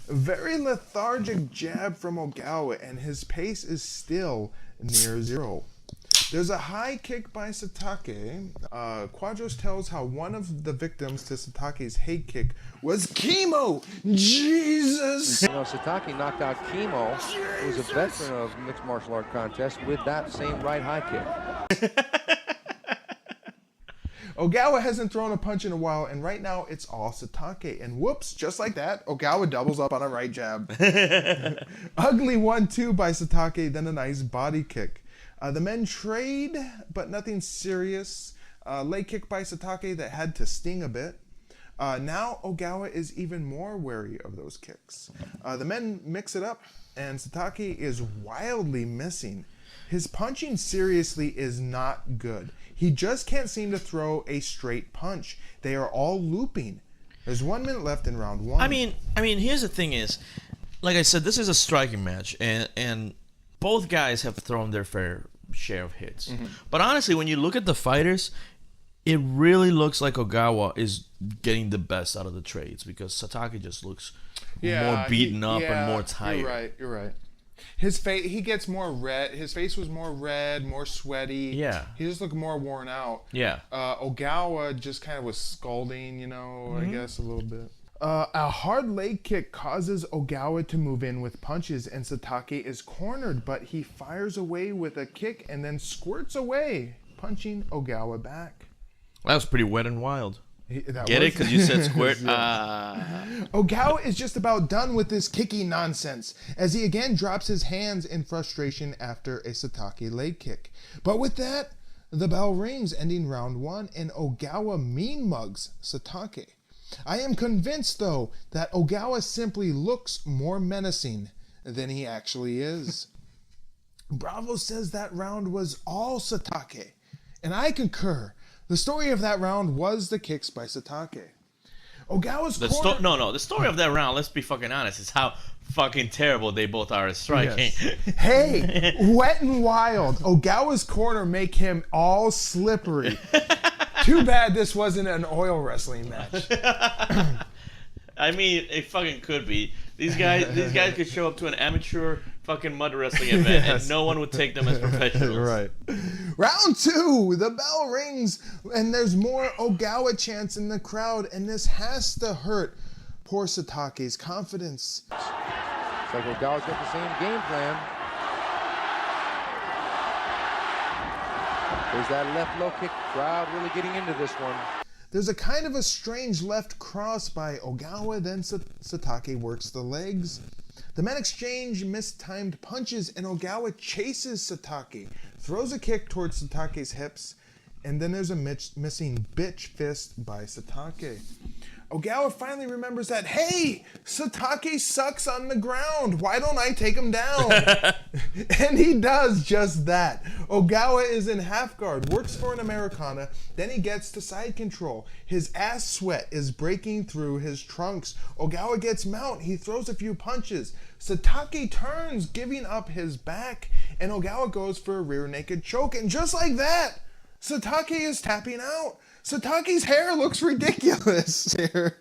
Very lethargic jab from Ogawa, and his pace is still near 0. There's a high kick by Satake. Quadros tells how one of the victims to Satake's hate kick was Chemo. Jesus! You know, Satake knocked out Chemo, who was a veteran of mixed martial art contests, with that same right high kick. Ogawa hasn't thrown a punch in a while, and right now it's all Satake. And whoops, just like that, Ogawa doubles up on a right jab. Ugly 1-2 by Satake, then a nice body kick. The men trade, but nothing serious. Leg kick by Satake that had to sting a bit. Now Ogawa is even more wary of those kicks. The men mix it up, and Satake is wildly missing. His punching seriously is not good. He just can't seem to throw a straight punch. They are all looping. There's 1 minute left in round 1. I mean, here's the thing is, like I said, this is a striking match, and both guys have thrown their fair share of hits. Mm-hmm. But honestly, when you look at the fighters, it really looks like Ogawa is getting the best out of the trades, because Satake just looks more beaten up and more tired. You're right. His face, he gets more red. His face was more red, more sweaty. Yeah. He just looked more worn out. Yeah. Ogawa just kind of was scalding, I guess a little bit. A hard leg kick causes Ogawa to move in with punches, and Satake is cornered, but he fires away with a kick and then squirts away, punching Ogawa back. That was pretty wet and wild. Get it? Because you said squirt? Ogawa is just about done with this kicky nonsense, as he again drops his hands in frustration after a Satake leg kick. But with that, the bell rings, ending round 1, and Ogawa mean mugs Satake. I am convinced, though, that Ogawa simply looks more menacing than he actually is. Bravo says that round was all Satake, and I concur. The story of that round was the kicks by Satake. Ogawa's corner... No. The story of that round, let's be fucking honest, is how fucking terrible they both are at striking. Yes. Hey, wet and wild. Ogawa's corner make him all slippery. Too bad this wasn't an oil wrestling match. I mean, it fucking could be. These guys could show up to an amateur fucking mud wrestling event, and no one would take them as professionals. Right. Round 2, the bell rings, and there's more Ogawa chants in the crowd, and this has to hurt poor Satake's confidence. It's like Ogawa's got the same game plan. There's that left low kick. Crowd really getting into this one. There's a kind of a strange left cross by Ogawa, then Satake works the legs. The men exchange mistimed punches, and Ogawa chases Satake, throws a kick towards Satake's hips, and then there's a missing bitch fist by Satake. Ogawa finally remembers that, hey, Satake sucks on the ground. Why don't I take him down? And he does just that. Ogawa is in half guard, works for an Americana, then he gets to side control. His ass sweat is breaking through his trunks. Ogawa gets mount. He throws a few punches. Satake turns, giving up his back, and Ogawa goes for a rear naked choke. And just like that, Satake is tapping out. Satake's hair looks ridiculous here.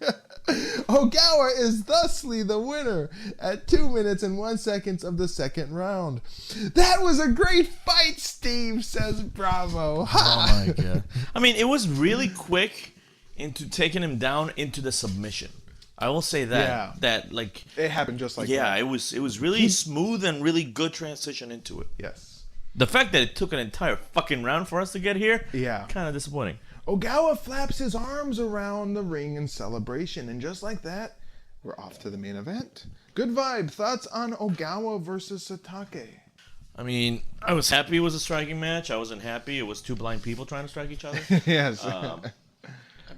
Ogawa is thusly the winner at 2 minutes and 1 second of the second round. That was a great fight, Steve, says Bravo. Ha! Oh my god. I mean, it was really quick into taking him down into the submission. I will say that. Yeah. That like It happened just like that. yeah, it was really smooth and really good transition into it. Yes. The fact that it took an entire fucking round for us to get here, Yeah. kind of disappointing. Ogawa flaps his arms around the ring in celebration, and just like that, we're off to the main event. Good vibe. Thoughts on Ogawa versus Satake? I mean, I was happy it was a striking match. I wasn't happy it was two blind people trying to strike each other. Yes.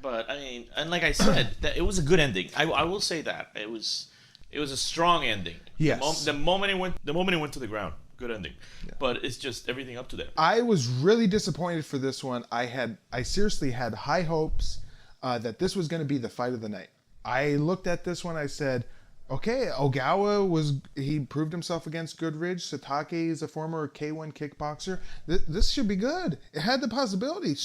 But I mean, and like I said, that it was a good ending. I will say that it was a strong ending. Yes. The moment it went to the ground, good ending. Yeah. But it's just everything up to that. I was really disappointed for this one. I seriously had high hopes that this was going to be the fight of the night. I looked at this one. I said, okay, Ogawa he proved himself against Goodridge. Satake is a former K1 kickboxer. This should be good. It had the possibility.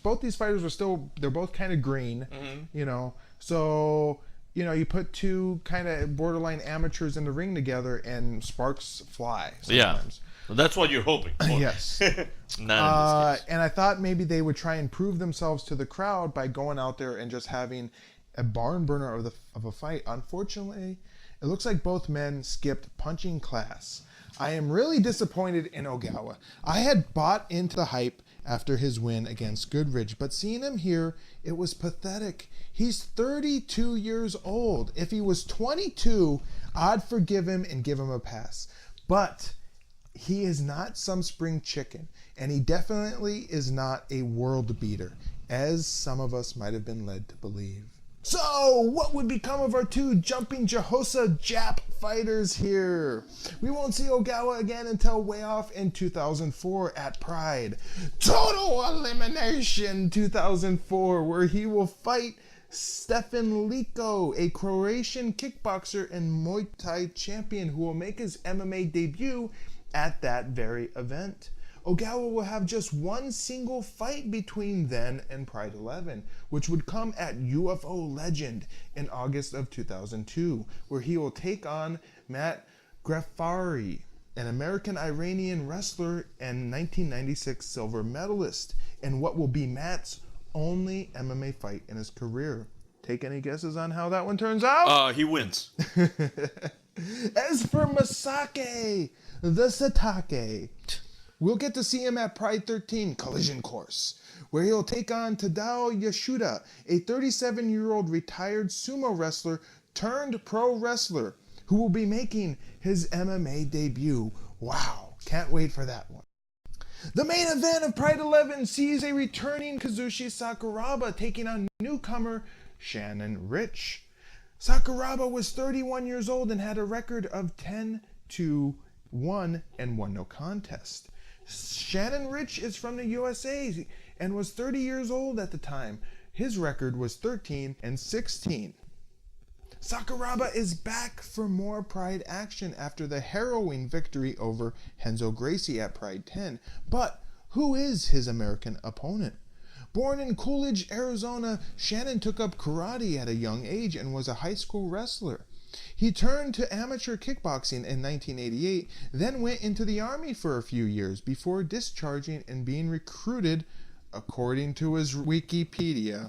Both these fighters they're both kind of green, you know. So, you know, you put two kind of borderline amateurs in the ring together and sparks fly sometimes. Yeah. Well, that's what you're hoping for. Yes. Not in this case. And I thought maybe they would try and prove themselves to the crowd by going out there and just having a barn burner of a fight. Unfortunately, it looks like both men skipped punching class. I am really disappointed in Ogawa. I had bought into the hype after his win against Goodridge, but seeing him here, it was pathetic. He's 32 years old. If he was 22, I'd forgive him and give him a pass. But he is not some spring chicken, and he definitely is not a world beater, as some of us might have been led to believe. So, what would become of our two jumping Jehosa Jap fighters here? We won't see Ogawa again until way off in 2004 at Pride. Total Elimination 2004, where he will fight Stefan Liko, a Croatian kickboxer and Muay Thai champion who will make his MMA debut at that very event. Ogawa will have just one single fight between then and Pride 11, which would come at UFO Legend in August of 2002, where he will take on Matt Grafari, an American-Iranian wrestler and 1996 silver medalist, in what will be Matt's only MMA fight in his career. Take any guesses on how that one turns out? He wins. As for Masaaki, the Satake, we'll get to see him at Pride 13 Collision Course, where he'll take on Tadao Yasuda, a 37-year-old retired sumo wrestler turned pro wrestler, who will be making his MMA debut. Wow, can't wait for that one. The main event of Pride 11 sees a returning Kazushi Sakuraba taking on newcomer Shannon Ritch. Sakuraba was 31 years old and had a record of 10-1 and won no contest. Shannon Ritch is from the USA and was 30 years old at the time. His record was 13-16. Sakuraba is back for more Pride action after the harrowing victory over Renzo Gracie at Pride 10. But who is his American opponent? Born in Coolidge, Arizona, Shannon took up karate at a young age and was a high school wrestler. He turned to amateur kickboxing in 1988, then went into the Army for a few years before discharging and being recruited, according to his Wikipedia,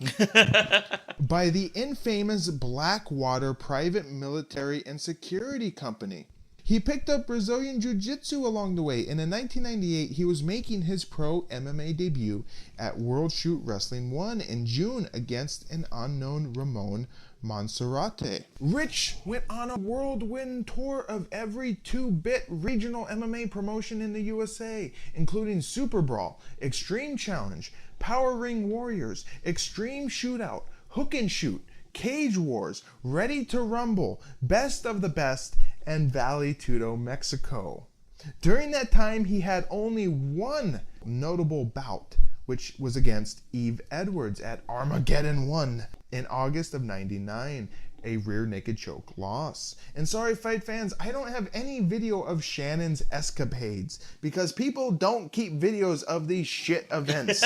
by the infamous Blackwater Private Military and Security Company. He picked up Brazilian Jiu-Jitsu along the way, and in 1998 he was making his pro MMA debut at World Shoot Wrestling 1 in June against an unknown Ramon Monserrate. Ritch went on a whirlwind tour of every 2-bit regional MMA promotion in the USA, including Super Brawl, Extreme Challenge, Power Ring Warriors, Extreme Shootout, Hook and Shoot, Cage Wars, Ready to Rumble, Best of the Best, and Valley Tudo, Mexico. During that time, he had only one notable bout, which was against Eve Edwards at Armageddon 1 in August of '99, a rear naked choke loss. And sorry, fight fans, I don't have any video of Shannon's escapades because people don't keep videos of these shit events.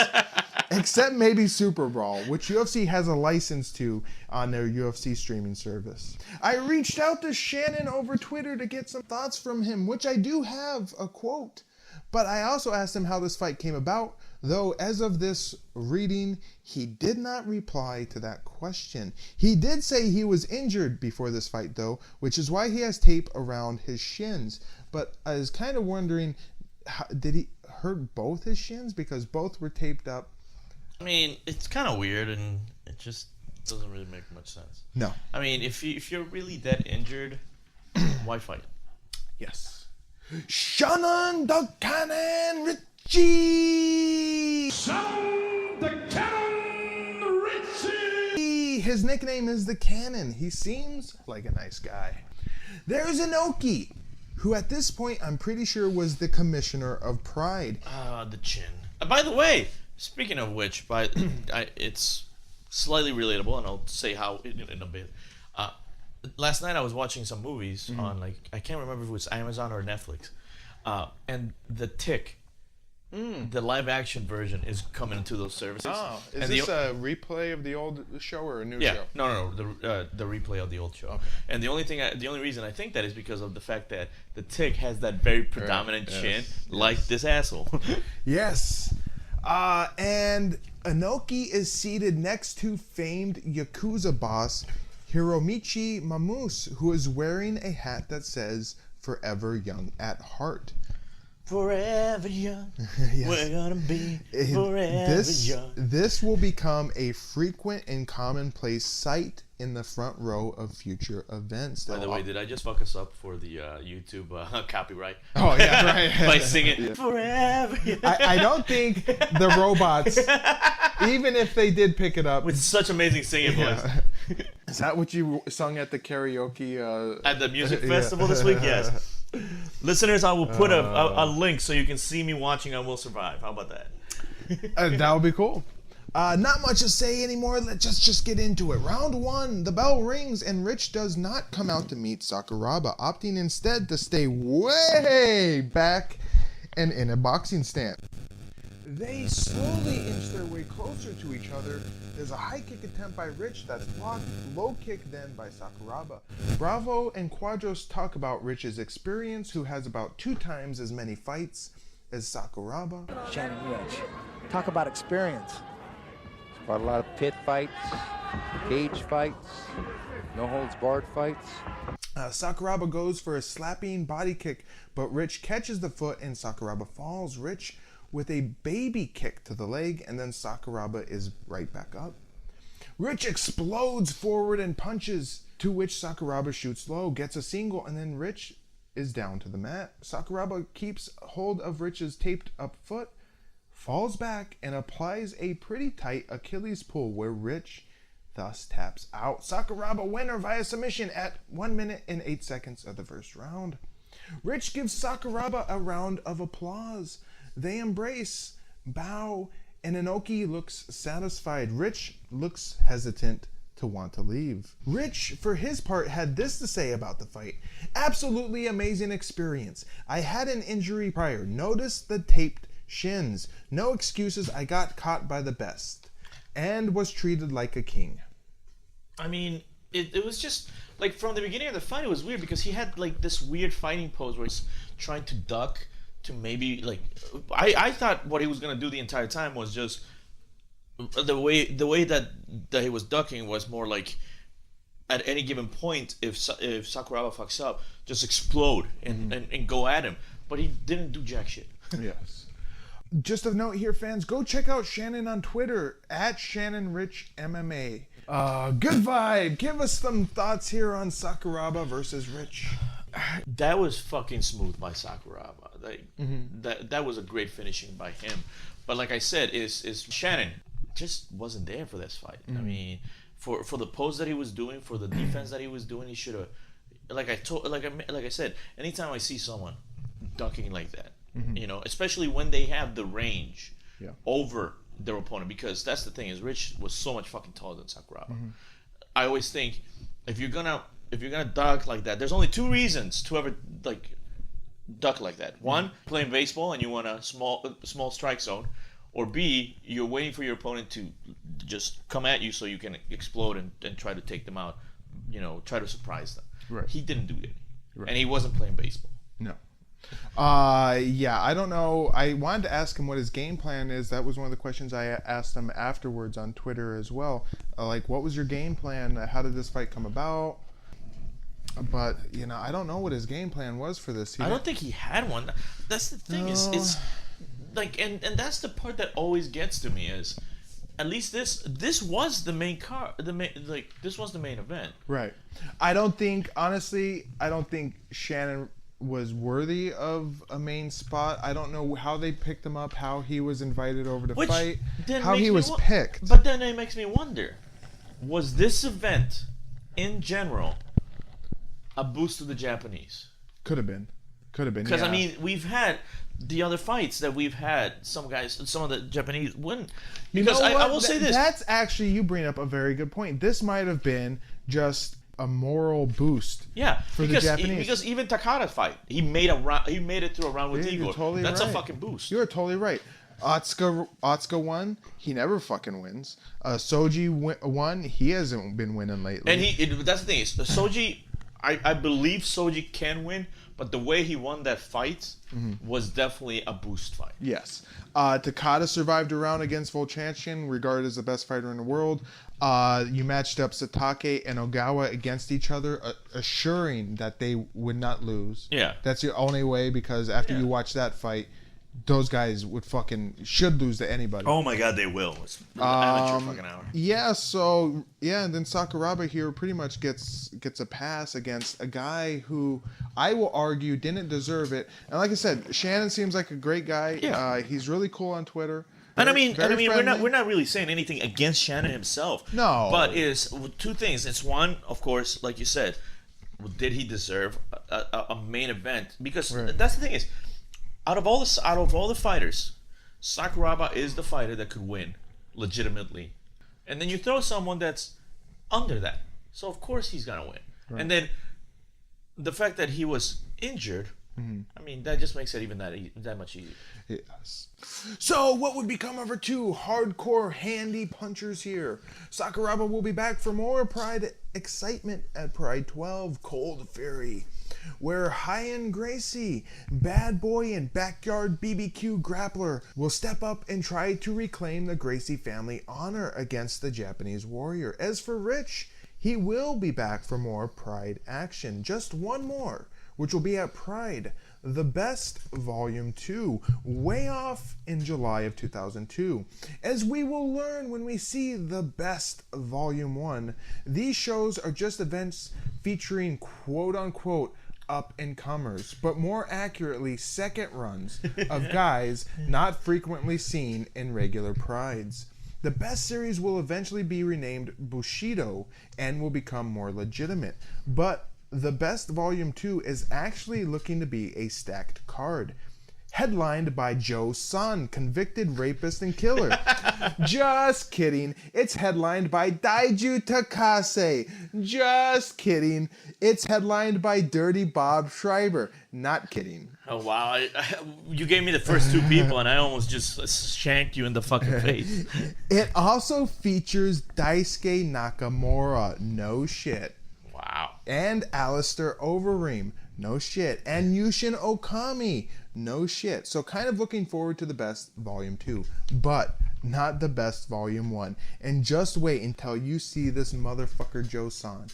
Except maybe Super Brawl, which UFC has a license to on their UFC streaming service. I reached out to Shannon over Twitter to get some thoughts from him, which I do have a quote. But I also asked him how this fight came about, though as of this reading, he did not reply to that question. He did say he was injured before this fight, though, which is why he has tape around his shins. But I was kind of wondering, did he hurt both his shins? Because both were taped up. I mean, it's kind of weird, and it just doesn't really make much sense. No. I mean, if you're really that injured, why fight? Yes. Shannon the Cannon Ritchie! Shannon the Cannon Ritchie! His nickname is the Cannon. He seems like a nice guy. There's Inoki, who at this point I'm pretty sure was the commissioner of Pride. The chin. By the way, speaking of which, it's slightly relatable, and I'll say how in a bit. Last night I was watching some movies on I can't remember if it was Amazon or Netflix, and The Tick, the live action version is coming into those services. Oh, is and this a replay of the old show or a new yeah, show? No, the replay of the old show. Okay. And the only reason I think that is because of the fact that The Tick has that very predominant chin, like this asshole. Yes. And Inoki is seated next to famed Yakuza boss Hiromichi Mamuse, who is wearing a hat that says "Forever Young at Heart." Forever young, Yes. we're gonna be forever young. This will become a frequent and commonplace sight in the front row of future events. By the way, did I just fuck us up for the YouTube copyright? Oh yeah, right. By singing forever young. I don't think the robots, even if they did pick it up, With such amazing singing voice. Is that what you sung at the karaoke? At the music festival this week, yes. Listeners, I will put a link so you can see me watching on Will Survive. How about that? That would be cool. Not much to say anymore. Let's just get into it. Round one, the bell rings, and Ritch does not come out to meet Sakuraba, opting instead to stay way back and in a boxing stand. They slowly inch their way closer to each other. There's a high kick attempt by Ritch that's blocked, low kick then by Sakuraba. Bravo and Quadros talk about Ritch's experience, who has about 2 times as many fights as Sakuraba. Shannon Ritch. Talk about experience. Fought a lot of pit fights, cage fights, no holds barred fights. Sakuraba goes for a slapping body kick, but Ritch catches the foot and Sakuraba falls. Ritch with a baby kick to the leg, and then Sakuraba is right back up. Ritch explodes forward and punches, to which Sakuraba shoots low, gets a single, and then Ritch is down to the mat. Sakuraba keeps hold of Ritch's taped up foot, falls back, and applies a pretty tight Achilles pull where Ritch thus taps out. Sakuraba winner via submission at 1 minute and 8 seconds of the first round. Ritch gives Sakuraba a round of applause. They embrace, bow, and Inoki looks satisfied. Ritch looks hesitant to want to leave. Ritch, for his part, had this to say about the fight. Absolutely amazing experience. I had an injury prior. Notice the taped shins. No excuses. I got caught by the best and was treated like a king. I mean, it was just, like, from the beginning of the fight, it was weird because he had, like, this weird fighting pose where he's trying to duck to maybe, like, I thought what he was gonna do the entire time was just the way that he was ducking was more like at any given point, if Sakuraba fucks up, just explode and go at him. But he didn't do jack shit. Yes. Just a note here, fans, go check out Shannon on Twitter at ShannonRichMMA. Good vibe. Give us some thoughts here on Sakuraba versus Ritch. That was fucking smooth by Sakuraba. That was a great finishing by him. But like I said, is Shannon just wasn't there for this fight. I mean, for the pose that he was doing, for the defense that he was doing, he should have. Like I said, anytime I see someone ducking like that, you know, especially when they have the range over their opponent, because that's the thing is Ritch was so much fucking taller than Sakuraba. I always think if you're gonna duck like that, there's only 2 reasons to ever like duck like that. One, playing baseball and you want a small strike zone, or B, you're waiting for your opponent to just come at you so you can explode and try to take them out, try to surprise them. Right. He didn't do it. Right. And he wasn't playing baseball. No. Yeah, I don't know. I wanted to ask him what his game plan is. That was one of the questions I asked him afterwards on Twitter as well. Like, what was your game plan? How did this fight come about? But, I don't know what his game plan was for this. I don't think he had one. That's the thing. Is like, and that's the part that always gets to me is, at least this was the main car. This was the main event. Right. Honestly, I don't think Shannon was worthy of a main spot. I don't know how they picked him up, how he was invited over to fight, how he was picked. But then it makes me wonder, was this event, in general, a boost to the Japanese? Could have been. Because, yeah. I mean, we've had the other fights that we've had, some of the Japanese win. Because I will say this. That's actually, you bring up a very good point. This might have been just a moral boost for the Japanese. Because even Takada's fight, he made it through a round with Igor. Totally That's right. a fucking boost. You're totally right. Otsuka won. He never fucking wins. Shoji won. He hasn't been winning lately. And that's the thing is, Shoji, I believe Shoji can win, but the way he won that fight was definitely a boost fight. Yes. Takada survived a round against Vovchanchyn, regarded as the best fighter in the world. You matched up Satake and Ogawa against each other, assuring that they would not lose. Yeah. That's the only way, because after you watch that fight, those guys should lose to anybody. Oh my god, they will. It's an amateur fucking hour. Yeah, so and then Sakuraba here pretty much gets a pass against a guy who I will argue didn't deserve it. And like I said, Shannon seems like a great guy. Yeah. He's really cool on Twitter. And I mean, Very we're not really saying anything against Shannon himself. No. But it's two things. It's one, of course, like you said, did he deserve a main event? Because that's the thing is, out of all the fighters, Sakuraba is the fighter that could win legitimately. And then you throw someone that's under that, so of course he's gonna win. Right. And then the fact that he was injured, I mean, that just makes it even that much easier. Yes. So what would become of our two hardcore handy punchers here? Sakuraba will be back for more Pride excitement at Pride 12 Cold Fury, where High-End Gracie, bad boy and backyard BBQ grappler, will step up and try to reclaim the Gracie family honor against the Japanese warrior. As for Ritch, he will be back for more Pride action. Just one more, which will be at Pride The Best Volume 2, way off in July of 2002. As we will learn when we see The Best Volume 1, these shows are just events featuring quote-unquote up-and-comers, but more accurately second runs of guys not frequently seen in regular prides. The Best series will eventually be renamed Bushido and will become more legitimate, but The Best Volume 2 is actually looking to be a stacked card. Headlined by Joe-san, convicted rapist and killer. Just kidding. It's headlined by Daiju Takase. Just kidding. It's headlined by Dirty Bob Schreiber. Not kidding. Oh wow! You gave me the first two people, and I almost just shanked you in the fucking face. It also features Daisuke Nakamura. No shit. Wow. And Alistair Overeem. No shit. And Yushin Okami. No shit. So kind of looking forward to The Best Volume 2. But not The Best Volume 1. And just wait until you see this motherfucker Joe-san.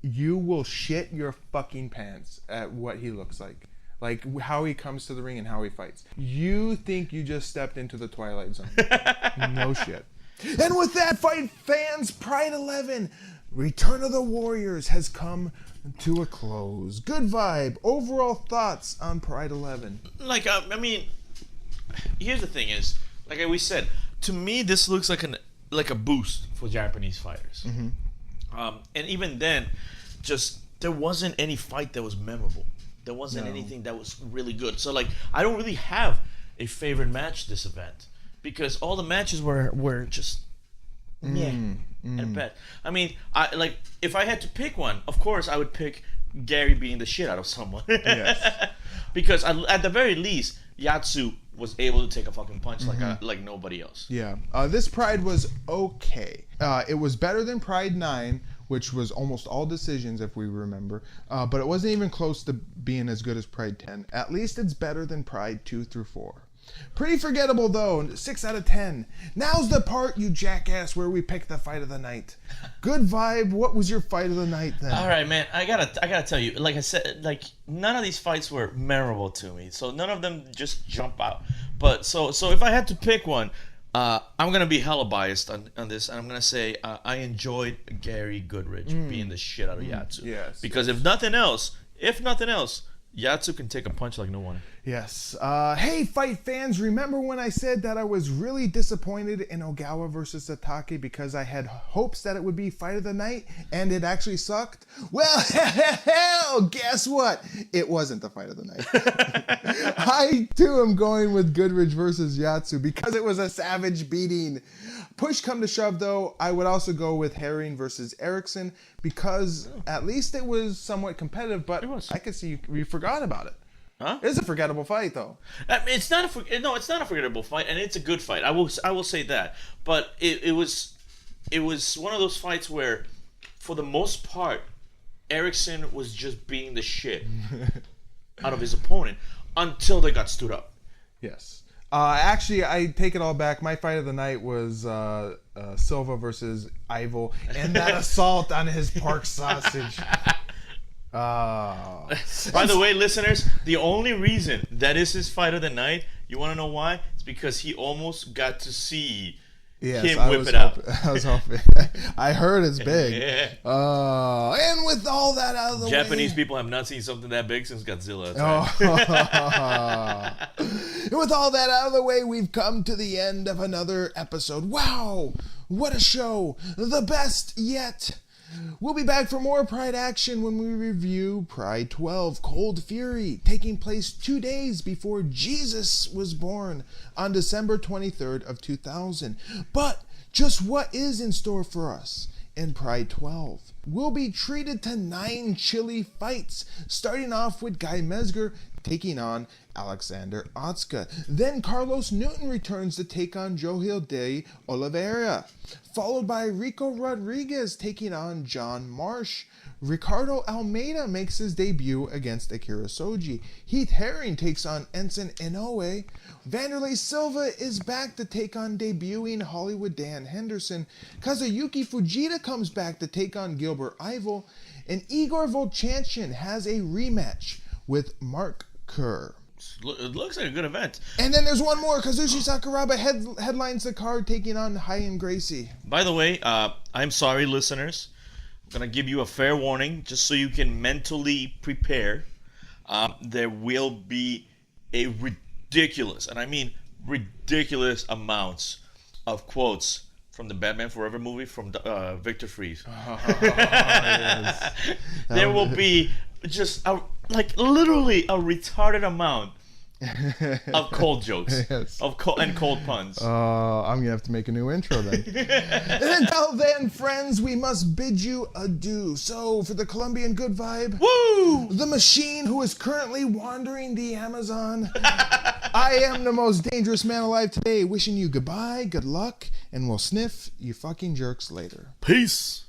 You will shit your fucking pants at what he looks like. Like how he comes to the ring and how he fights. You think you just stepped into the Twilight Zone. No shit. And with that, fight fans, Pride 11, Return of the Warriors has come to a close. Good vibe. Overall thoughts on Pride 11? Like, I mean, here's the thing is, like we said, to me this looks like a boost for Japanese fighters. And even then, just there wasn't any fight that was memorable. There wasn't anything that was really good. So like, I don't really have a favorite match this event because all the matches were just and bad. I mean, if I had to pick one, of course I would pick Gary beating the shit out of someone. Yes. Because at the very least, Yatsu was able to take a fucking punch like nobody else. Yeah. This Pride was okay. It was better than Pride 9, which was almost all decisions, if we remember. But it wasn't even close to being as good as Pride 10. At least it's better than Pride 2 through 4. Pretty forgettable, though. 6 out of 10. Now's the part, you jackass, where we pick the fight of the night. Good vibe. What was your fight of the night, then? All right, man. I gotta tell you. Like I said, like none of these fights were memorable to me. So none of them just jump out. But so if I had to pick one, I'm gonna be hella biased on this, and I'm gonna say I enjoyed Gary Goodridge being the shit out of Yatsu. Yes. Because if nothing else, Yatsu can take a punch like no one. Yes. Hey, fight fans, remember when I said that I was really disappointed in Ogawa versus Satake because I had hopes that it would be fight of the night and it actually sucked? Well, hell, guess what? It wasn't the fight of the night. I, too, am going with Goodridge versus Yatsu because it was a savage beating. Push come to shove, though, I would also go with Herring versus Erikson because at least it was somewhat competitive, but I could see you forgot about it. Huh? It's a forgettable fight, though. It's not a forgettable fight, and it's a good fight. I will say that. But it was one of those fights where, for the most part, Erikson was just being the shit out of his opponent until they got stood up. Yes. Actually, I take it all back. My fight of the night was Silva versus Yvel, and that assault on his pork sausage. By the way, listeners, the only reason that is his fight of the night, you want to know why? It's because he almost got to see him whip it out. I was hoping. I heard it's big. Yeah. And with all that out of the way, Japanese people have not seen something that big since Godzilla. And with all that out of the way, we've come to the end of another episode. Wow, what a show! The best yet. We'll be back for more Pride action when we review Pride 12, Cold Fury, taking place 2 days before Jesus was born on December 23rd of 2000. But just what is in store for us in Pride 12? We'll be treated to 9 chilly fights, starting off with Guy Mezger taking on Alexander Otsuka. Then Carlos Newton returns to take on Johil de Oliveira, followed by Rico Rodriguez taking on John Marsh. Ricardo Almeida makes his debut against Akira Shoji. Heath Herring takes on Ensign Inoue. Wanderlei Silva is back to take on debuting Hollywood Dan Henderson. Kazuyuki Fujita comes back to take on Gilbert Ievoh. And Igor Vovchanchyn has a rematch with Mark Kerr. It looks like a good event. And then there's one more. Kazushi Sakuraba headlines the card taking on Hyan Gracie. By the way, I'm sorry, listeners. I'm going to give you a fair warning just so you can mentally prepare. There will be a ridiculous, and I mean ridiculous amounts of quotes from the Batman Forever movie from Victor Fries. Yes. There will be just literally a retarded amount of cold jokes, yes, and cold puns. I'm gonna have to make a new intro then. And until then, friends, we must bid you adieu. So, for the Colombian good vibe, woo, the machine who is currently wandering the Amazon, I am the most dangerous man alive today. Wishing you goodbye, good luck, and we'll sniff you fucking jerks later. Peace.